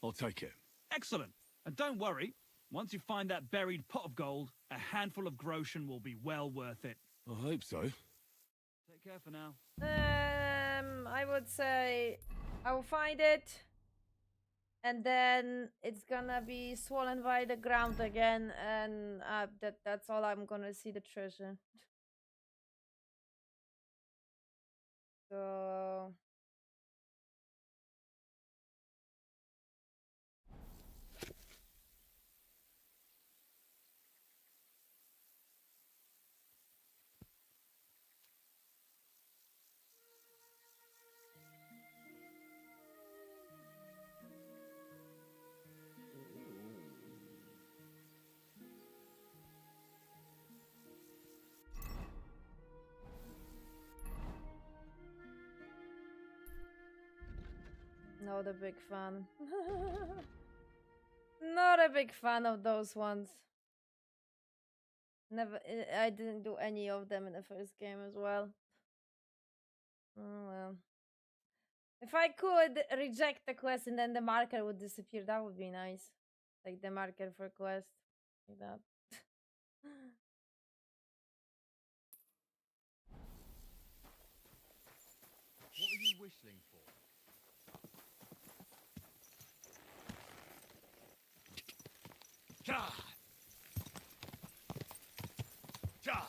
I'll take it. Excellent. And don't worry. Once you find that buried pot of gold, a handful of groschen will be well worth it. I hope so. Take care for now. I would say I will find it, and then it's gonna be swollen by the ground again, and that's all I'm gonna see the treasure. So not a big fan. Not a big fan of those ones. Never. I didn't do any of them in the first game as well. Oh well. If I could reject the quest and then the marker would disappear, that would be nice. Like the marker for quest. Like that. What are you whistling for? Cha! Cha!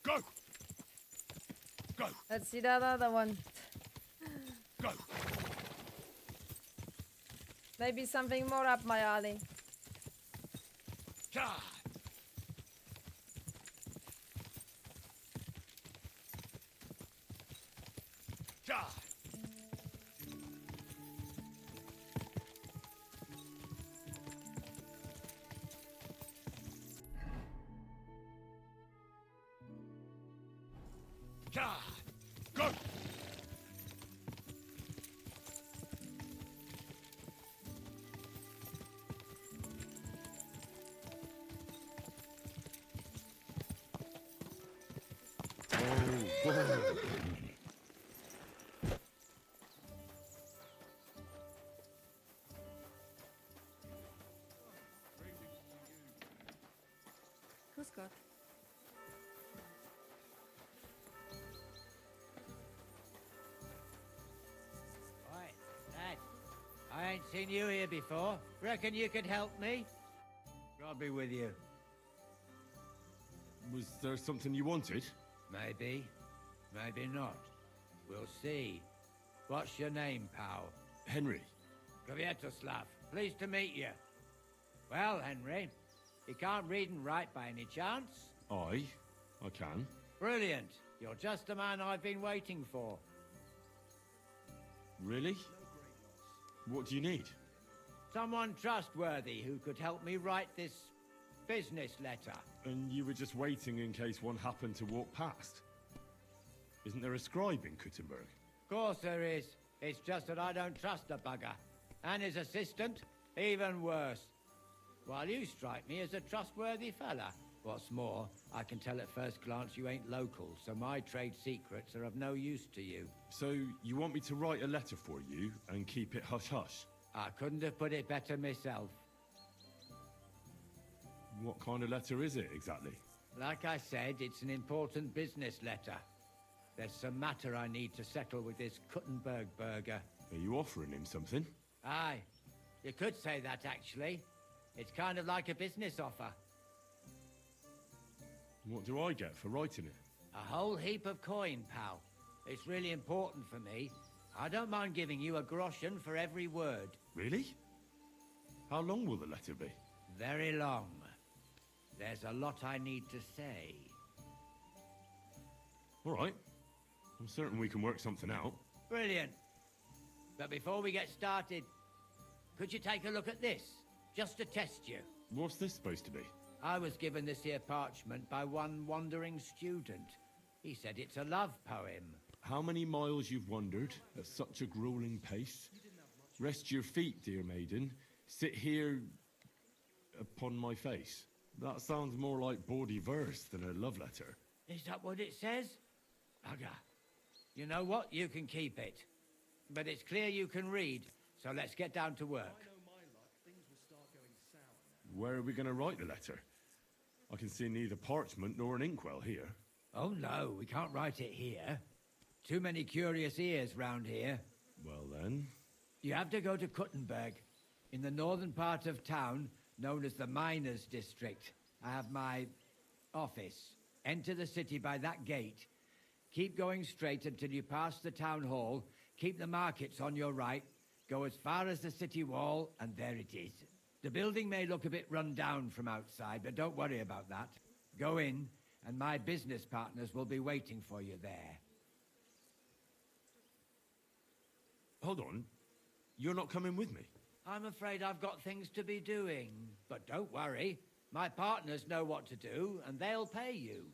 Go! Go! Let's see that other one. Go! Maybe something more up my alley. Cha! Cha! Cha! Go! Grüß Gott. Right, lad. I ain't seen you here before. Reckon you could help me? I'll be with you. Was there something you wanted? Maybe. Maybe not. We'll see. What's your name, pal? Henry. Kvietoslav. Pleased to meet you. Well, Henry, you can't read and write by any chance? I can. Brilliant. You're just the man I've been waiting for. Really? What do you need? Someone trustworthy who could help me write this business letter. And you were just waiting in case one happened to walk past? Isn't there a scribe in Kuttenberg? Of course there is. It's just that I don't trust the bugger. And his assistant, even worse. While you strike me as a trustworthy fella. What's more, I can tell at first glance you ain't local, so my trade secrets are of no use to you. So, you want me to write a letter for you and keep it hush-hush? I couldn't have put it better myself. What kind of letter is it, exactly? Like I said, it's an important business letter. There's some matter I need to settle with this Kuttenberg burger. Are you offering him something? Aye. You could say that, actually. It's kind of like a business offer. What do I get for writing it? A whole heap of coin, pal. It's really important for me. I don't mind giving you a groschen for every word. Really? How long will the letter be? Very long. There's a lot I need to say. All right. I'm certain we can work something out. Brilliant. But before we get started, could you take a look at this? Just to test you. What's this supposed to be? I was given this here parchment by one wandering student. He said it's a love poem. How many miles you've wandered at such a grueling pace? Rest your feet, dear maiden. Sit here upon my face. That sounds more like bawdy verse than a love letter. Is that what it says? Bugger. You know what? You can keep it. But it's clear you can read, so let's get down to work. Where are we going to write the letter? I can see neither parchment nor an inkwell here. Oh no, we can't write it here. Too many curious ears round here. Well then... You have to go to Kuttenberg, in the northern part of town, known as the Miners' District. I have my office. Enter the city by that gate. Keep going straight until you pass the town hall. Keep the markets on your right. Go as far as the city wall, and there it is. The building may look a bit run down from outside, but don't worry about that. Go in, and my business partners will be waiting for you there. Hold on. You're not coming with me? I'm afraid I've got things to be doing. But don't worry. My partners know what to do, and they'll pay you.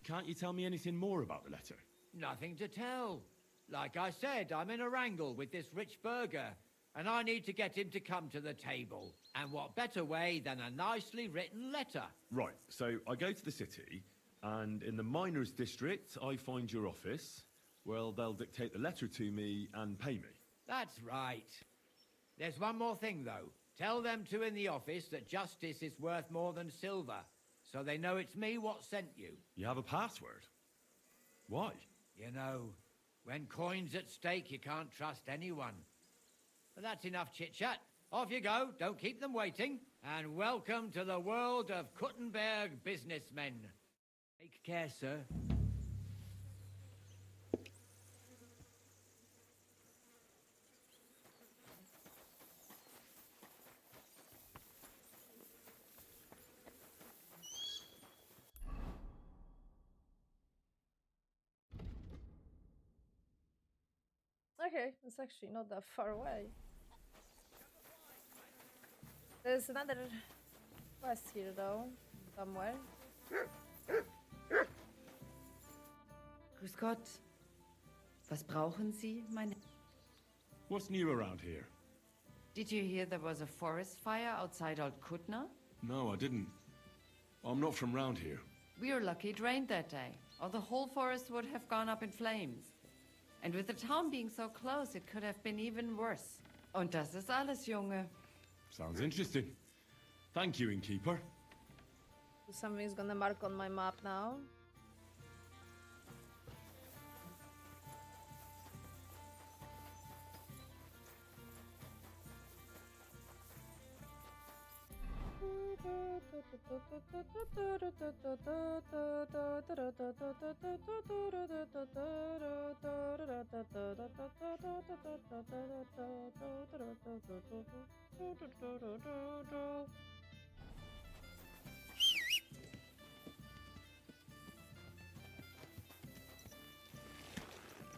Can't you tell me anything more about the letter? Nothing to tell. Like I said, I'm in a wrangle with this rich burger. and I need to get him to come to the table. And what better way than a nicely written letter? Right, so I go to the city, and in the miners' district, I find your office. Well, they'll dictate the letter to me and pay me. That's right. There's one more thing, though. Tell them two in the office that justice is worth more than silver, so they know it's me what sent you. You have a password? Why? You know, when coin's at stake, you can't trust anyone. But that's enough chit-chat. Off you go, don't keep them waiting, and welcome to the world of Kuttenberg businessmen. Take care, sir. Okay, it's actually not that far away. There's another quest here though, somewhere. Grüß Gott. Was brauchen Sie, meine... What's new around here? Did you hear there was a forest fire outside Old Kutna? No, I didn't. I'm not from round here. We were lucky it rained that day, or the whole forest would have gone up in flames. And with the town being so close, it could have been even worse. Und das ist alles, Junge. Sounds interesting. Thank you, innkeeper. Something's gonna mark on my map now.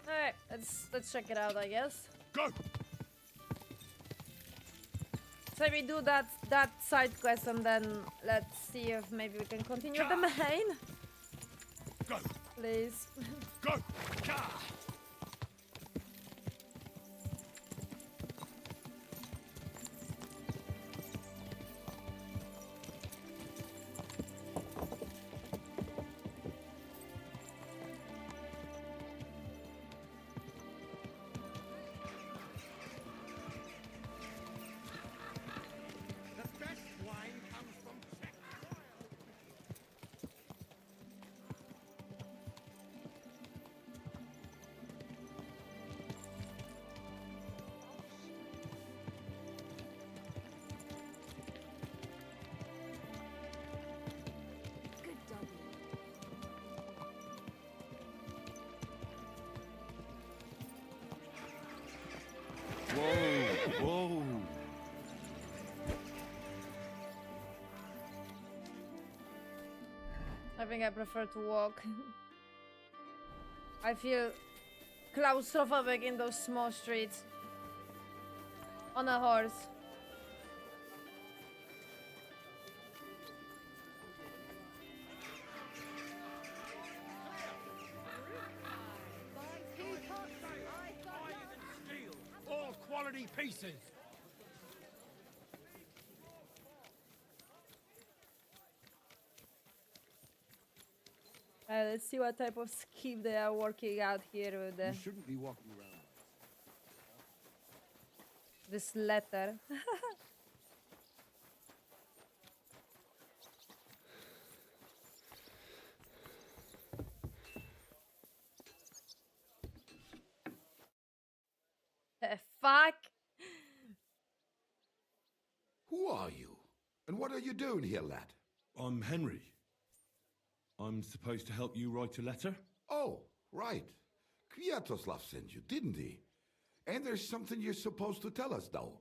Alright, let's check it out, I guess. Go! So we do that side quest and then let's see if maybe we can continue the main. Go! Please. Go! Whoa! I think I prefer to walk. I feel claustrophobic in those small streets. On a horse. All quality pieces. Let's see what type of scheme they are working out here with the, You shouldn't be walking around. this letter. The fuck? Who are you? And what are you doing here, lad? I'm Henry. I'm supposed to help you write a letter? Oh, right. Kwiatoslav sent you, didn't he? And there's something you're supposed to tell us, though.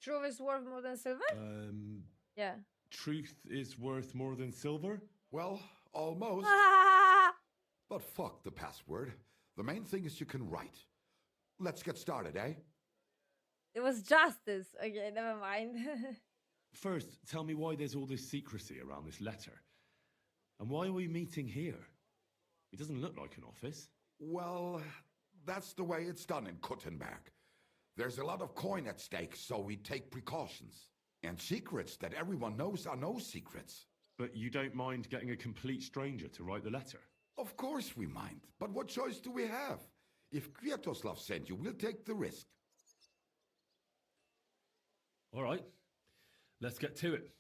Truth is worth more than silver? Yeah. Truth is worth more than silver? Well, almost. But fuck the password. The main thing is you can write. Let's get started, eh? It was justice. Okay, never mind. First, tell me why there's all this secrecy around this letter. And why are we meeting here? It doesn't look like an office. Well, that's the way it's done in Kuttenberg. There's a lot of coin at stake, so we take precautions. And secrets that everyone knows are no secrets. But you don't mind getting a complete stranger to write the letter? Of course we mind. But what choice do we have? If Kviatoslav sent you, we'll take the risk. All right. Let's get to it.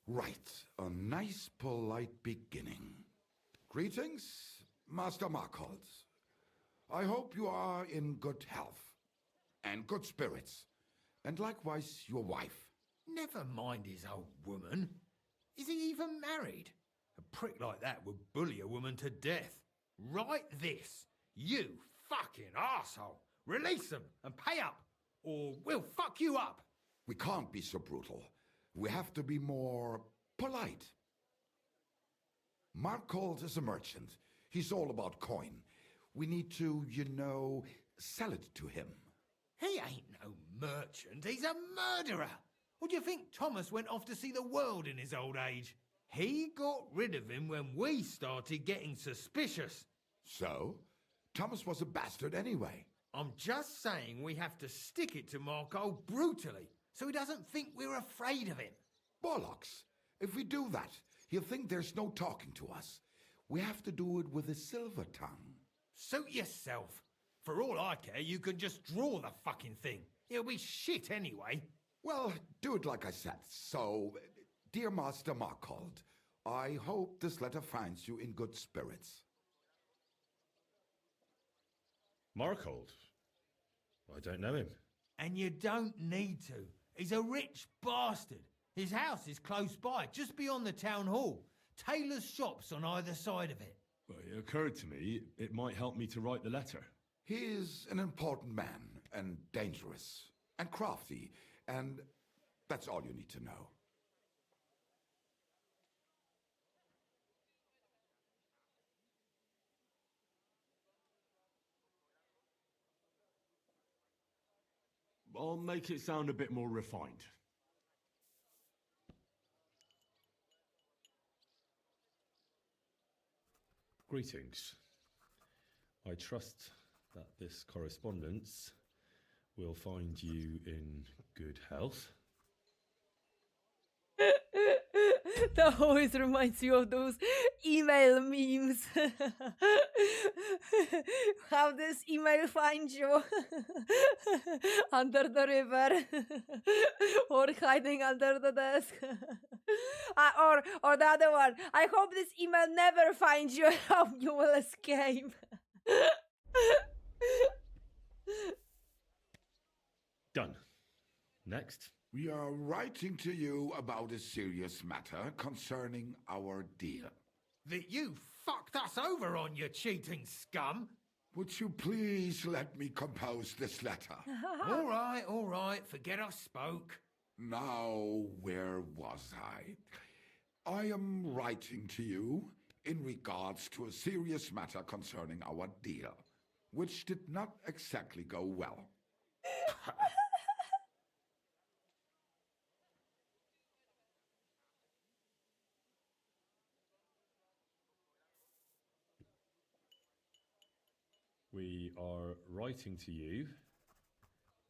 Right. A nice, polite beginning. Greetings, Master Markholz. I hope you are in good health. And good spirits. And likewise your wife. Never mind his old woman. Is he even married? A prick like that would bully a woman to death. Write this. You fucking arsehole. Release them and pay up, or we'll fuck you up. We can't be so brutal. We have to be more polite. Markholz is a merchant. He's all about coin. We need to, sell it to him. He ain't no merchant, he's a murderer. Or do you think Thomas went off to see the world in his old age? He got rid of him when we started getting suspicious. So? Thomas was a bastard anyway. I'm just saying we have to stick it to Marco brutally, so he doesn't think we're afraid of him. Bollocks. If we do that, he'll think there's no talking to us. We have to do it with a silver tongue. Suit yourself. For all I care, you can just draw the fucking thing. It'll be shit anyway. Well, do it like I said. So, dear Master Markhold, I hope this letter finds you in good spirits. Markhold? I don't know him. And you don't need to. He's a rich bastard. His house is close by, just beyond the town hall. Tailor's shops on either side of it. Well, it occurred to me it might help me to write the letter. He is an important man, and dangerous, and crafty, and that's all you need to know. I'll make it sound a bit more refined. Greetings. I trust that this correspondence will find you in good health. That always reminds me of those email memes. How this email finds you under the river or hiding under the desk. Or the other one. I hope this email never finds you. How you will escape. Done. Next. We are writing to you about a serious matter concerning our deal. That you fucked us over on, you cheating scum. Would you please let me compose this letter? All right, forget I spoke. Now, where was I? I am writing to you in regards to a serious matter concerning our deal, which did not exactly go well. We are writing to you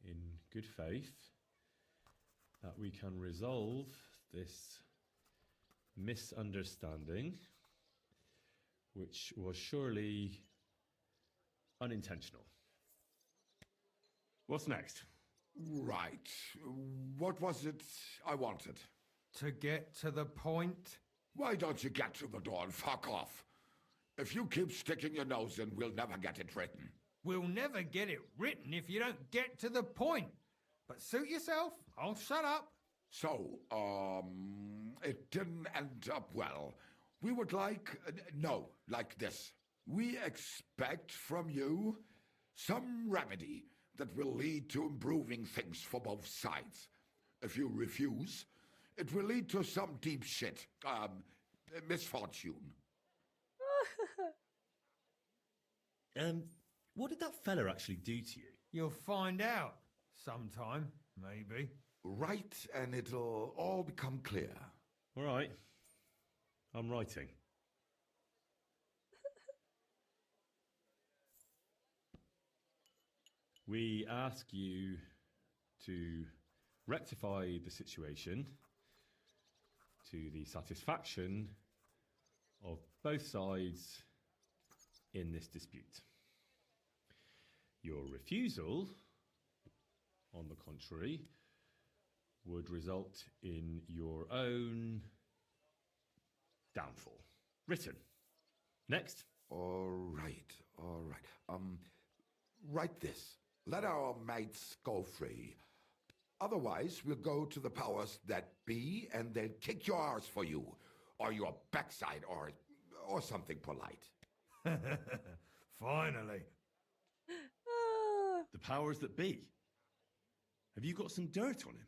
in good faith that we can resolve this misunderstanding, which was surely unintentional. What's next? Right. What was it I wanted? To get to the point? Why don't you get to the door and fuck off? If you keep sticking your nose in, we'll never get it written. We'll never get it written if you don't get to the point. But suit yourself, I'll shut up. So, it didn't end up well. We would like this. We expect from you some remedy that will lead to improving things for both sides. If you refuse, it will lead to some deep shit, misfortune. What did that fella actually do to you? You'll find out sometime, maybe. Right, and it'll all become clear. All right. I'm writing. We ask you to rectify the situation to the satisfaction of both sides in this dispute. Your refusal, on the contrary, would result in your own downfall. Written. Next. All right, all right. Write this. Let our mates go free. Otherwise, we'll go to the powers that be and they'll kick your arse for you. Or your backside, or something polite. Finally. The powers that be? Have you got some dirt on him?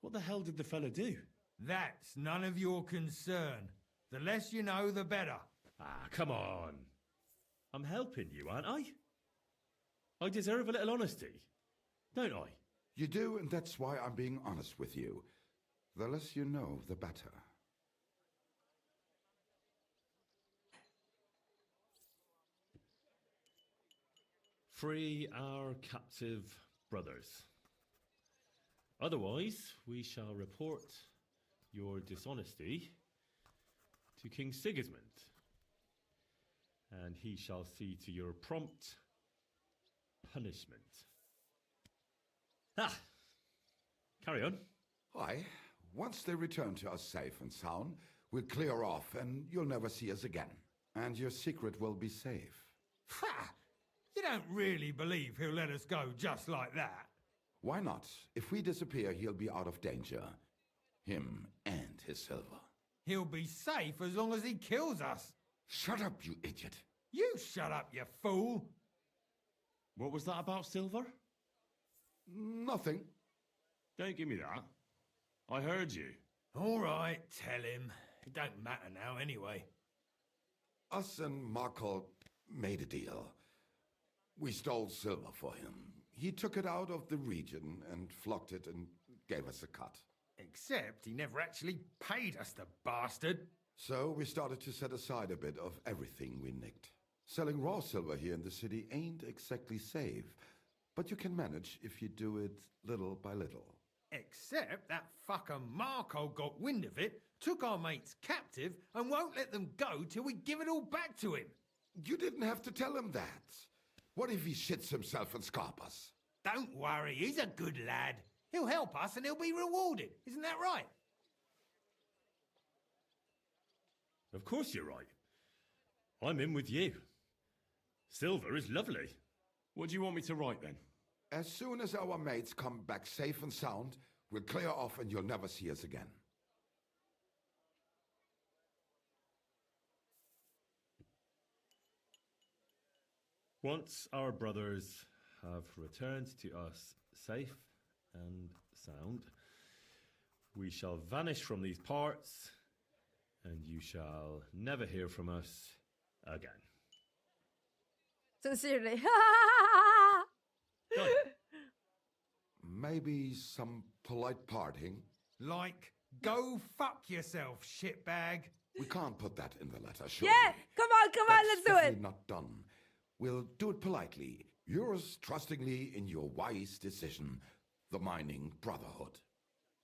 What the hell did the fella do? That's none of your concern. The less you know, the better. Ah, come on. I'm helping you, aren't I? I deserve a little honesty, don't I? You do, and that's why I'm being honest with you. The less you know, the better. Free our captive brothers. Otherwise, we shall report your dishonesty to King Sigismund, and he shall see to your prompt punishment. Ah! Carry on. Aye. Once they return to us safe and sound, we'll clear off and you'll never see us again. And your secret will be safe. Ha! You don't really believe he'll let us go just like that? Why not? If we disappear, he'll be out of danger. Him and his silver. He'll be safe as long as he kills us. Shut up, you idiot. You shut up, you fool. What was that about silver? Nothing. Don't give me that. I heard you. All right, tell him. It don't matter now anyway. Us and Marco made a deal. We stole silver for him. He took it out of the region and flocked it and gave us a cut. Except he never actually paid us, the bastard. So we started to set aside a bit of everything we nicked. Selling raw silver here in the city ain't exactly safe, but you can manage if you do it little by little. Except that fucker Marco got wind of it, took our mates captive, and won't let them go till we give it all back to him. You didn't have to tell him that. What if he shits himself and scarp us? Don't worry, he's a good lad. He'll help us and he'll be rewarded. Isn't that right? Of course you're right. I'm in with you. Silver is lovely. What do you want me to write then? As soon as our mates come back safe and sound, we'll clear off and you'll never see us again. Once our brothers have returned to us safe and sound, we shall vanish from these parts, and you shall never hear from us again. Sincerely. Maybe some polite parting? Like, go fuck yourself, shitbag. We can't put that in the letter, sure. Yeah, come on, let's do it. Not done. We'll do it politely. Yours trustingly in your wise decision, the Mining Brotherhood.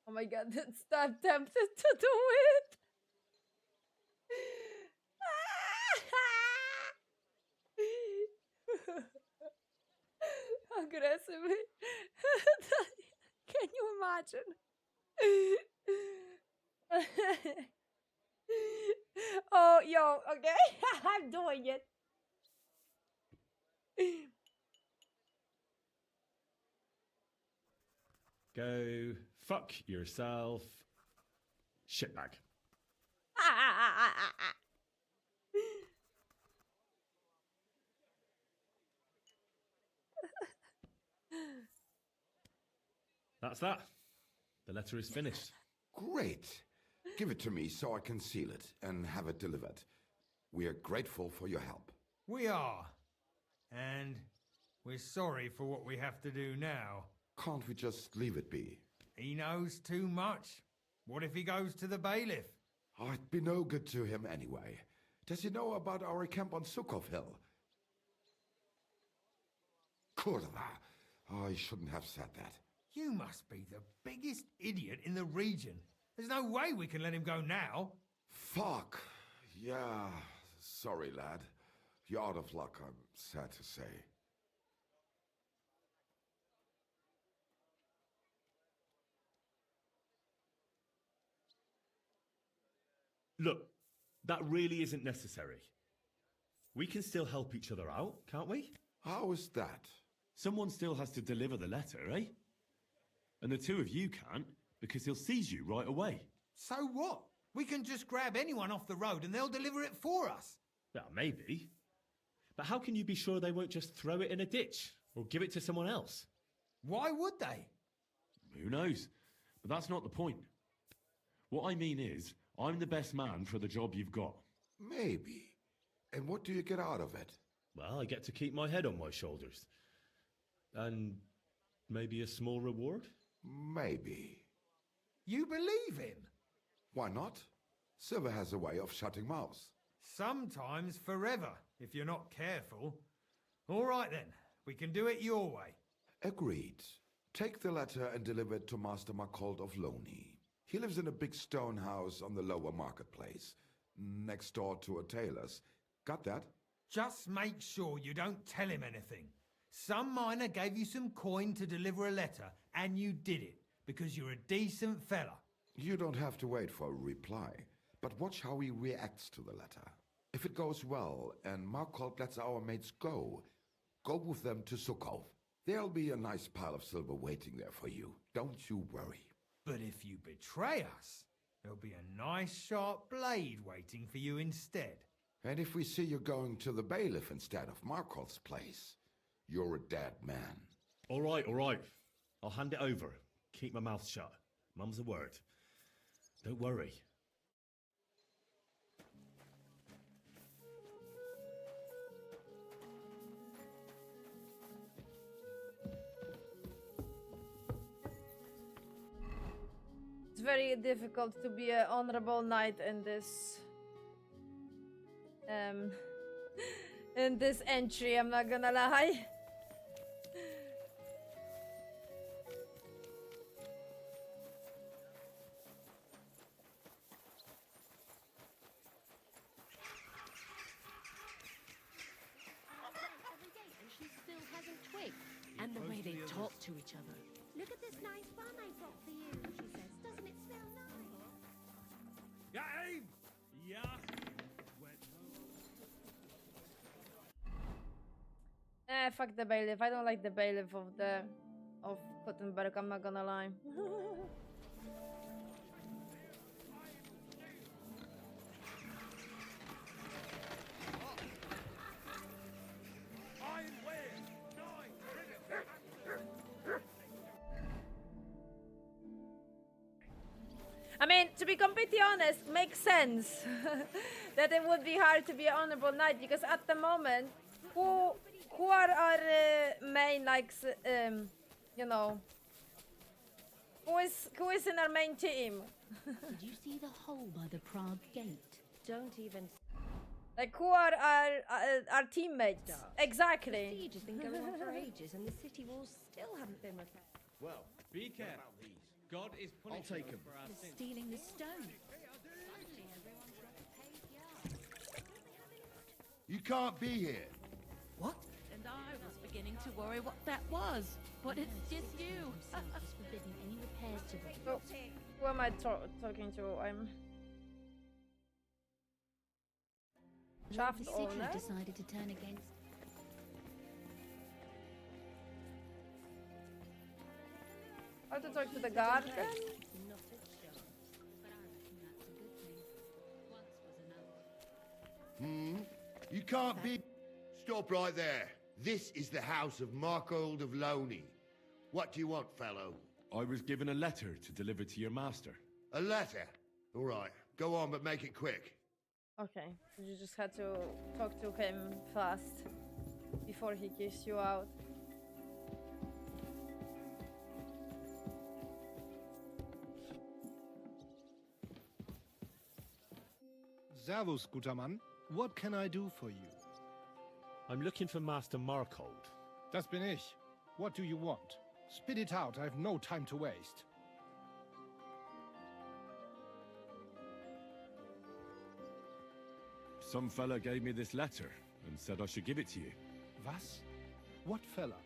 Oh my god, that's I'm tempted to do it. Aggressively. Can you imagine? Oh, yo, okay. I'm doing it. Go fuck yourself, shitbag. That's that. The letter is finished. Great. Give it to me so I can seal it and have it delivered. We are grateful for your help. We are. And we're sorry for what we have to do now. Can't we just leave it be? He knows too much. What if he goes to the bailiff? I'd be no good to him anyway. Does he know about our camp on Sukov Hill? Kurva. I shouldn't have said that. You must be the biggest idiot in the region. There's no way we can let him go now. Fuck. Yeah. Sorry, lad. You're out of luck, I'm sad to say. Look, that really isn't necessary. We can still help each other out, can't we? How is that? Someone still has to deliver the letter, eh? And the two of you can't, because he'll seize you right away. So what? We can just grab anyone off the road and they'll deliver it for us. Well, maybe. But how can you be sure they won't just throw it in a ditch or give it to someone else? Why would they? Who knows? But that's not the point. What I mean is, I'm the best man for the job you've got. Maybe. And what do you get out of it? Well, I get to keep my head on my shoulders. And maybe a small reward? Maybe. You believe him? Why not? Silver has a way of shutting mouths. Sometimes forever, if you're not careful. All right then, we can do it your way. Agreed. Take the letter and deliver it to Master Marcold of Loney. He lives in a big stone house on the lower marketplace, next door to a tailor's. Got that? Just make sure you don't tell him anything. Some miner gave you some coin to deliver a letter, and you did it, because you're a decent fella. You don't have to wait for a reply, but watch how he reacts to the letter. If it goes well, and Marcold lets our mates go with them to Sukov. There'll be a nice pile of silver waiting there for you. Don't you worry. But if you betray us, there'll be a nice sharp blade waiting for you instead. And if we see you going to the bailiff instead of Marcold's place, you're a dead man. All right, all right. I'll hand it over. Keep my mouth shut. Mum's a word. Don't worry. It's very difficult to be an honorable knight in this in this entry, I'm not gonna lie. She still hasn't twigged. And the way they talk to each other. Look at this nice bun I brought for you, she says. Doesn't it smell nice? Yeah, aim! Yeah. Fuck the bailiff. I don't like the bailiff of Kuttenberg, I'm not gonna lie. I mean, to be completely honest, makes sense that it would be hard to be an honorable knight, because at the moment, who are our main, like, you know, who is in our main team? Did you see the hole by the Prague gate? Don't even. Like, who are our teammates? Exactly. The siege has been going on for ages, and the city walls still haven't been repaired. Well, be careful. God is punishing us for our For sins. stealing the stone. You can't be here. What? And I was beginning to worry what that was, but it's just you. Himself has forbidden any repairs to the Oh, who am I talking to? I'm shaft The city owner. decided to turn against. How to talk to the guard? Not a chance. But I reckon that's a good thing. Once was enough. You can't be... Stop right there. This is the house of Marcold of Loney. What do you want, fellow? I was given a letter to deliver to your master. A letter? All right. Go on, but make it quick. Okay, you just had to talk to him fast before he kicks you out. Servus, guter Mann. What can I do for you? I'm looking for Master Markold. Das bin ich. What do you want? Spit it out, I've no time to waste. Some fella gave me this letter and said I should give it to you. Was? What fella?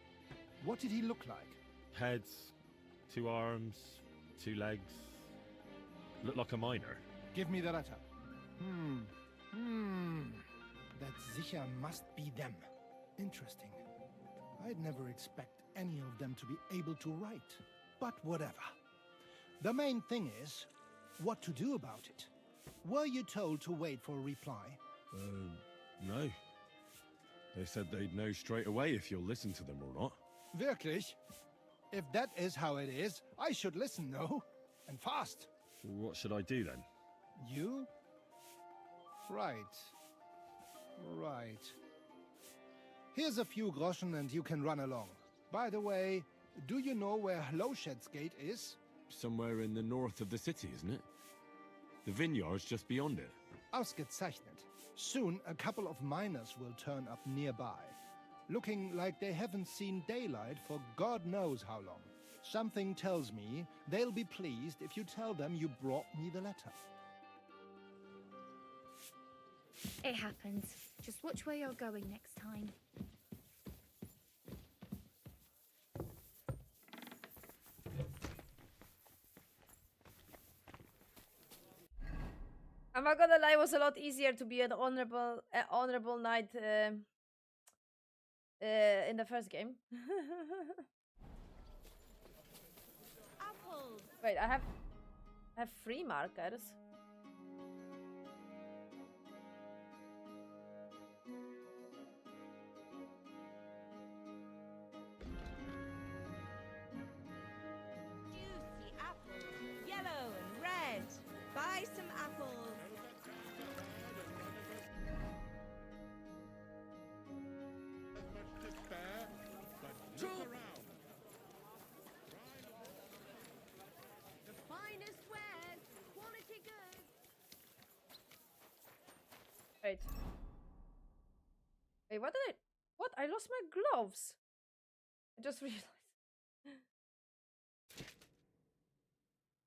What did he look like? Heads, 2 arms, 2 legs. Looked like a miner. Give me the letter. That sicher must be them. Interesting. I'd never expect any of them to be able to write. But whatever. The main thing is, what to do about it. Were you told to wait for a reply? No. They said they'd know straight away if you'll listen to them or not. Wirklich? If that is how it is, I should listen, no? And fast. What should I do then? You? Right. Right. Here's a few groschen and you can run along. By the way, do you know where Hlowshed's gate is? Somewhere in the north of the city, isn't it? The vineyard's just beyond it. Ausgezeichnet. Soon a couple of miners will turn up nearby. Looking like they haven't seen daylight for God knows how long. Something tells me they'll be pleased if you tell them you brought me the letter. It happens. Just watch where you're going next time. I'm not gonna lie, it was a lot easier to be an honorable knight in the first game. Apples. Wait, I have 3 markers. Juicy apples. Yellow and red. Buy some apples. The finest wares, quality goods. Wait. Wait, what did I... What? I lost my gloves. I just realized.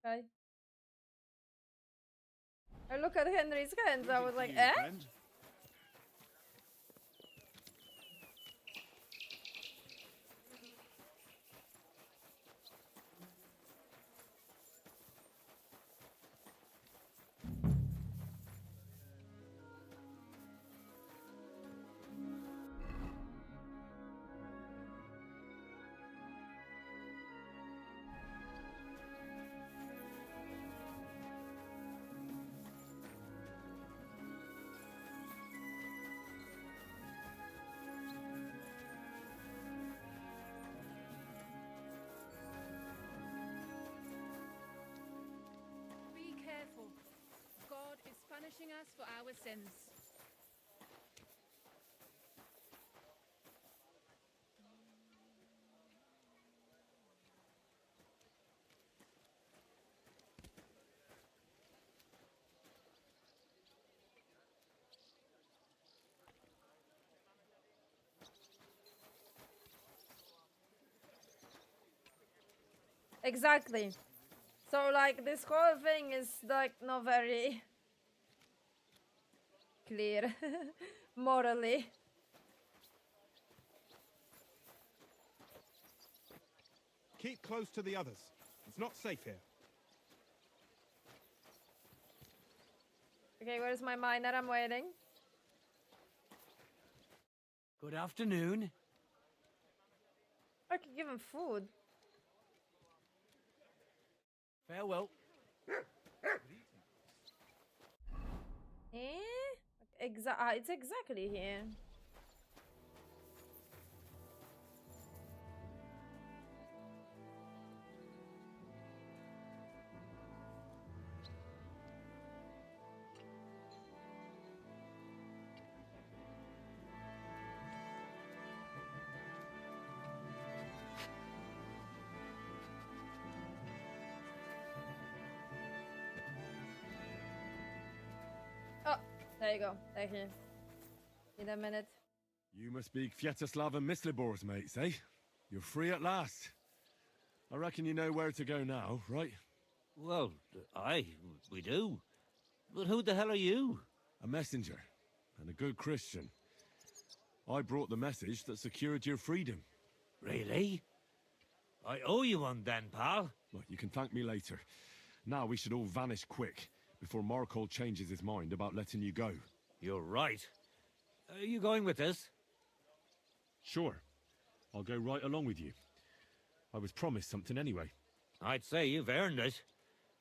Okay. I look at Henry's hands, I was like, eh? Be careful. God is punishing us for our sins. Exactly. So like this whole thing is like not very clear morally. Keep close to the others. It's not safe here. Okay, where's my miner? I'm waiting. Good afternoon. I could give him food. Farewell. It's exactly here. There you go. Thank you. In a minute. You must be Kviatoslav and Myslibor's mates, eh? You're free at last. I reckon you know where to go now, right? Well, we do. But who the hell are you? A messenger, and a good Christian. I brought the message that secured your freedom. Really? I owe you one then, pal. Well, you can thank me later. Now we should all vanish quick, before Markol changes his mind about letting you go. You're right. Are you going with us? Sure. I'll go right along with you. I was promised something anyway. I'd say you've earned it.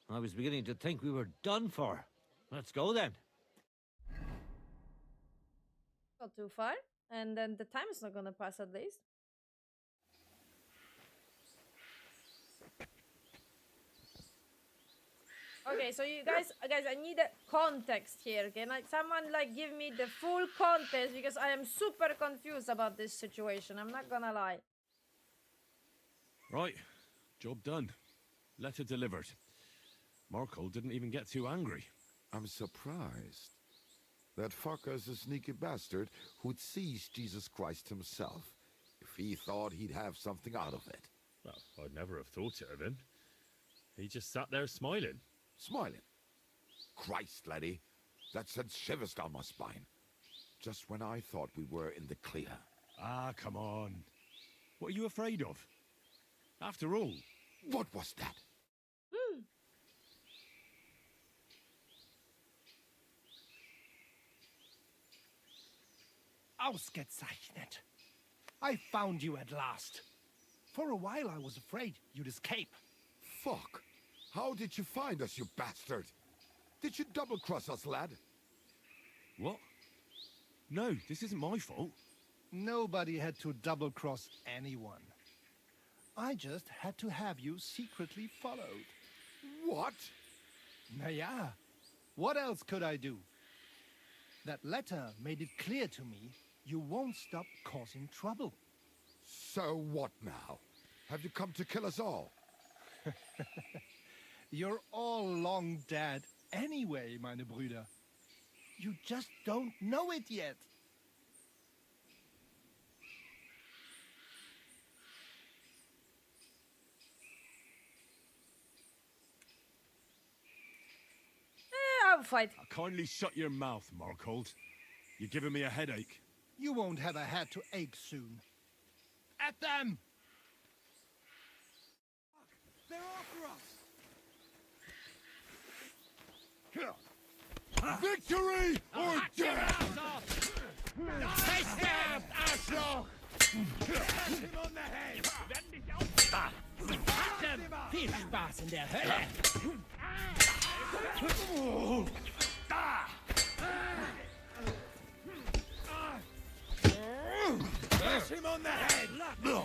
I was beginning to think we were done for. Let's go then. Not too far. And then the time is not gonna pass at least. Okay, so you guys, I need a context here. Can someone like give me the full context, because I am super confused about this situation. I'm not gonna lie. Right, job done. Letter delivered. Markol didn't even get too angry. I'm surprised. That fucker's a sneaky bastard who'd seize Jesus Christ himself if he thought he'd have something out of it. Well, I'd never have thought it of him. He just sat there smiling. Smiling? Christ, laddie, that sent shivers down my spine. Just when I thought we were in the clear. Ah, come on. What are you afraid of? After all... What was that? Ausgezeichnet. I found you at last. For a while I was afraid you'd escape. Fuck. How did you find us, you bastard? Did you double-cross us, lad? What? No, this isn't my fault. Nobody had to double-cross anyone. I just had to have you secretly followed. What? Naja, what else could I do? That letter made it clear to me you won't stop causing trouble. So what now? Have you come to kill us all? You're all long dead anyway, meine Brüder. You just don't know it yet. I'll fight. Kindly shut your mouth, Markhold. You're giving me a headache. You won't have a head to ache soon. At them! They're after us! Victory or death! Take them, Arschloch! Pass him on the head! Pass them! Viel Spaß in der Hölle! Pass him on the head! Burn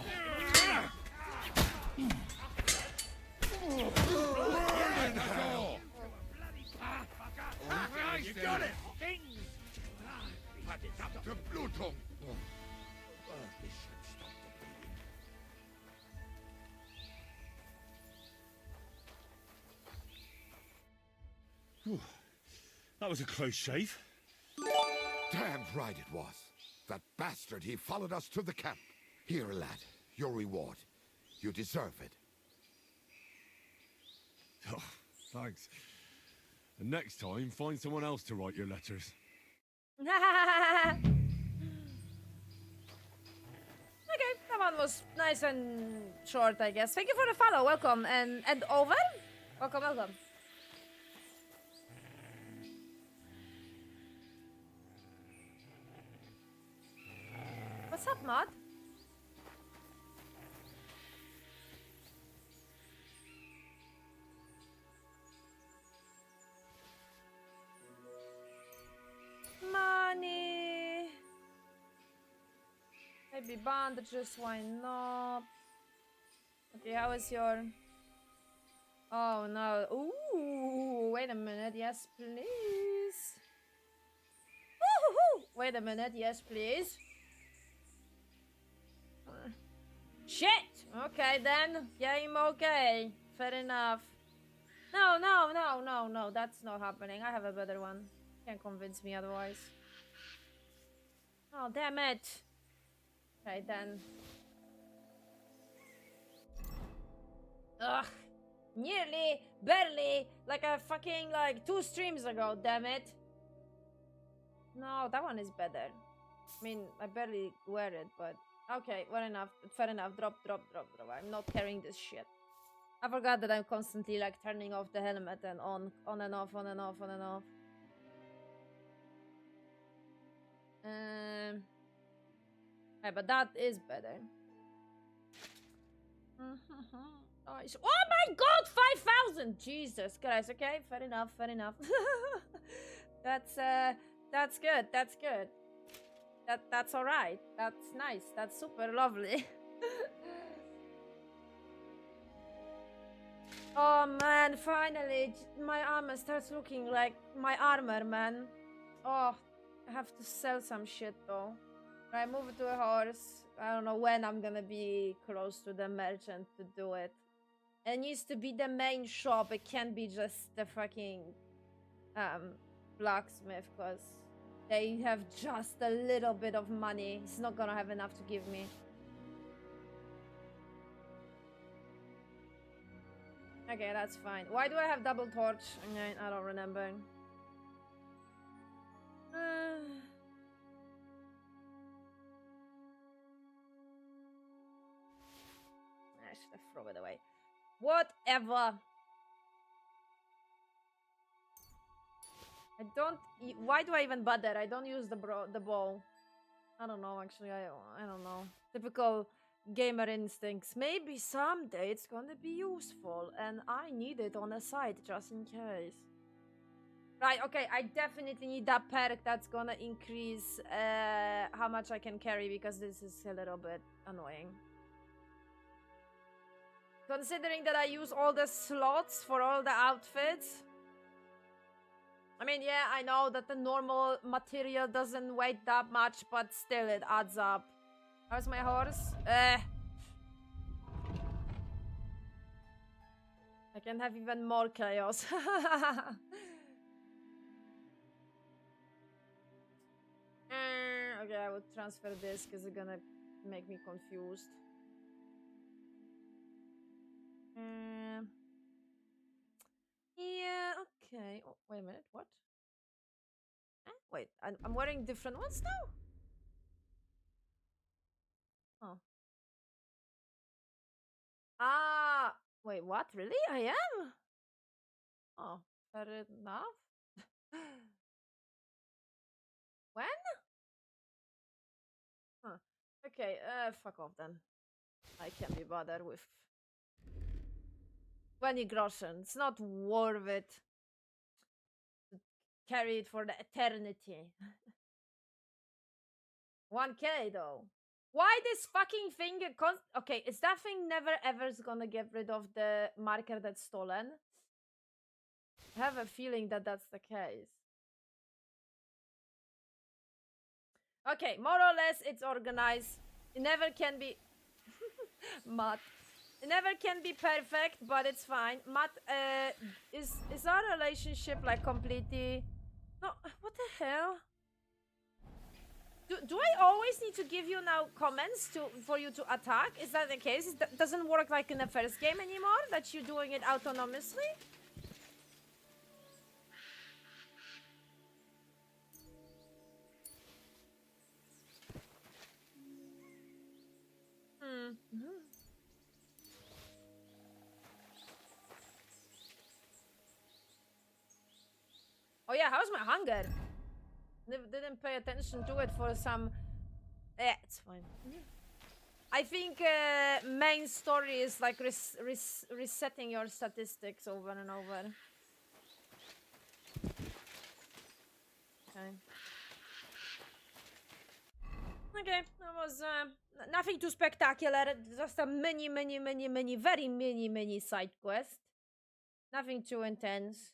in hell! You got it! The Blutung! That was a close shave. Damn right it was. That bastard, he followed us to the camp. Here, lad, your reward. You deserve it. Oh, thanks. And next time, find someone else to write your letters. Okay, that one was nice and short, I guess. Thank you for the follow. Welcome. And over? Welcome, welcome. What's up, Mod? Money. Maybe bandages, why not? Okay, how is your... Oh no. Ooh, wait a minute. Yes, please. Woo-hoo-hoo. Wait a minute. Yes, please. Shit! Okay then. Game okay. Fair enough. No. That's not happening. I have a better one. Can't convince me otherwise. Oh, damn it. Okay, then. Ugh. Nearly, barely, like a fucking, like, 2 streams ago, damn it. No, that one is better. I mean, I barely wear it, but... Okay, well enough. Fair enough. Drop. I'm not carrying this shit. I forgot that I'm constantly, like, turning off the helmet and on and off. Okay, but that is better. Nice. Oh my god, 5,000! Jesus Christ, okay, fair enough. That's good. That's alright. That's nice. That's super lovely. Oh man, finally, my armor starts looking like my armor, man. Oh, I have to sell some shit though. I move it to a horse. I don't know when I'm gonna be close to the merchant to do it. It needs to be the main shop. It can't be just the fucking blacksmith, because they have just a little bit of money. He's not gonna have enough to give me. Okay, that's fine. Why do I have double torch? I don't remember. I should have thrown it away. Whatever. I don't... Why do I even bother? I don't use the bow. I don't know, actually. I don't know. Typical gamer instincts. Maybe someday it's gonna be useful, and I need it on the side just in case. Right, okay, I definitely need that perk that's gonna increase how much I can carry, because this is a little bit annoying. Considering that I use all the slots for all the outfits. I mean, yeah, I know that the normal material doesn't weigh that much, but still it adds up. How's my horse? I can have even more chaos. Okay, I will transfer this because it's gonna make me confused. Yeah, okay. Oh, wait a minute, what? Wait, I'm wearing different ones now? Oh. Ah, wait, what? Really? I am? Oh, fair enough. When? Huh. Okay, fuck off then. I can't be bothered with 20 groschen. It's not worth it to carry it for the eternity. 1k though. Why this fucking thing? Okay, is that thing never ever gonna get rid of the marker that's stolen? I have a feeling that that's the case. Okay, more or less it's organized. It never can be... Matt. It never can be perfect, but it's fine. Matt, is our relationship like completely... No, what the hell? Do I always need to give you now comments for you to attack? Is that the case? It doesn't work like in the first game anymore? That you're doing it autonomously? Oh yeah, how's my hunger? Didn't pay attention to it for some... Yeah, it's fine. I think main story is like resetting your statistics over and over. Okay. Okay, that was nothing too spectacular. Just a very mini side quest. Nothing too intense.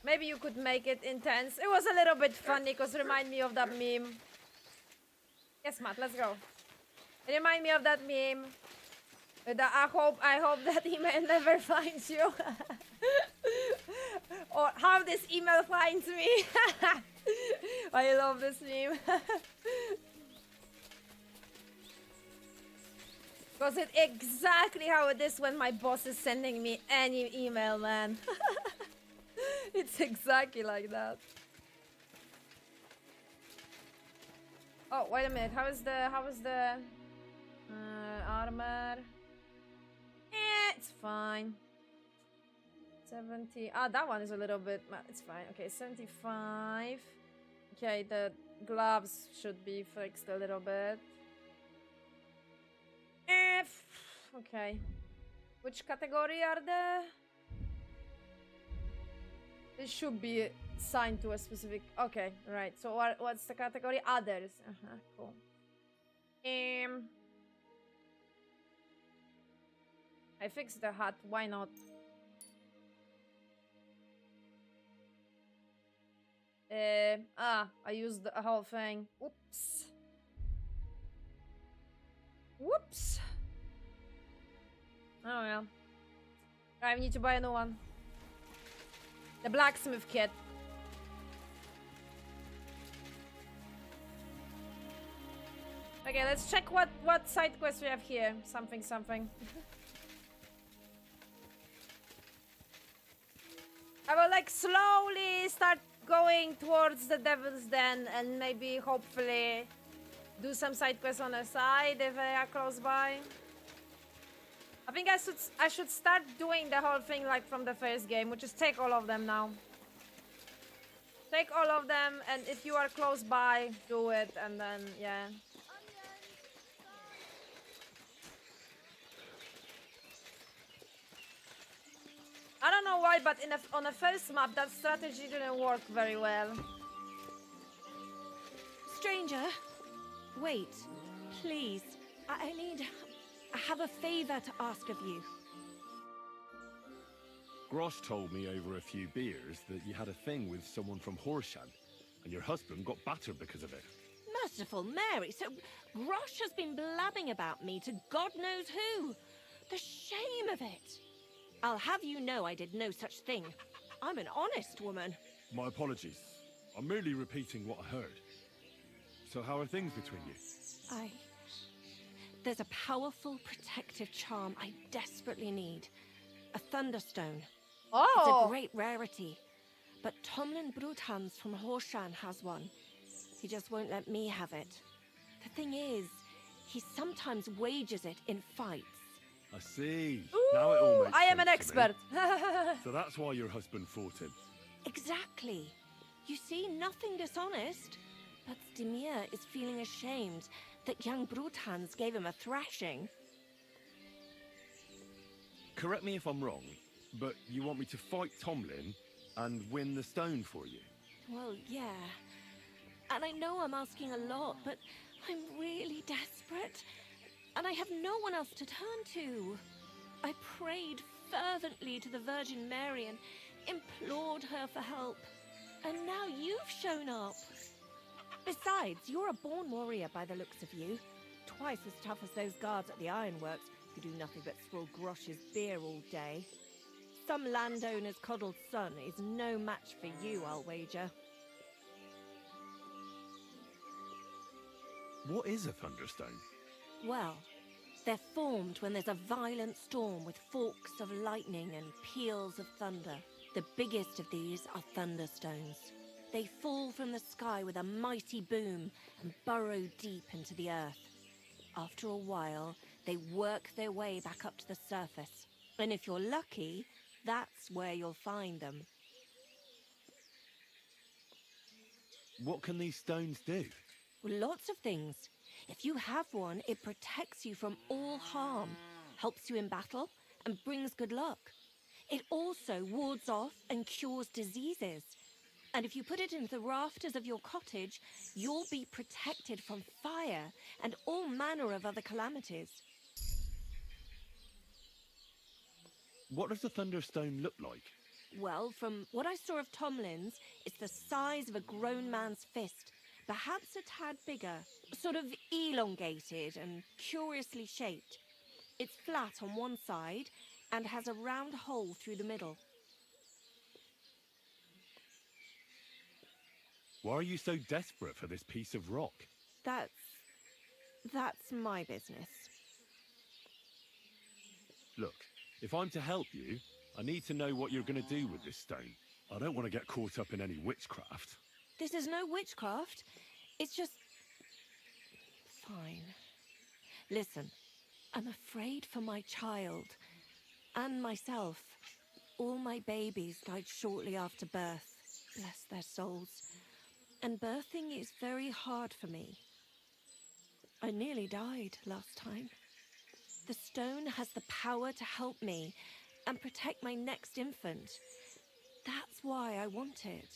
Maybe you could make it intense. It was a little bit funny because remind me of that meme. Yes, Matt, let's go. Remind me of that meme. I hope that email never finds you. Or how this email finds me. I love this meme. Because it's exactly how it is when my boss is sending me any email, man. It's exactly like that. Oh, wait a minute. How is the armor? It's fine. 70. Ah, that one is a little bit. It's fine. Okay, 75. Okay, the gloves should be fixed a little bit. Okay. Which category are they? It should be assigned to a specific. Okay, right. So what's the category? Others. Cool. I fixed the hat. Why not? I used the whole thing. Oops. Whoops. Oh well. I need to buy a new one. The blacksmith kit. Okay, let's check what side quest we have here. Something. I will like slowly start going towards the Devil's Den and maybe hopefully do some side quests on the side if they are close by. I think I should start doing the whole thing like from the first game, which is take all of them now. Take all of them, and if you are close by, do it, and then yeah. I don't know why, but on the first map, that strategy didn't work very well. Stranger, wait, please. I have a favor to ask of you. Grosh told me over a few beers that you had a thing with someone from Horshan, and your husband got battered because of it. Merciful Mary, so Grosh has been blabbing about me to God knows who. The shame of it. I'll have you know I did no such thing. I'm an honest woman. My apologies. I'm merely repeating what I heard. So how are things between you? There's a powerful protective charm I desperately need. A Thunderstone. Oh! It's a great rarity. But Tomlin Bruthans from Horshan has one. He just won't let me have it. The thing is, he sometimes wages it in fights. I see. Ooh, now it all makes I am an sense to me. expert. So that's why your husband fought him. Exactly. You see, nothing dishonest. But Stimir is feeling ashamed that young Bruthans gave him a thrashing. Correct me if I'm wrong, but you want me to fight Tomlin and win the stone for you? Well, yeah. And I know I'm asking a lot, but I'm really desperate. And I have no one else to turn to. I prayed fervently to the Virgin Mary and implored her for help. And now you've shown up. Besides, you're a born warrior by the looks of you. Twice as tough as those guards at the ironworks who do nothing but swill Grosh's beer all day. Some landowner's coddled son is no match for you, I'll wager. What is a Thunderstone? Well, they're formed when there's a violent storm with forks of lightning and peals of thunder. The biggest of these are Thunderstones. They fall from the sky with a mighty boom and burrow deep into the earth. After a while, they work their way back up to the surface. And if you're lucky, that's where you'll find them. What can these stones do? Well, lots of things. If you have one, it protects you from all harm, helps you in battle, and brings good luck. It also wards off and cures diseases. And if you put it into the rafters of your cottage, you'll be protected from fire and all manner of other calamities. What does a Thunderstone look like? Well, from what I saw of Tomlin's, it's the size of a grown man's fist, perhaps a tad bigger, sort of elongated and curiously shaped. It's flat on one side and has a round hole through the middle. Why are you so desperate for this piece of rock? That's my business. Look, if I'm to help you, I need to know what you're going to do with this stone. I don't want to get caught up in any witchcraft. This is no witchcraft. It's just... Fine. Listen, I'm afraid for my child. And myself. All my babies died shortly after birth. Bless their souls. And birthing is very hard for me. I nearly died last time. The stone has the power to help me and protect my next infant. That's why I want it.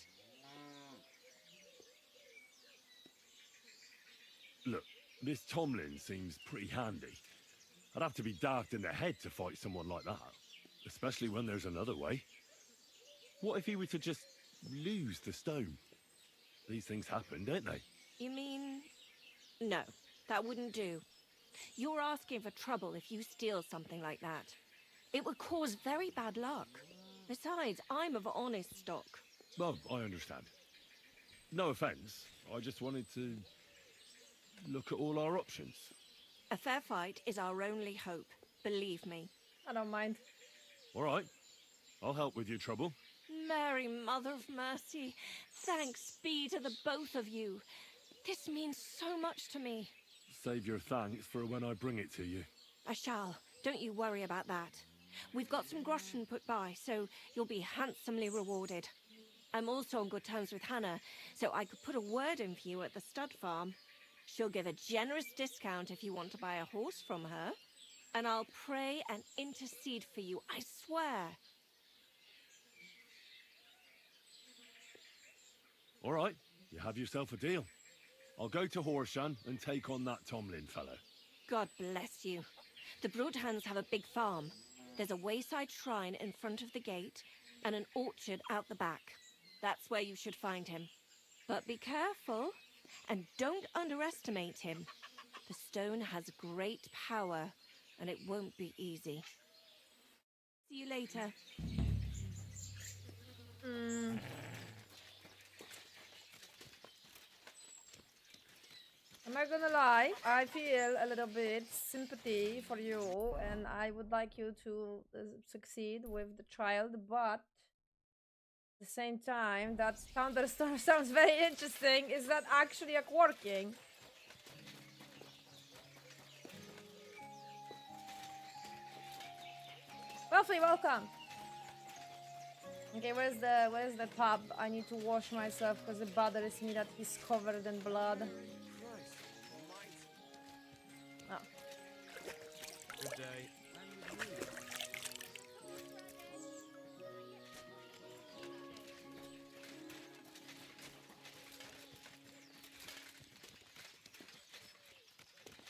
Look, this Tomlin seems pretty handy. I'd have to be daft in the head to fight someone like that. Especially when there's another way. What if he were to just lose the stone? These things happen, don't they? You mean... No, that wouldn't do. You're asking for trouble if you steal something like that. It would cause very bad luck. Besides, I'm of honest stock. Well, I understand. No offense, I just wanted to look at all our options. A fair fight is our only hope, believe me. I don't mind. All right, I'll help with your trouble. Mary, Mother of Mercy, thanks be to the both of you. This means so much to me. Save your thanks for when I bring it to you. I shall. Don't you worry about that. We've got some groschen put by, so you'll be handsomely rewarded. I'm also on good terms with Hannah, so I could put a word in for you at the stud farm. She'll give a generous discount if you want to buy a horse from her. And I'll pray and intercede for you, I swear. All right, you have yourself a deal. I'll go to Horshan and take on that Tomlin fellow. God bless you. The Broadhands have a big farm. There's a wayside shrine in front of the gate and an orchard out the back. That's where you should find him. But be careful and don't underestimate him. The stone has great power and it won't be easy. See you later. Am I gonna lie? I feel a little bit sympathy for you, and I would like you to succeed with the child, but at the same time, that counterstone sounds very interesting. Is that actually working? Wealthy, welcome. Okay, where's the tub? I need to wash myself because it bothers me that he's covered in blood. Oh. Good day.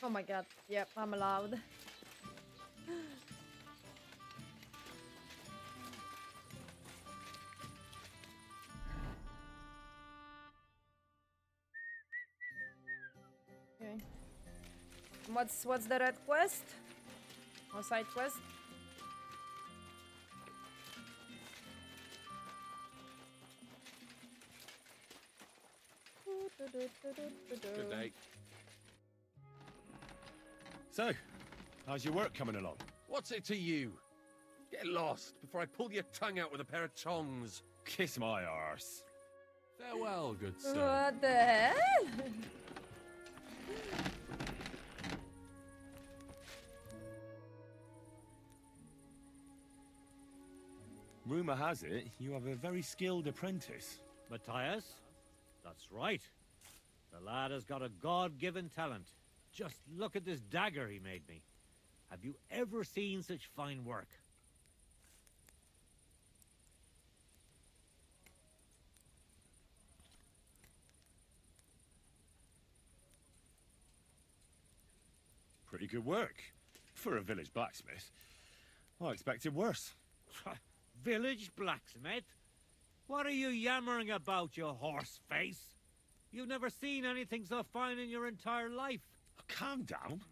Oh my god. Yep, I'm allowed. Okay. What's the red quest? Or side quest? Good day. So, how's your work coming along? What's it to you? Get lost before I pull your tongue out with a pair of tongs. Kiss my arse. Farewell, good sir. What the hell? Rumour has it you have a very skilled apprentice. Matthias? That's right. The lad has got a God-given talent. Just look at this dagger he made me. Have you ever seen such fine work? Pretty good work. For a village blacksmith. I expected worse. Village blacksmith? What are you yammering about, you horse face? You've never seen anything so fine in your entire life. Calm down.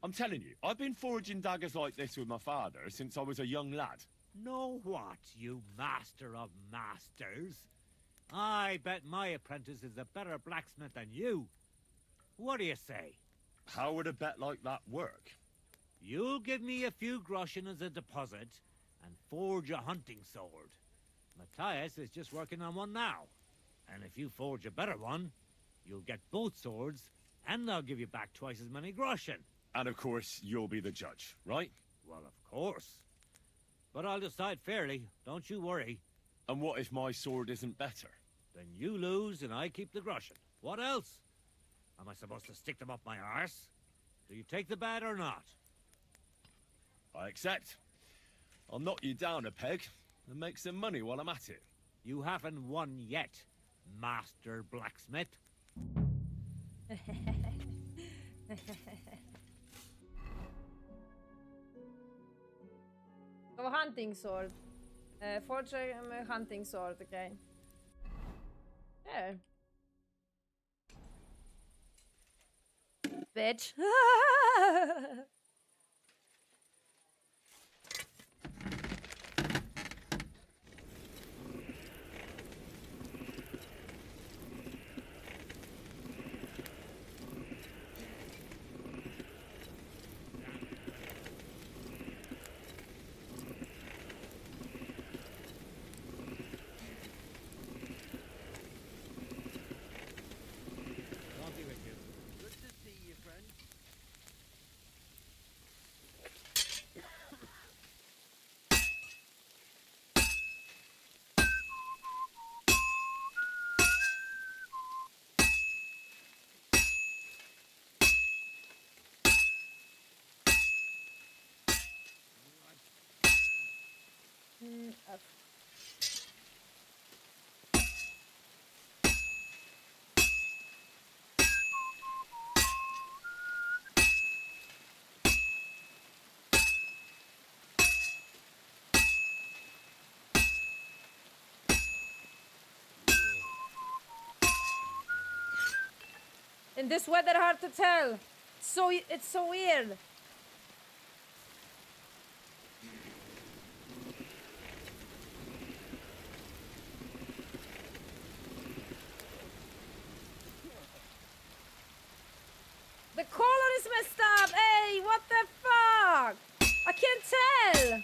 I'm telling you, I've been forging daggers like this with my father since I was a young lad. Know what, you master of masters? I bet my apprentice is a better blacksmith than you. What do you say? How would a bet like that work? You'll give me a few groschen as a deposit and forge a hunting sword. Matthias is just working on one now. And if you forge a better one, you'll get both swords and I'll give you back twice as many groschen. And of course, you'll be the judge, right? Well, of course. But I'll decide fairly, don't you worry. And what if my sword isn't better? Then you lose and I keep the groschen. What else? Am I supposed to stick them up my arse? Do you take the bet or not? I accept. I'll knock you down a peg and make some money while I'm at it. You haven't won yet, Master Blacksmith. Oh, hunting sword. Forge a hunting sword, okay. There. Bitch. I'll be with you. Good to see you, friend. Up. In this weather, hard to tell. It's so weird. The color is messed up. Hey, what the fuck? I can't tell.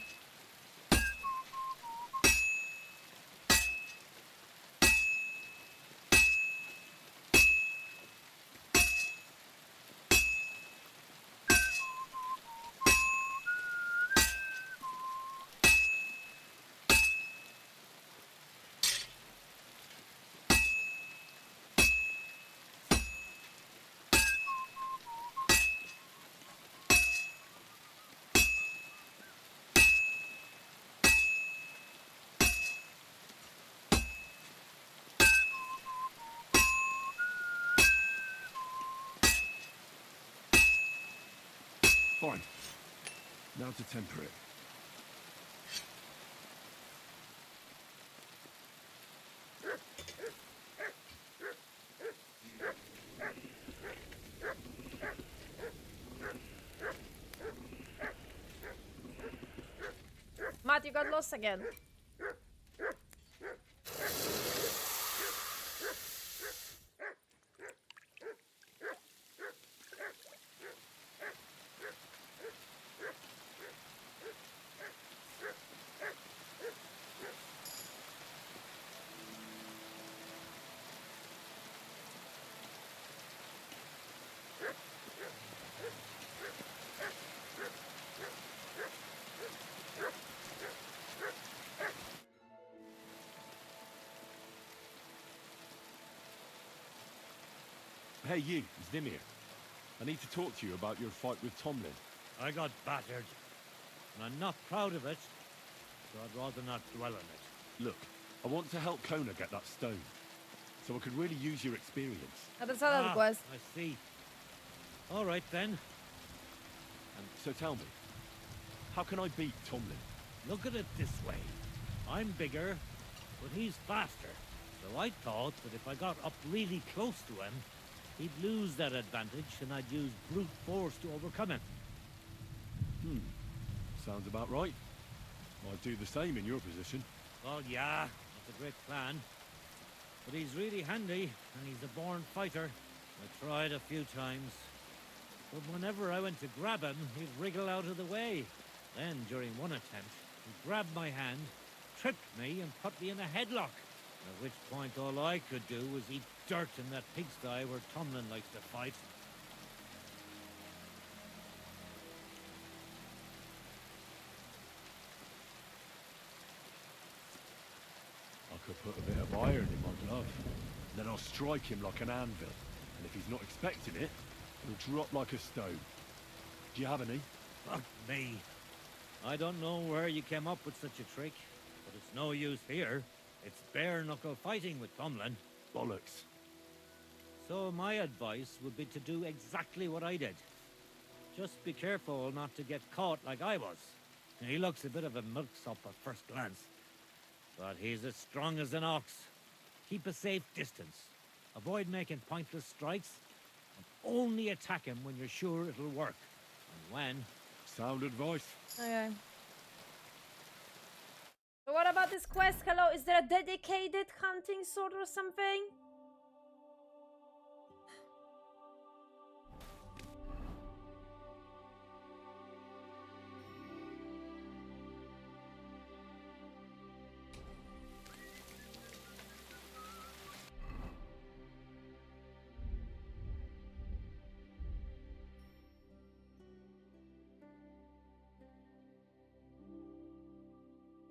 Fine. Now to temper it. Matt, you got lost again. Hey, you, Zdimir. I need to talk to you about your fight with Tomlin. I got battered. And I'm not proud of it, so I'd rather not dwell on it. Look, I want to help Kona get that stone. So I could really use your experience. That's how that was. I see. All right, then. So tell me, how can I beat Tomlin? Look at it this way. I'm bigger, but he's faster. So I thought that if I got up really close to him, he'd lose that advantage and I'd use brute force to overcome him. Sounds about right. I'd do the same in your position. Well, yeah, that's a great plan. But he's really handy, and he's a born fighter. I tried a few times. But whenever I went to grab him, he'd wriggle out of the way. Then, during one attempt, he grabbed my hand, tripped me, and put me in a headlock. At which point all I could do was eat dirt in that pigsty where Tomlin likes to fight. I could put a bit of iron in my glove. Then I'll strike him like an anvil. And if he's not expecting it, he'll drop like a stone. Do you have any? Fuck me. I don't know where you came up with such a trick, but it's no use here. It's bare-knuckle fighting with Tomlin. Bollocks. So my advice would be to do exactly what I did. Just be careful not to get caught like I was. He looks a bit of a milksop at first glance, but he's as strong as an ox. Keep a safe distance. Avoid making pointless strikes, and only attack him when you're sure it'll work. And when... Sound advice. Okay. So what about this quest? Hello, is there a dedicated hunting sword or something?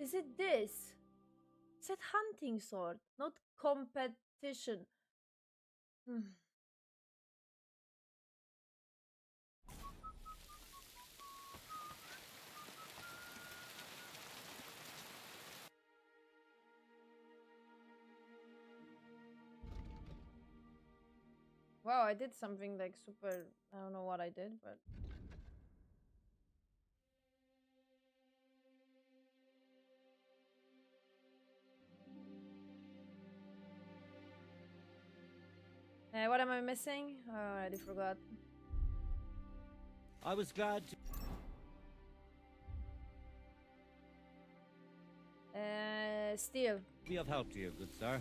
Is it this? It said hunting sword, not competition. Hmm. Wow, I did something like super... I don't know what I did, but... what am I missing? Oh, I already forgot. I was glad to... Steel. be of help to you, good sir.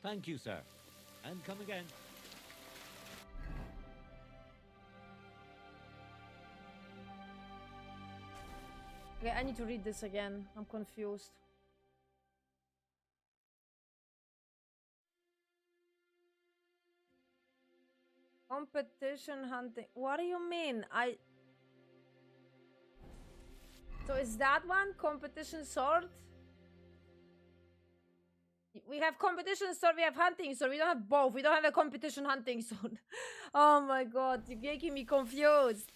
Thank you, sir. And come again. Okay, I need to read this again. I'm confused. Competition hunting. What do you mean? So is that one competition sword? We have competition sword, we have hunting sword. We don't have both. We don't have a competition hunting sword. Oh my god, you're making me confused.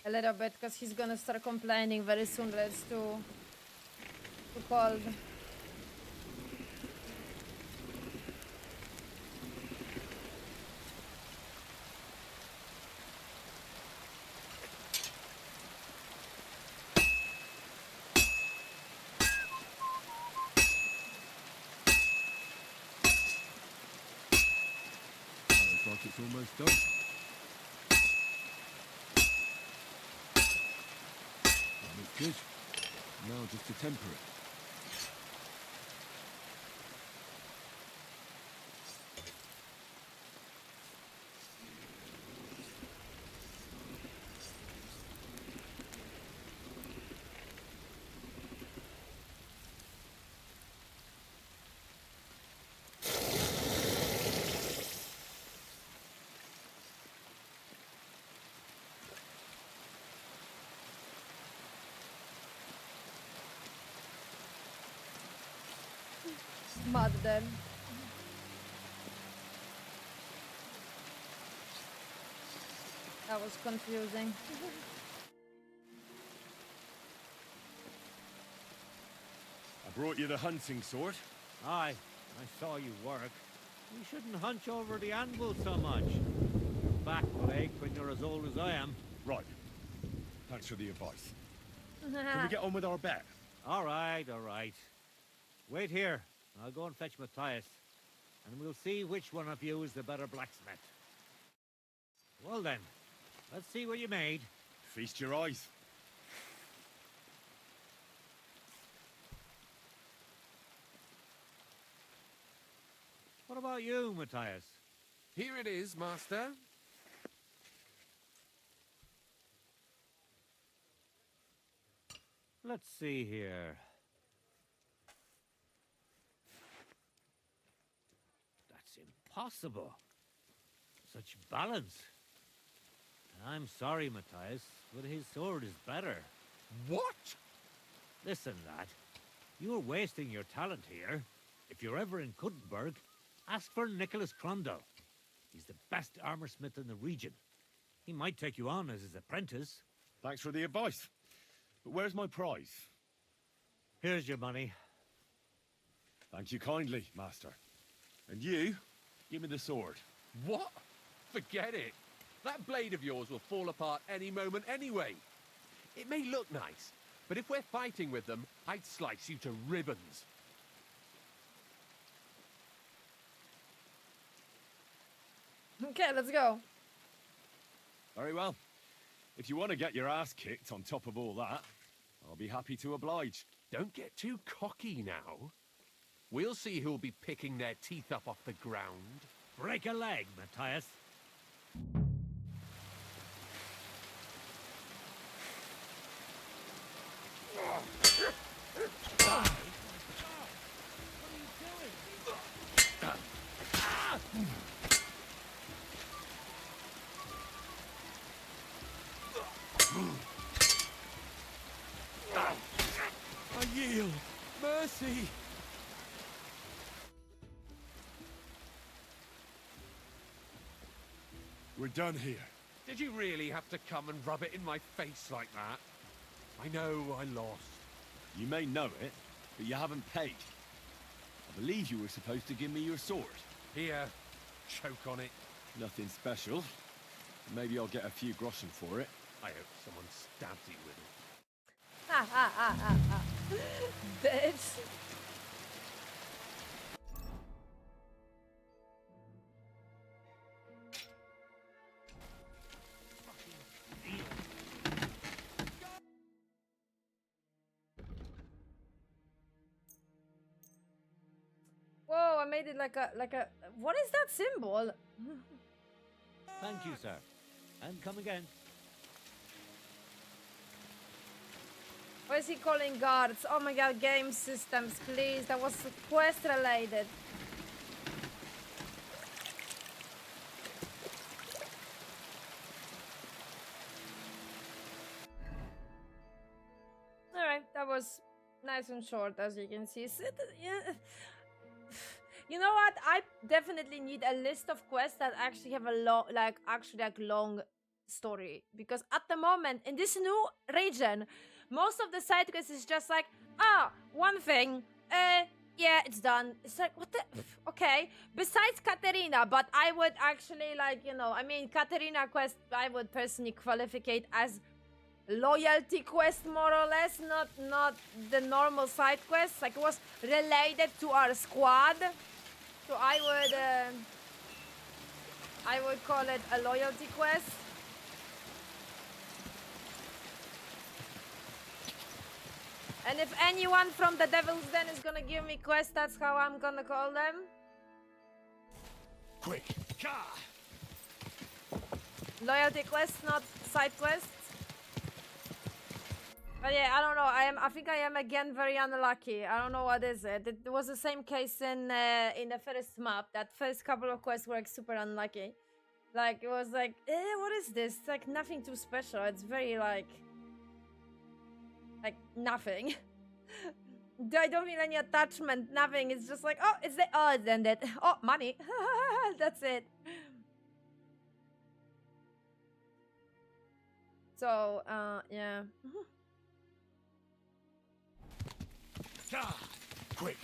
a little bit because he's gonna start complaining very soon that it's too cold. Looks like it's almost done. That looks good. Now just to temper it. Mud then. That was confusing. I brought you the hunting sword. Aye, I saw you work. You shouldn't hunch over the anvil so much. Back will ache when you're as old as I am. Right. Thanks for the advice. Can we get on with our bet? All right, all right. Wait here. I'll go and fetch Matthias, and we'll see which one of you is the better blacksmith. Well then, let's see what you made. Feast your eyes. What about you, Matthias? Here it is, master. Let's see here. That's impossible. Such balance. I'm sorry, Matthias, but his sword is better. What? Listen, lad. You're wasting your talent here. If you're ever in Kuttenberg, ask for Nicholas Crondell. He's the best armorsmith in the region. He might take you on as his apprentice. Thanks for the advice. But where's my prize? Here's your money. Thank you kindly, master. And you, give me the sword. What? Forget it. That blade of yours will fall apart any moment anyway. It may look nice, but if we're fighting with them, I'd slice you to ribbons. Okay, let's go. Very well. If you want to get your ass kicked on top of all that, I'll be happy to oblige. Don't get too cocky now. We'll see who'll be picking their teeth up off the ground. Break a leg, Matthias. I yield. Mercy. We're done here. Did you really have to come and rub it in my face like that? I know I lost. You may know it, but you haven't paid. I believe you were supposed to give me your sword. Here, choke on it. Nothing special. Maybe I'll get a few groschen for it. I hope someone stabs you with it. Ha ha ha ha ha. Bitch. Whoa, I made it like a what is that symbol? Thank you, sir. And come again. Why is he calling guards? Oh my god, game systems, please. That was quest related. Alright, that was nice and short, as you can see. Yeah. You know what? I definitely need a list of quests that actually have a long, like, long story, because at the moment in this new region, most of the side quests is just like, one thing, yeah, it's done. It's like, what the okay, besides Katerina, but I would actually, like, you know, I mean, Katerina quest I would personally qualify as loyalty quest, more or less, not the normal side quests. Like, it was related to our squad, so I would call it a loyalty quest. And if anyone from the Devil's Den is gonna give me quests, that's how I'm gonna call them. Quick! Loyalty quests, not side quests. But yeah, I don't know. I think I am again very unlucky. I don't know what is it. It was the same case in the first map. That first couple of quests were like, super unlucky. Like, it was like, what is this? It's like nothing too special. It's very like nothing. I don't feel any attachment. Nothing. It's just like, it's ended. Oh, money. That's it. So, yeah. Quick!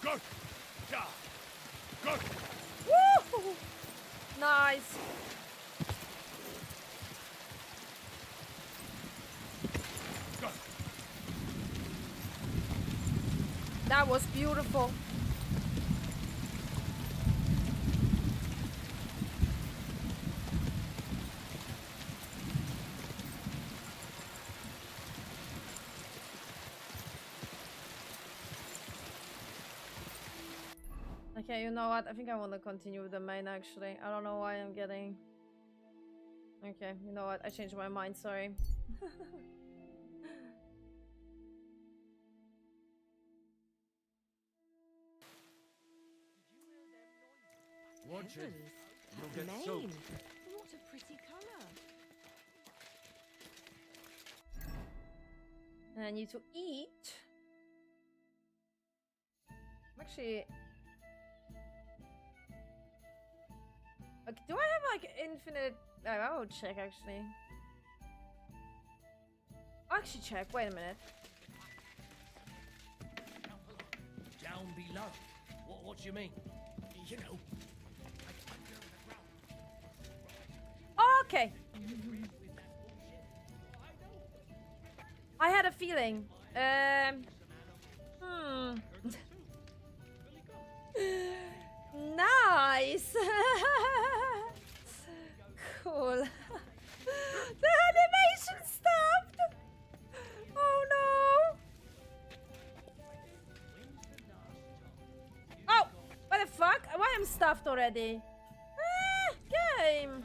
Good! Good! Woo! Nice. Good. That was beautiful. Okay, you know what? I think I want to continue with the main, actually. I don't know why I'm getting... Okay, you know what? I changed my mind, sorry. Watch it. You'll get Maine. soaked. What a pretty colour. And I need to eat. Actually... Okay, do I have like infinite... I will check actually. I'll actually check, wait a minute. Down below. What do you mean? You know. Okay. I had a feeling. Nice. Cool. The animation stopped. Oh no. Oh, what the fuck? Why am stuffed already? Game.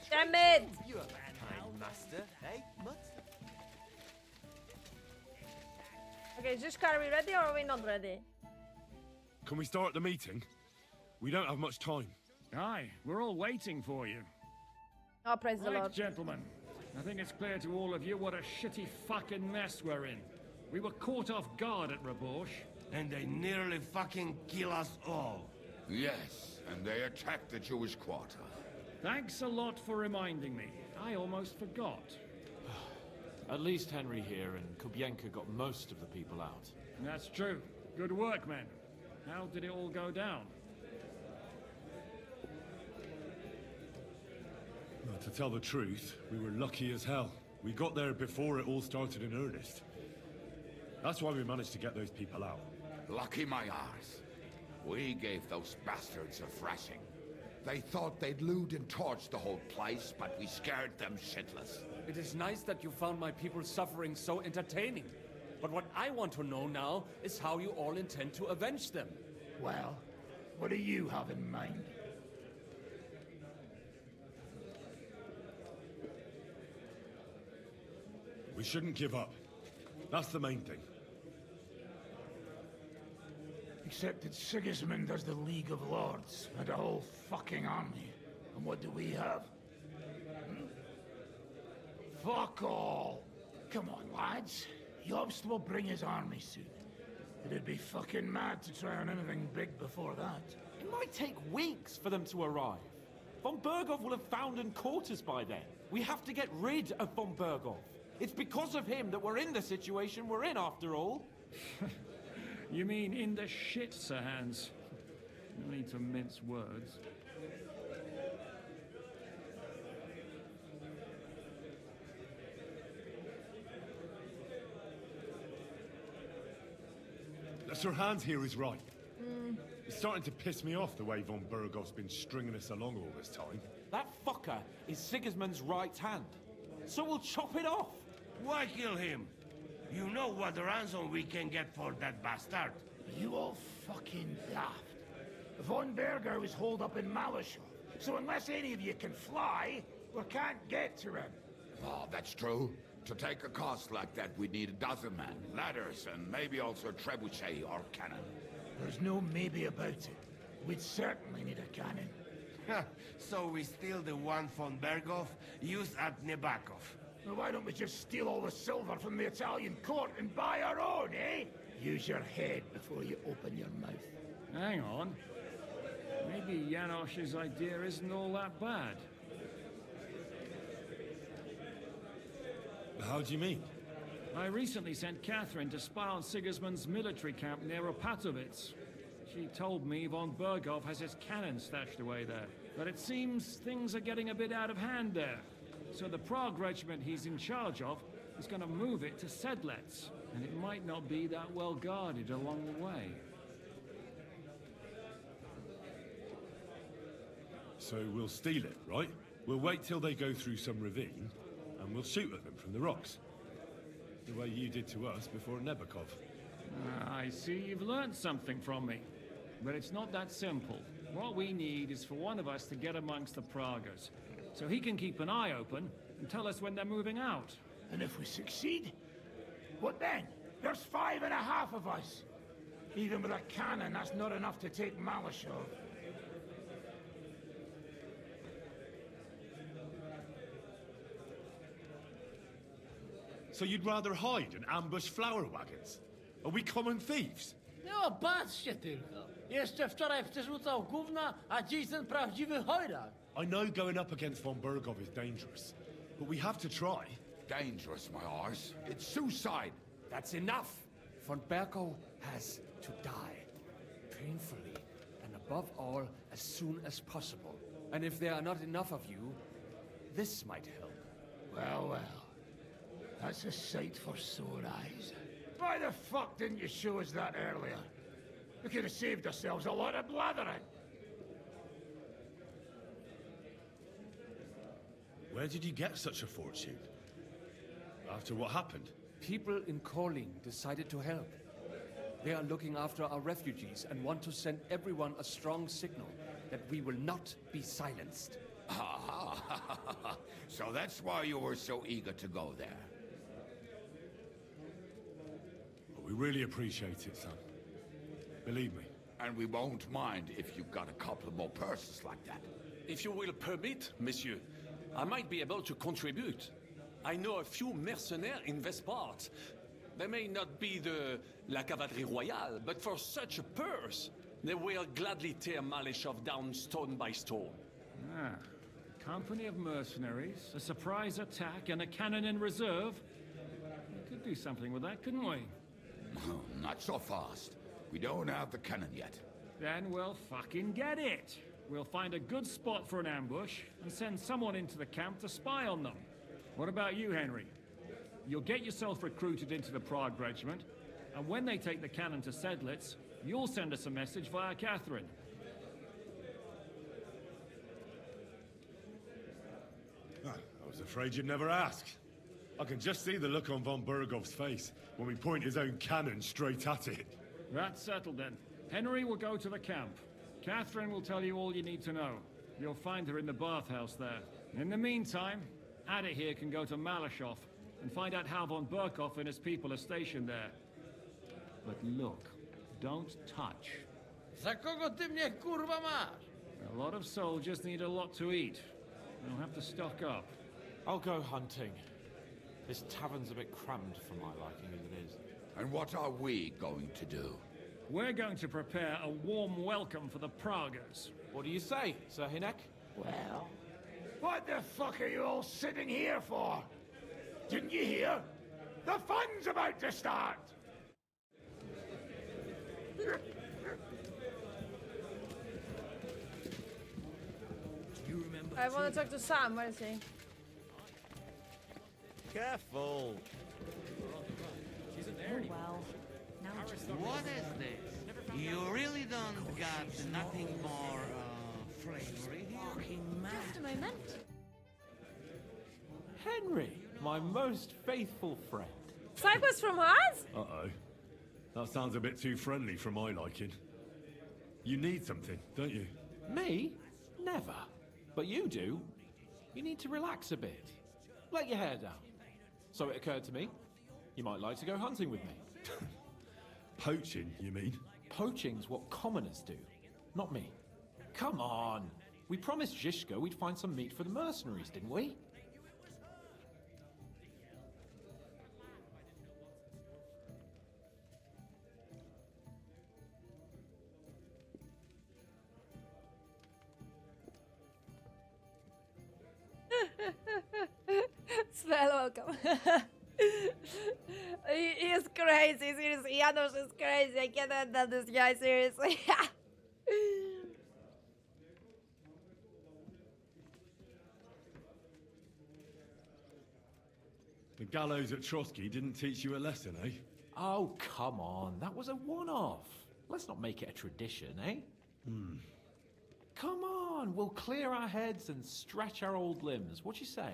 Damn it. You're a kind master, eh, Mutt? Okay, Zishka, are we ready or are we not ready? Can we start the meeting? We don't have much time. Aye, we're all waiting for you. Oh, praise the Right, Lord. gentlemen. I think it's clear to all of you what a shitty fucking mess we're in. We were caught off guard at Rabosh. And they nearly fucking kill us all. Yes, and they attacked the Jewish quarter. Thanks a lot for reminding me. I almost forgot. At least Henry here and Kubienka got most of the people out. That's true. Good work, men. How did it all go down? Well, to tell the truth, we were lucky as hell. We got there before it all started in earnest. That's why we managed to get those people out. Lucky my arse. We gave those bastards a thrashing. They thought they'd loot and torch the whole place, but we scared them shitless. It is nice that you found my people suffering so entertaining. But what I want to know now is how you all intend to avenge them. Well, what do you have in mind? We shouldn't give up. That's the main thing. Except that Sigismund has the League of Lords and a whole fucking army. And what do we have? Fuck all! come on, lads. Jobst will bring his army soon. It'd be fucking mad to try on anything big before that. It might take weeks for them to arrive. Von Bergov will have found and caught us by then. We have to get rid of Von Bergov. It's because of him that we're in the situation we're in, after all. You mean in the shit, Sir Hans? No need to mince words. Sir Hans here is right. It's starting to piss me off the way von Bergov's been stringing us along all this time. That fucker is Sigismund's right hand. So we'll chop it off. Why kill him? You know what ransom we can get for that bastard. You all fucking daft. Von Berger was holed up in Malishal, so unless any of you can fly, we can't get to him. Oh, that's true. To take a cost like that, we'd need a dozen men, ladders, and maybe also a trebuchet or cannon. There's no maybe about it. We'd certainly need a cannon. So we steal the one von Bergov, used at Nebakov. Well, why don't we just steal all the silver from the Italian court and buy our own, eh? Use your head before you open your mouth. Hang on. Maybe Janosch's idea isn't all that bad. How do you mean? I recently sent Catherine to spy on Sigismund's military camp near Opatovitz. She told me von Bergov has his cannon stashed away there. But it seems things are getting a bit out of hand there. So the Prague regiment he's in charge of is going to move it to Sedlec. And it might not be that well guarded along the way. So we'll steal it, right? We'll wait till they go through some ravine, and we'll shoot at them from the rocks. The way you did to us before Nebakov. I see you've learned something from me. But it's not that simple. What we need is for one of us to get amongst the Pragas, so he can keep an eye open and tell us when they're moving out. And if we succeed, what then? There's 5.5 of us. Even with a cannon, that's not enough to take Malishov. So you'd rather hide and ambush flower wagons? Are we common thieves? No, patrzcie tylko. Jeszcze wczoraj przerzucał gówna, a dziś ten prawdziwy chojrak. I know going up against von Bergov is dangerous, but we have to try. Dangerous, my arse. It's suicide. That's enough. Von Bergov has to die. Painfully, and above all, as soon as possible. And if there are not enough of you, this might help. Well, well. That's a sight for sore eyes. Why the fuck didn't you show us that earlier? We could have saved ourselves a lot of blathering. Where did you get such a fortune? After what happened? People in Kolin decided to help. They are looking after our refugees and want to send everyone a strong signal that we will not be silenced. So that's why you were so eager to go there. We really appreciate it, son. Believe me. And we won't mind if you've got a couple more purses like that. If you will permit, monsieur, I might be able to contribute. I know a few mercenaires in this part. They may not be la cavalerie royale, but for such a purse, they will gladly tear Malishov down stone by stone. Ah, a company of mercenaries, a surprise attack, and a cannon in reserve. We could do something with that, couldn't we? Not so fast. We don't have the cannon yet. Then we'll fucking get it. We'll find a good spot for an ambush and send someone into the camp to spy on them. What about you, Henry? You'll get yourself recruited into the Prague regiment, and when they take the cannon to Sedlec, you'll send us a message via Catherine. I was afraid you'd never ask. I can just see the look on von Bergov's face when we point his own cannon straight at it. That's settled then. Henry will go to the camp. Catherine will tell you all you need to know. You'll find her in the bathhouse there. In the meantime, Ada here can go to Malishov and find out how von Berkov and his people are stationed there. But look, don't touch. Za kogo ty mnie kurwa masz? A lot of soldiers need a lot to eat. They'll have to stock up. I'll go hunting. This tavern's a bit crammed for my liking as it is. And what are we going to do? We're going to prepare a warm welcome for the Pragas. What do you say, Sir Hinek? Well, what the fuck are you all sitting here for? Didn't you hear? The fun's about to start! You remember? I want to talk to Sam. Where is he? Careful. Oh, well. Now What is this? You really don't got nothing more, flavory here? just a moment. Henry, my most faithful friend. Cyprus from us? Uh-oh. That sounds a bit too friendly for my liking. You need something, don't you? Me? Never. But you do. You need to relax a bit. Let your hair down. So it occurred to me, you might like to go hunting with me. Poaching, you mean? Poaching's what commoners do, not me. Come on. We promised Zhishka we'd find some meat for the mercenaries, didn't we? Svel, welcome. he is crazy, seriously. Janos is crazy. I can't handle this guy, seriously. The gallows at Trotsky didn't teach you a lesson, eh? Oh, come on. That was a one-off. Let's not make it a tradition, eh? Come on. We'll clear our heads and stretch our old limbs. What you say?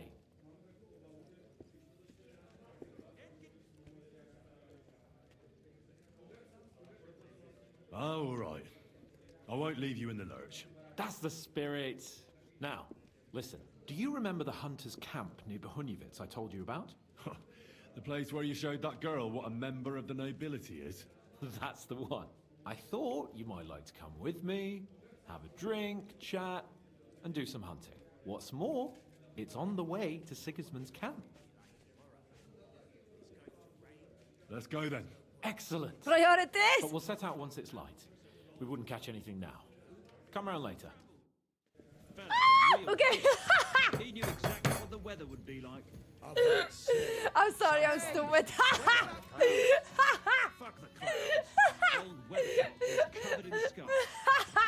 Oh, all right. I won't leave you in the lurch. That's the spirit. Now, listen. Do you remember the hunter's camp near Behunjevitz I told you about? The place where you showed that girl what a member of the nobility is? That's the one. I thought you might like to come with me, have a drink, chat, and do some hunting. What's more, it's on the way to Sigismund's camp. Let's go then. Excellent. Priorities! But we'll set out once it's light. We wouldn't catch anything now. Come round later. Okay. He knew exactly what the weather would be like. I'm sorry, I'm stupid. Fuck the clouds. Old Weathercock was covered in scars.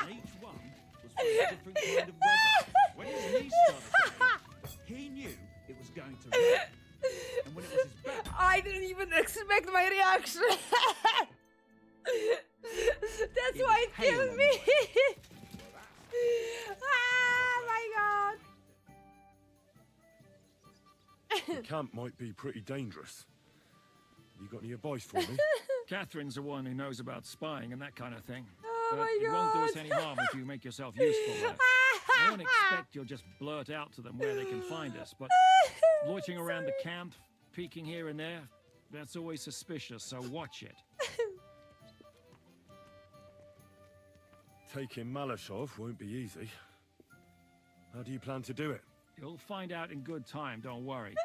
And each one was for a different kind of weather. When his knees started going, he knew it was going to rain. And when it was his back... I didn't even expect my reaction. That's why it killed me. Oh my god. The camp might be pretty dangerous. You got any advice for me? Catherine's the one who knows about spying and that kind of thing. Oh But my it won't do us God. any harm if you make yourself useful there. I don't expect you'll just blurt out to them where they can find us, but loitering around the camp, peeking here and there, that's always suspicious, so watch it. Taking Malashov won't be easy. How do you plan to do it? You'll find out in good time, don't worry.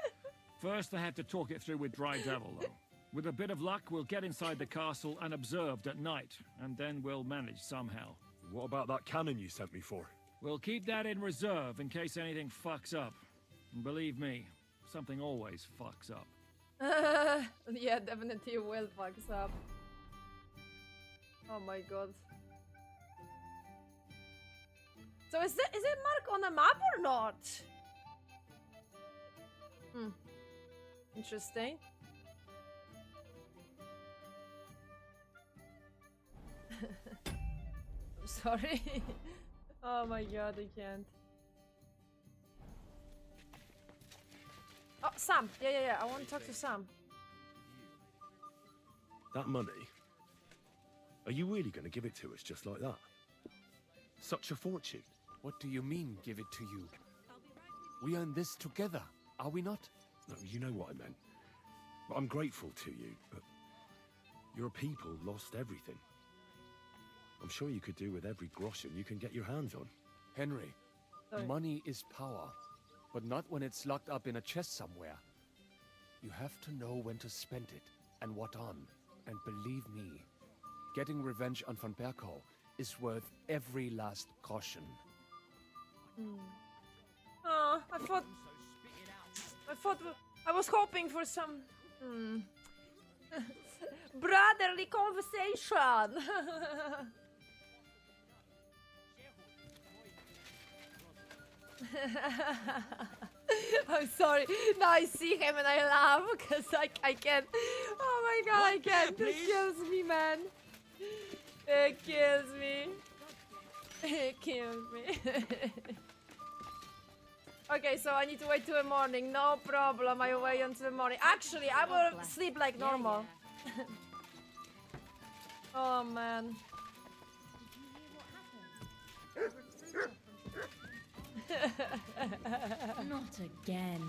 First, I had to talk it through with Dry Devil, though. With a bit of luck, we'll get inside the castle unobserved at night, and then we'll manage somehow. What about that cannon you sent me for? We'll keep that in reserve in case anything fucks up. And believe me, something always fucks up. Yeah, definitely will fucks up. Oh my god. So is it marked on the map or not? Interesting. I'm sorry. Oh my god, I can't. Oh, Sam. Yeah. I want to talk to Sam. That money? Are you really going to give it to us just like that? Such a fortune. What do you mean, give it to you? We earn this together, are we not? No, you know what I meant. I'm grateful to you, but your people lost everything. I'm sure you could do with every groschen you can get your hands on. Henry, Sorry. money is power, but not when it's locked up in a chest somewhere. You have to know when to spend it and what on. And believe me, getting revenge on Von Berkow is worth every last caution. Oh, I was hoping for some brotherly conversation. I'm sorry. Now I see him and I laugh because I can't. Oh my god, I can't. It kills me, man. It kills me. It kills me. Okay, so I need to wait till the morning. No problem. I will wait until the morning. Actually, I will sleep like normal. Oh man. Not again.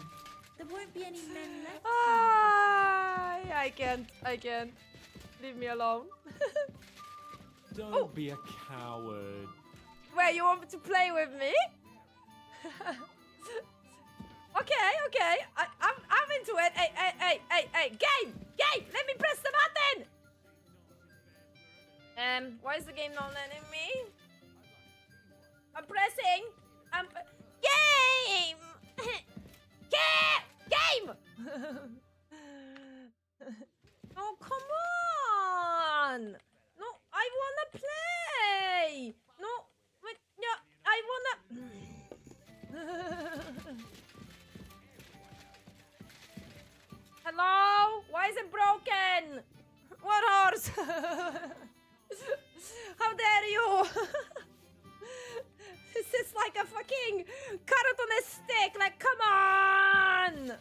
There won't be any men left. I can't. Leave me alone. Don't be a coward. Wait, you want to play with me? Okay. I'm into it. Hey, game! Let me press the button! Why is the game not letting me? I'm pressing. Game! Game! Oh, come on! No, I wanna play! No, wait, no, I wanna... Hello? Why is it broken? What horse? How dare you? This is like a fucking carrot on a stick. Like, come on!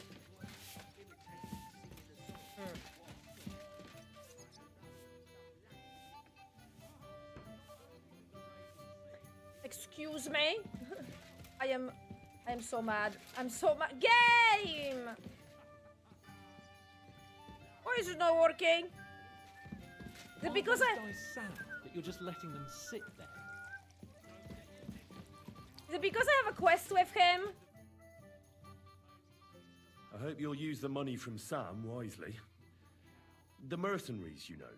Excuse me? I am so mad. I'm so mad. Game! Why is it not working? Is it because Aren't those guys sad that you're just letting them sit there? Is it because I have a quest with him? I hope you'll use the money from Sam wisely. The mercenaries, you know.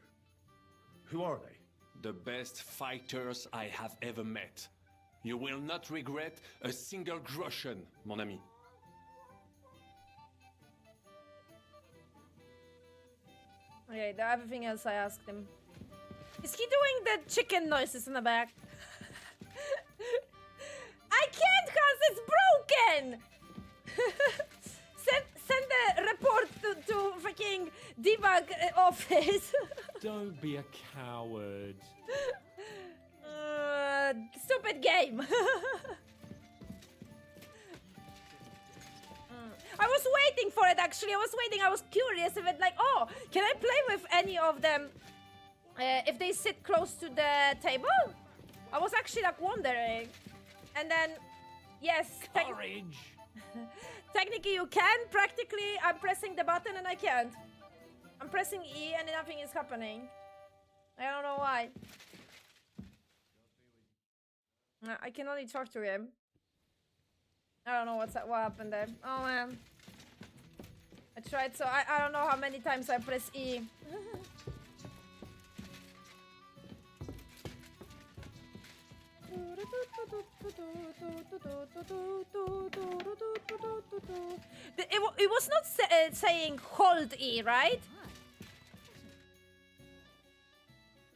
Who are they? The best fighters I have ever met. You will not regret a single groschen, mon ami. Okay, everything else I asked him. Is he doing the chicken noises in the back? I can't cause it's broken! send the report to fucking debug office. Don't be a coward. Stupid game. I was waiting for it actually. I was curious if it like, oh, can I play with any of them if they sit close to the table? I was actually like wondering. And then, yes. Technically you can. Practically, I'm pressing the button and I can't. I'm pressing E and nothing is happening. I don't know why. I can only talk to him. I don't know what happened there. Oh man. I tried so I don't know how many times I press E. It was not saying hold E, right?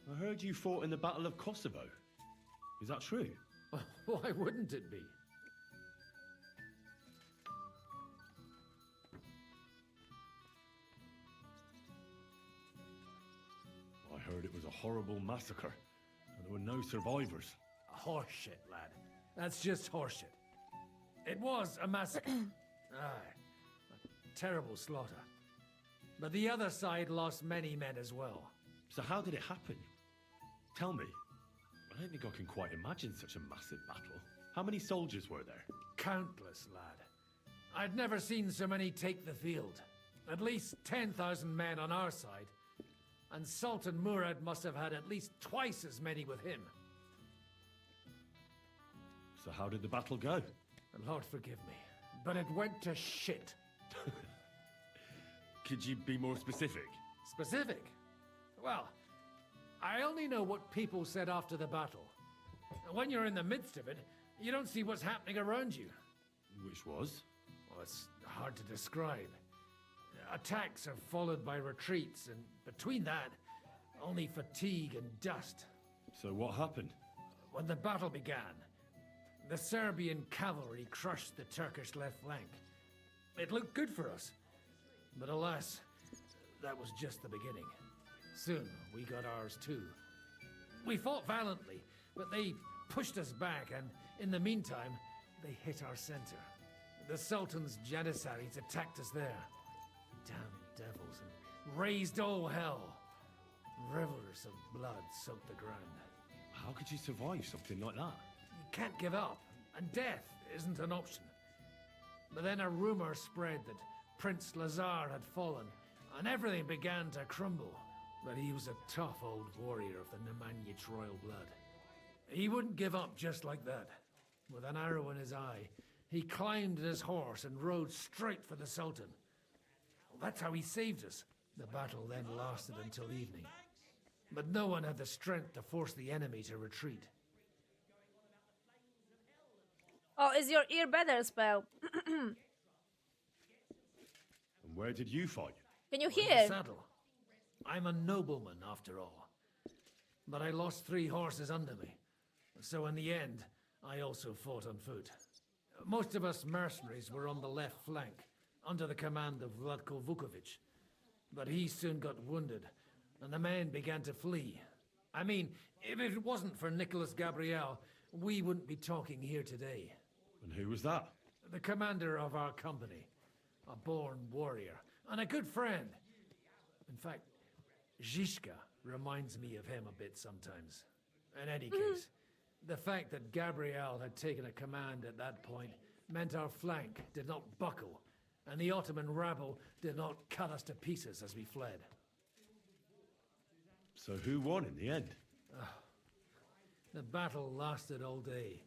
I heard you fought in the Battle of Kosovo. Is that true? Why wouldn't it be? I heard it was a horrible massacre, and there were no survivors. Horseshit, lad. That's just horseshit. It was a massacre. Aye. A terrible slaughter. But the other side lost many men as well. So how did it happen? Tell me. I don't think I can quite imagine such a massive battle. How many soldiers were there? Countless, lad. I'd never seen so many take the field. At least 10,000 men on our side. And Sultan Murad must have had at least twice as many with him. So how did the battle go? And Lord forgive me, but it went to shit. Could you be more specific? Specific? Well, I only know what people said after the battle. When you're in the midst of it, you don't see what's happening around you. Which was? Well, it's hard to describe. Attacks are followed by retreats, and between that, only fatigue and dust. So what happened? When the battle began, the Serbian cavalry crushed the Turkish left flank. It looked good for us, but alas, that was just the beginning. Soon, we got ours too. We fought valiantly, but they pushed us back, and in the meantime, they hit our center. The Sultan's Janissaries attacked us there. Damn devils, and raised all hell. Rivers of blood soaked the ground. How could you survive something like that? You can't give up, and death isn't an option. But then a rumor spread that Prince Lazar had fallen, and everything began to crumble. But he was a tough old warrior of the Nemanjic royal blood. He wouldn't give up just like that. With an arrow in his eye, he climbed his horse and rode straight for the Sultan. Well, that's how he saved us. The battle then lasted until evening. But no one had the strength to force the enemy to retreat. Oh, is your ear better, Spell? And where did you fight? Can you In the hear? saddle. I'm a nobleman, after all. But I lost 3 horses under me. So in the end, I also fought on foot. Most of us mercenaries were on the left flank, under the command of Vlatko Vukovic. But he soon got wounded, and the men began to flee. I mean, if it wasn't for Nicholas Gabriel, we wouldn't be talking here today. And who was that? The commander of our company. A born warrior, and a good friend. In fact, Zizka reminds me of him a bit sometimes. In any case, the fact that Gabriel had taken a command at that point meant our flank did not buckle, and the Ottoman rabble did not cut us to pieces as we fled. So who won in the end? The battle lasted all day,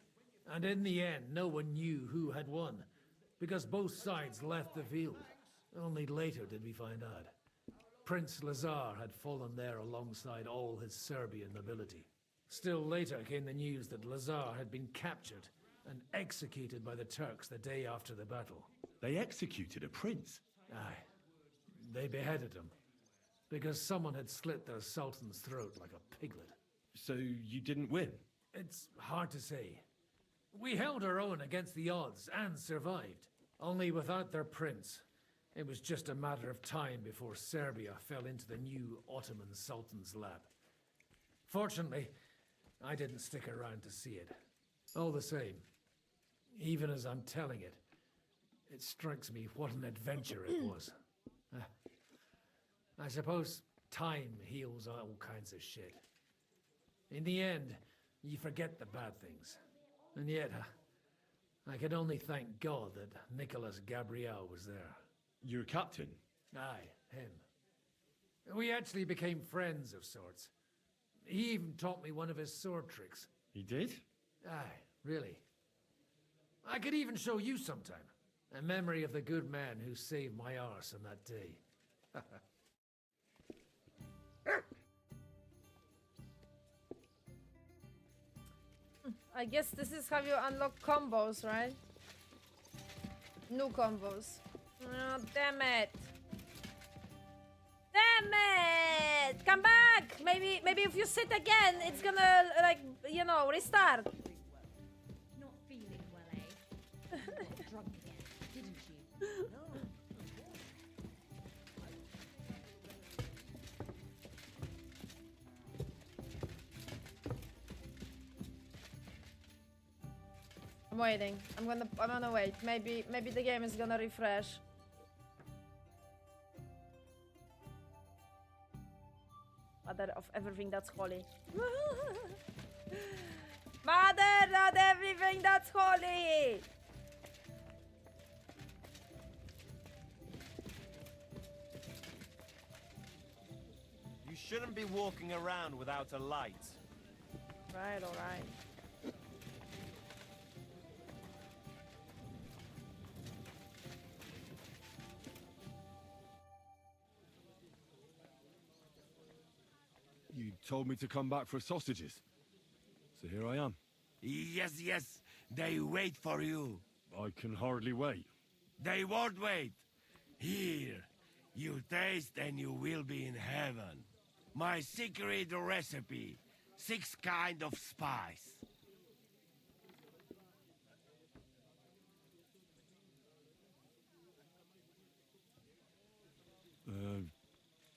and in the end no one knew who had won, because both sides left the field. Only later did we find out. Prince Lazar had fallen there alongside all his Serbian nobility. Still later came the news that Lazar had been captured and executed by the Turks the day after the battle. They executed a prince? Aye. They beheaded him, because someone had slit their sultan's throat like a piglet. So you didn't win? It's hard to say. We held our own against the odds and survived. Only without their prince, it was just a matter of time before Serbia fell into the new Ottoman Sultan's lap. Fortunately, I didn't stick around to see it. All the same, even as I'm telling it, it strikes me what an adventure it was. I suppose time heals all kinds of shit. In the end, you forget the bad things. And yet, I can only thank God that Nicholas Gabriel was there. Your captain? Aye, him. We actually became friends of sorts. He even taught me one of his sword tricks. He did? Aye, really. I could even show you sometime. A memory of the good man who saved my arse on that day. I guess this is how you unlock combos, right? New combos. Oh, damn it. Damn it! Come back! Maybe if you sit again, it's gonna, like, you know, restart. Not feeling well, eh? Got drunk again, didn't you? No. I'm waiting. I'm gonna wait. Maybe the game is gonna refresh. Mother of everything that's holy. Mother of everything that's holy! You shouldn't be walking around without a light. Right, alright. You told me to come back for sausages. So here I am. Yes, yes. They wait for you. I can hardly wait. They won't wait. Here. You taste and you will be in heaven. My secret recipe. 6 kind of spice.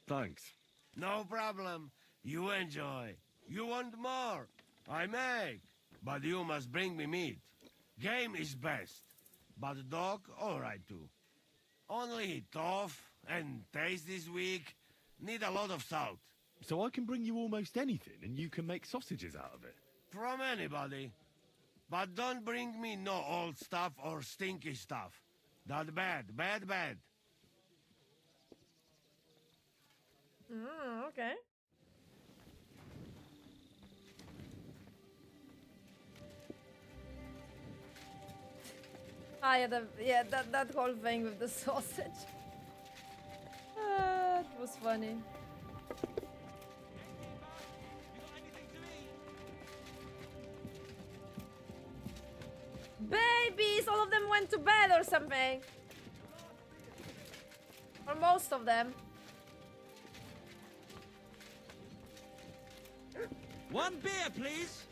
Thanks. No problem. You enjoy. You want more? I make. But you must bring me meat. Game is best. But dog, alright too. Only tough and taste this weak. Need a lot of salt. So I can bring you almost anything and you can make sausages out of it? From anybody. But don't bring me no old stuff or stinky stuff. That bad, bad, bad. Okay. Ah, yeah, that whole thing with the sausage. It was funny. Babies! All of them went to bed or something. Or most of them. One beer, please.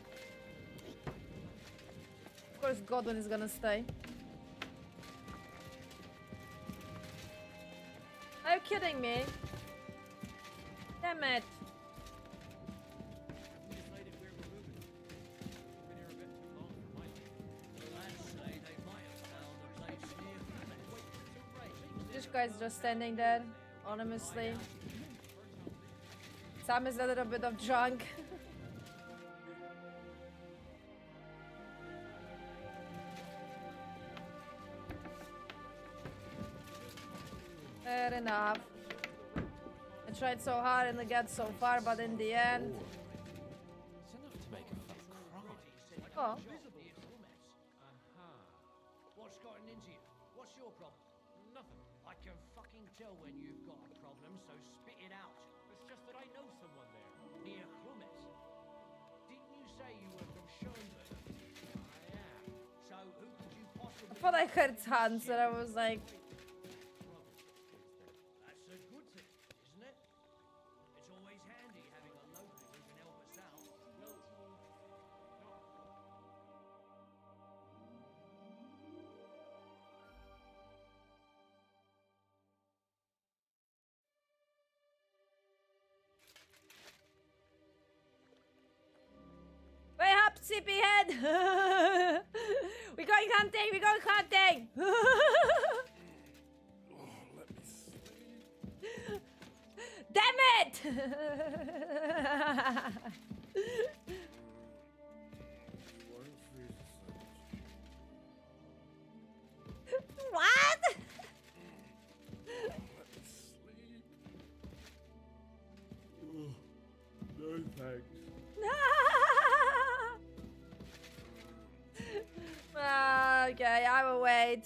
Of course, Godwin is gonna stay. Are you kidding me? Damn it. This guy's just standing there, anonymously. Sam is a little bit of drunk. Fair enough. I tried so hard and I got so far, but in the end... It's enough to make a fella cry. Oh. What's gotten into you? What's your problem? Nothing. I can fucking tell when you've got a problem, so spit it out. It's just that I know someone there. Near Krumet. Didn't you say you were from Schoenberg? I am. So who could you I possibly... thought I heard Hans and I was like... That's a good thing, isn't it? It's always handy having a local who can help us out. Wake up, sleepyhead! We're going hunting! We're going hunting! Damn it! What? No thanks. Okay, I will wait.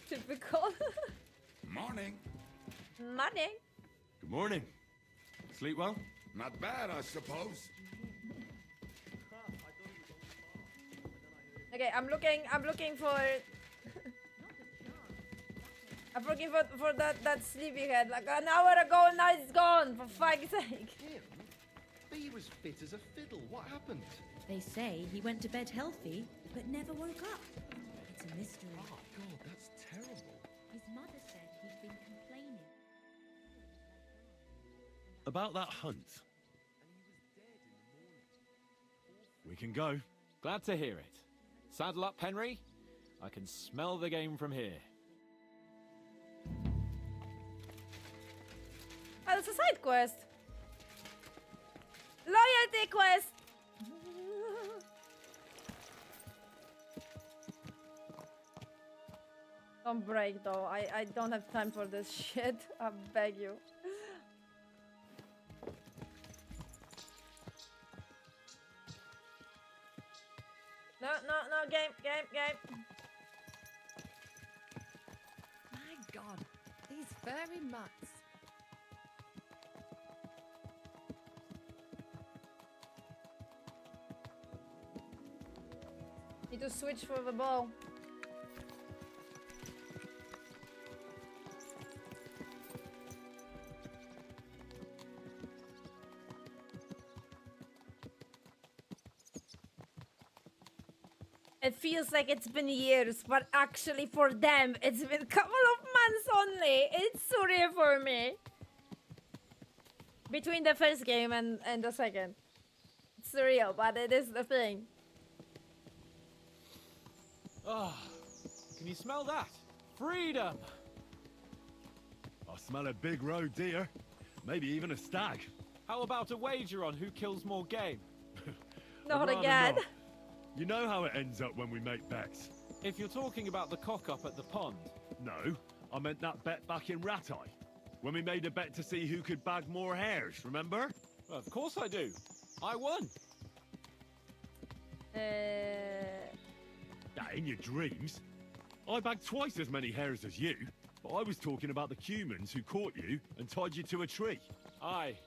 Typical. Morning. Morning. Good morning. Sleep well? Not bad, I suppose. Okay, I'm looking for I'm looking for that sleepyhead like an hour ago and now it's gone, for fuck's sake. He was fit as a fiddle. What happened? They say he went to bed healthy, but never woke up. It's a mystery. Oh, God, that's terrible. His mother said he'd been complaining. About that hunt. We can go. Glad to hear it. Saddle up, Henry. I can smell the game from here. Oh, it's a side quest. Loyalty quest. Don't break though. I don't have time for this shit. I beg you. No, game. My God, these furry mutts. Need to switch for the ball. It feels like it's been years, but actually for them, it's been a couple of months only. It's surreal for me. Between the first game and the second. It's surreal, but it is the thing. Oh, can you smell that? Freedom! I smell a big roe deer. Maybe even a stag. How about a wager on who kills more game? Not I'd rather again. not. You know how it ends up when we make bets. If you're talking about the cock-up at the pond. No, I meant that bet back in Rat Eye. When we made a bet to see who could bag more hares, remember? Well, of course I do. I won. In your dreams. I bagged twice as many hares as you, but I was talking about the humans who caught you and tied you to a tree. Aye.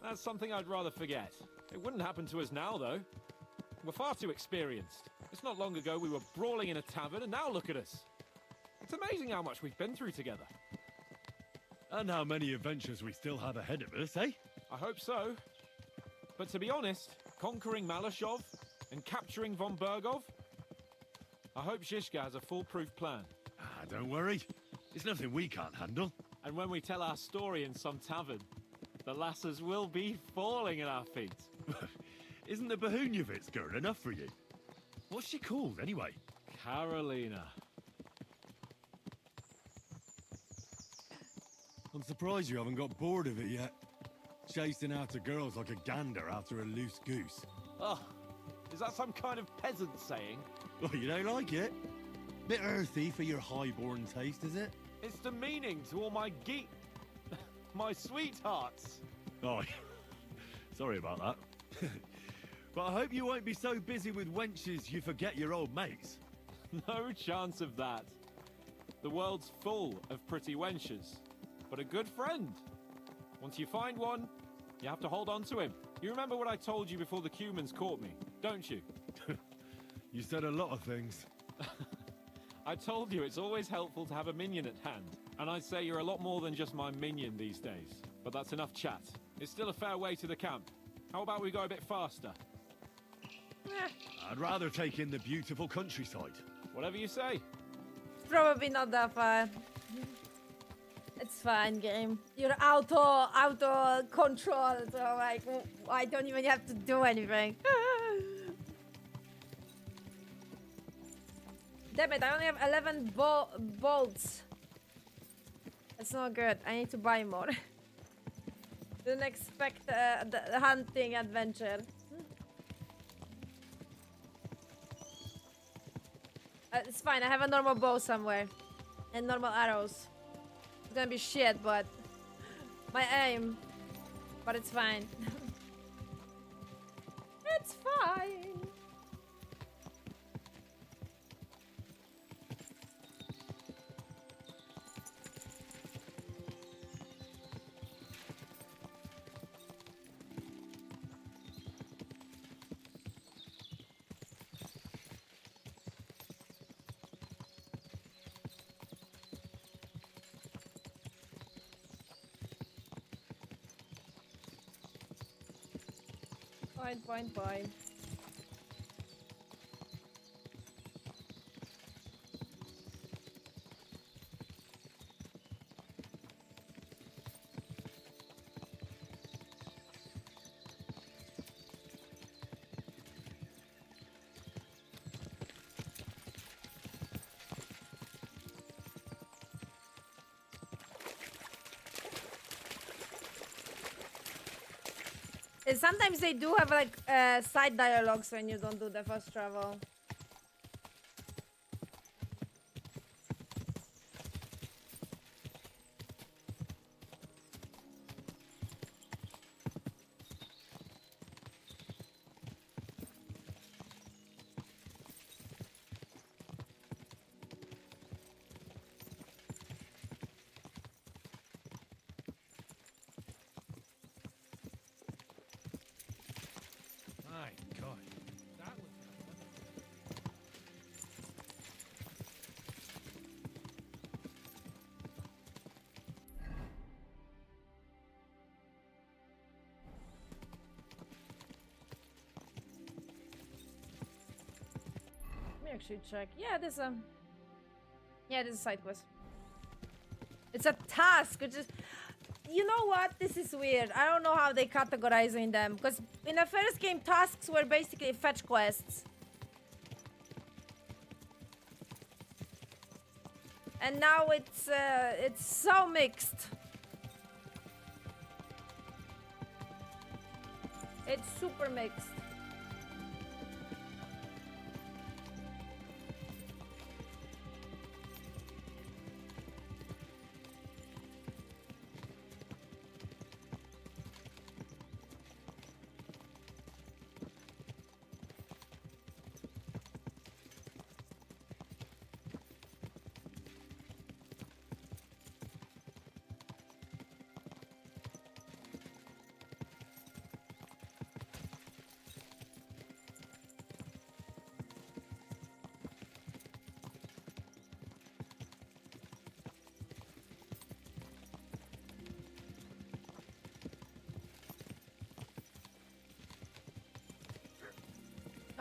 That's something I'd rather forget. It wouldn't happen to us now, though. We're far too experienced. It's not long ago we were brawling in a tavern, and now look at us. It's amazing how much we've been through together. And how many adventures we still have ahead of us, eh? I hope so. But to be honest, conquering Malashov and capturing von Bergov, I hope Shishka has a foolproof plan. Don't worry. It's nothing we can't handle. And when we tell our story in some tavern, the lasses will be falling at our feet. Isn't the Bahunyavitz girl enough for you? What's she called, anyway? Carolina. I'm surprised you haven't got bored of it yet. Chasing after girls like a gander after a loose goose. Oh, is that some kind of peasant saying? Oh, you don't like it? Bit earthy for your high-born taste, is it? It's demeaning to all my my sweethearts. Oh, sorry about that. But I hope you won't be so busy with wenches you forget your old mates. No chance of that. The world's full of pretty wenches. But a good friend. Once you find one, you have to hold on to him. You remember what I told you before the Cumans caught me, don't you? You said a lot of things. I told you it's always helpful to have a minion at hand. And I'd say you're a lot more than just my minion these days. But that's enough chat. It's still a fair way to the camp. How about we go a bit faster? I'd rather take in the beautiful countryside. Whatever you say. Probably not that far. It's fine, game. You're auto control, so like I don't even have to do anything. Damn it! I only have 11 bolts. That's not good. I need to buy more. Didn't expect the hunting adventure. It's fine. I have a normal bow somewhere and normal arrows. It's gonna be shit, but my aim. But it's fine. It's fine. Fine. Sometimes they do have like side dialogues when you don't do the fast travel. My God. That was Let me actually check. Yeah, this is a side quest. It's a task, which is, you know what? This is weird. I don't know how they categorizing them, because in the first game, tasks were basically fetch quests, and now it's so mixed. It's super mixed.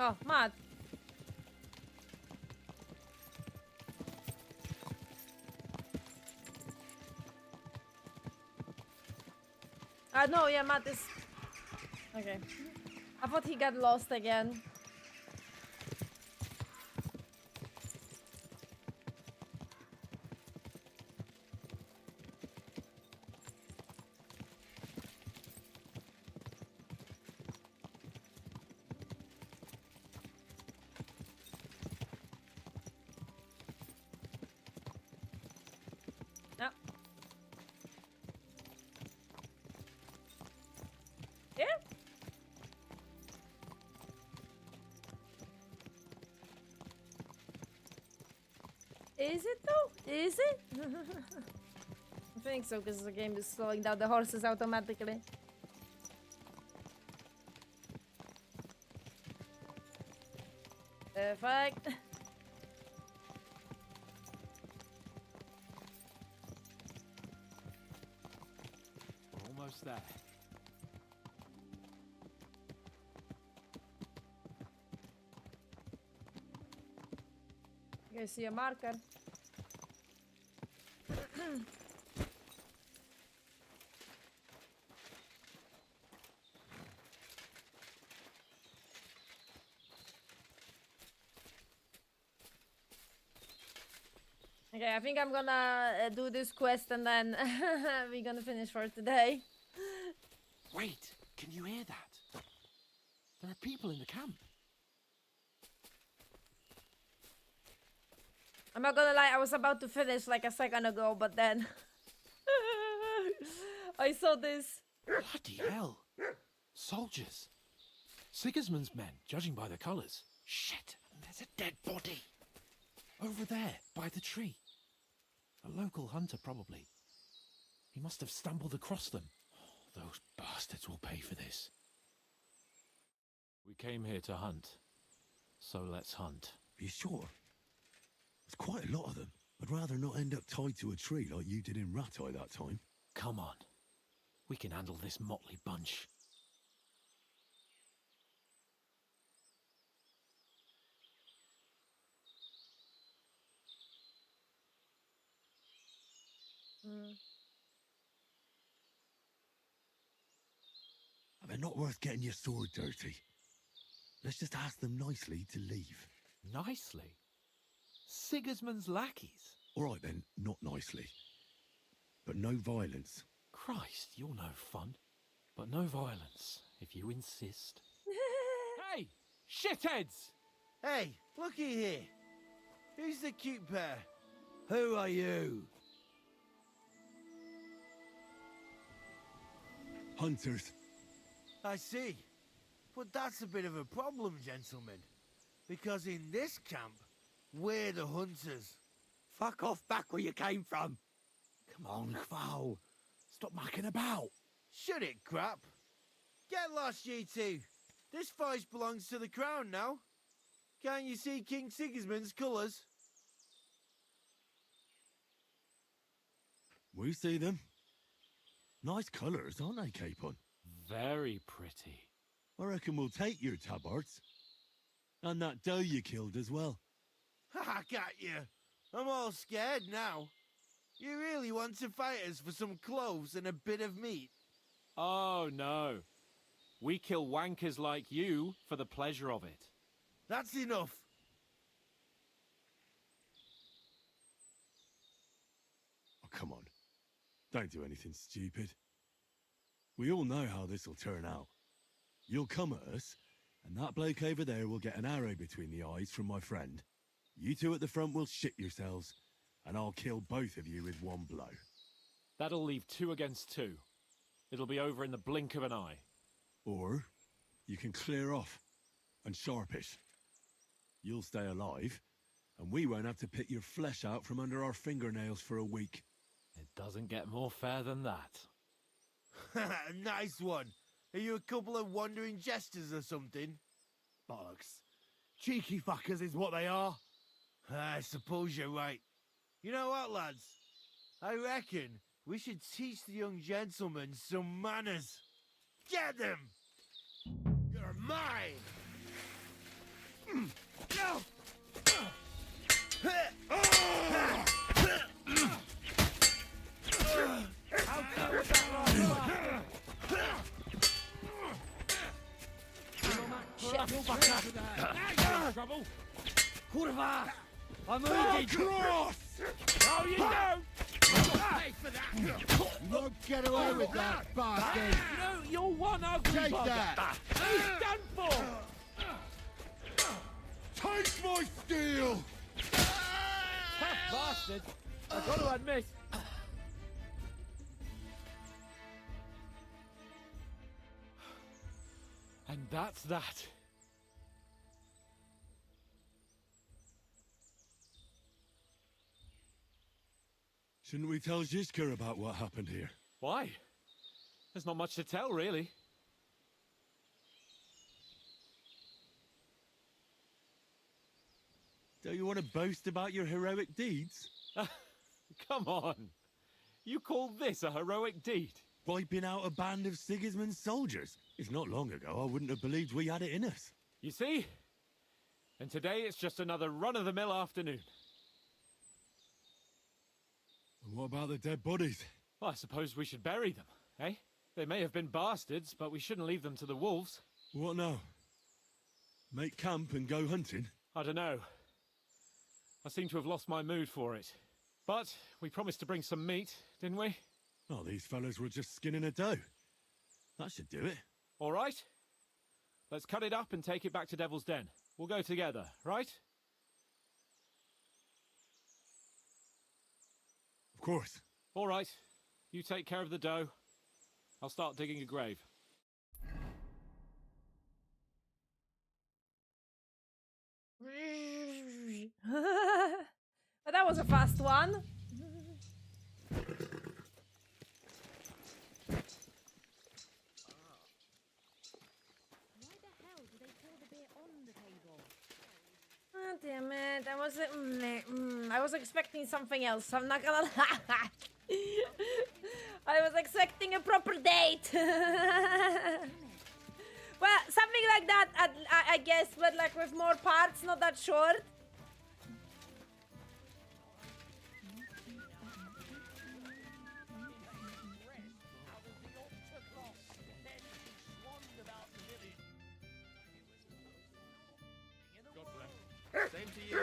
Oh, mad. No, yeah, Matt is... Okay. I thought he got lost again. No. Yeah? Is it though? Is it? I think so, because the game is slowing down the horses automatically. Perfect. Almost there. You guys see a marker? Okay, I think I'm gonna do this quest and then we're gonna finish for today. Wait, can you hear that? There are people in the camp. I'm not gonna lie, I was about to finish like a second ago, but then I saw this. Bloody hell. Soldiers. Sigismund's men, judging by the colours. Shit, and there's a dead body. Over there, by the tree. A local hunter, probably. He must have stumbled across them. Oh, those bastards will pay for this. We came here to hunt. So let's hunt. Are you sure? There's quite a lot of them. I'd rather not end up tied to a tree like you did in Rattay that time. Come on. We can handle this motley bunch. They're not worth getting your sword dirty. Let's just ask them nicely to leave. Nicely? Sigismund's lackeys? All right then, not nicely. But no violence. Christ, you're no fun. But no violence, if you insist. Hey! Shitheads! Hey, looky here. Who's the cute pair? Who are you? Hunters. I see. But that's a bit of a problem, gentlemen. Because in this camp, we're the hunters. Fuck off back where you came from. Come on, Quo. Stop mucking about. Shut it, crap. Get lost, you two. This forest belongs to the crown now. Can't you see King Sigismund's colours? We see them. Nice colours, aren't they, Capon? Very pretty. I reckon we'll take your tabards. And that doe you killed as well. Ha, got you. I'm all scared now. You really want to fight us for some cloves and a bit of meat? Oh, no. We kill wankers like you for the pleasure of it. That's enough. Oh, come on. Don't do anything stupid. We all know how this'll turn out. You'll come at us, and that bloke over there will get an arrow between the eyes from my friend. You two at the front will shit yourselves, and I'll kill both of you with one blow. That'll leave 2 against 2. It'll be over in the blink of an eye. Or you can clear off and sharpish. You'll stay alive, and we won't have to pick your flesh out from under our fingernails for a week. It doesn't get more fair than that. Nice one. Are you a couple of wandering jesters or something? Bollocks. Cheeky fuckers is what they are. I suppose you're right. You know what, lads? I reckon we should teach the young gentlemen some manners. Get them! You're mine! No! How come was that last trouble. Kurva! I'm cross! No, you don't! Pay for that! You won't get away with that, bastard! No, you're one ugly Take bugger. that! He's done for! Take my steel! Tough bastard. I've got to admit. And that's that. Shouldn't we tell Zizka about what happened here? Why? There's not much to tell, really. Don't you want to boast about your heroic deeds? Come on. You call this a heroic deed? Wiping out a band of Sigismund's soldiers. It's not long ago I wouldn't have believed we had it in us. You see? And today it's just another run-of-the-mill afternoon. And what about the dead bodies? Well, I suppose we should bury them, eh? They may have been bastards, but we shouldn't leave them to the wolves. What now? Make camp and go hunting? I don't know. I seem to have lost my mood for it. But we promised to bring some meat, didn't we? Oh, these fellas were just skinning a doe. That should do it. All right. Let's cut it up and take it back to Devil's Den. We'll go together, right? Of course. All right. You take care of the doe. I'll start digging a grave. But that was a fast one. Oh, damn it. I was expecting something else. I'm not gonna lie. I was expecting a proper date. Well, something like that, I guess, but like with more parts, not that short. Same to you.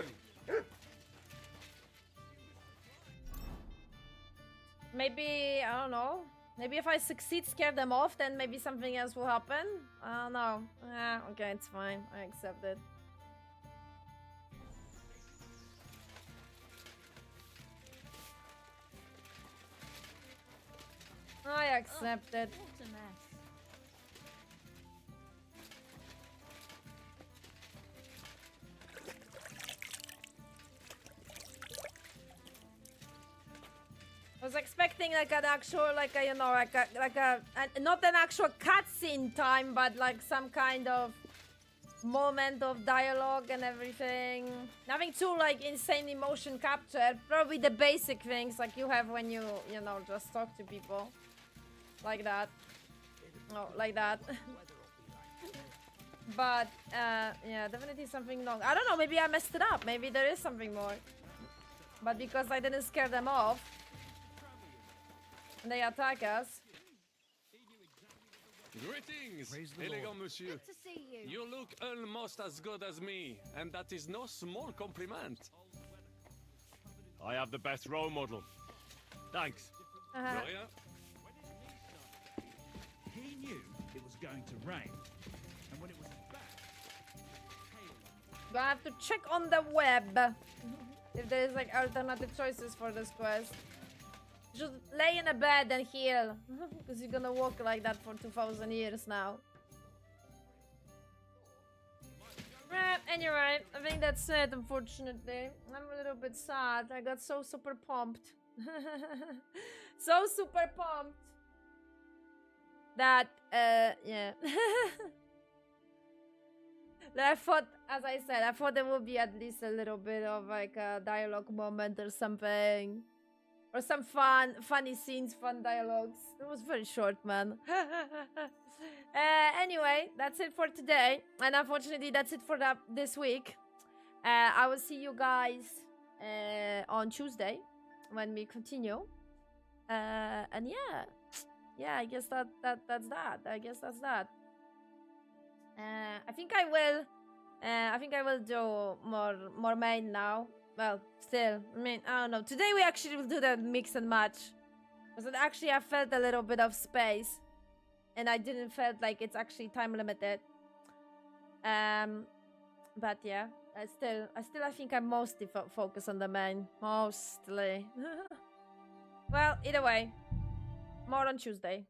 Maybe, I don't know. Maybe if I succeed, scare them off, then maybe something else will happen. I don't know. Okay, it's fine. I accept it. I accept it. What a mess. I was was expecting like an actual, like a, you know, not an actual cutscene time, but like some kind of moment of dialogue and everything. Nothing too like insane emotion capture. Probably the basic things like you have when you know, just talk to people. Like that. Oh, like that. But, yeah, definitely something long. I don't know, maybe I messed it up. Maybe there is something more. But because I didn't scare them off, they attack us. Greetings, elegant monsieur. Good to see you. You look almost as good as me, and that is no small compliment. I have the best role model. Thanks. Gloria? He knew it was going to rain, and when it was back, Do I have to check on the web if there is like alternative choices for this quest? Just lay in a bed and heal, because you're gonna walk like that for 2,000 years now. Anyway, I think that's it, unfortunately. I'm a little bit sad. I got so super pumped. So super pumped. That, yeah. I thought, as I said, I thought there would be at least a little bit of like a dialogue moment or something. Or some funny scenes, fun dialogues. It was very short, man. Anyway, that's it for today. And unfortunately, that's it for this week. I will see you guys on Tuesday when we continue. And yeah, I guess that's that. I guess that's that. I think I will do more main now. Well, still, I mean, I don't know. Today we actually will do the mix and match. Because actually I felt a little bit of space. And I didn't felt like it's actually time limited. But yeah, I think I'm mostly focused on the main. Mostly. Well, either way, more on Tuesday.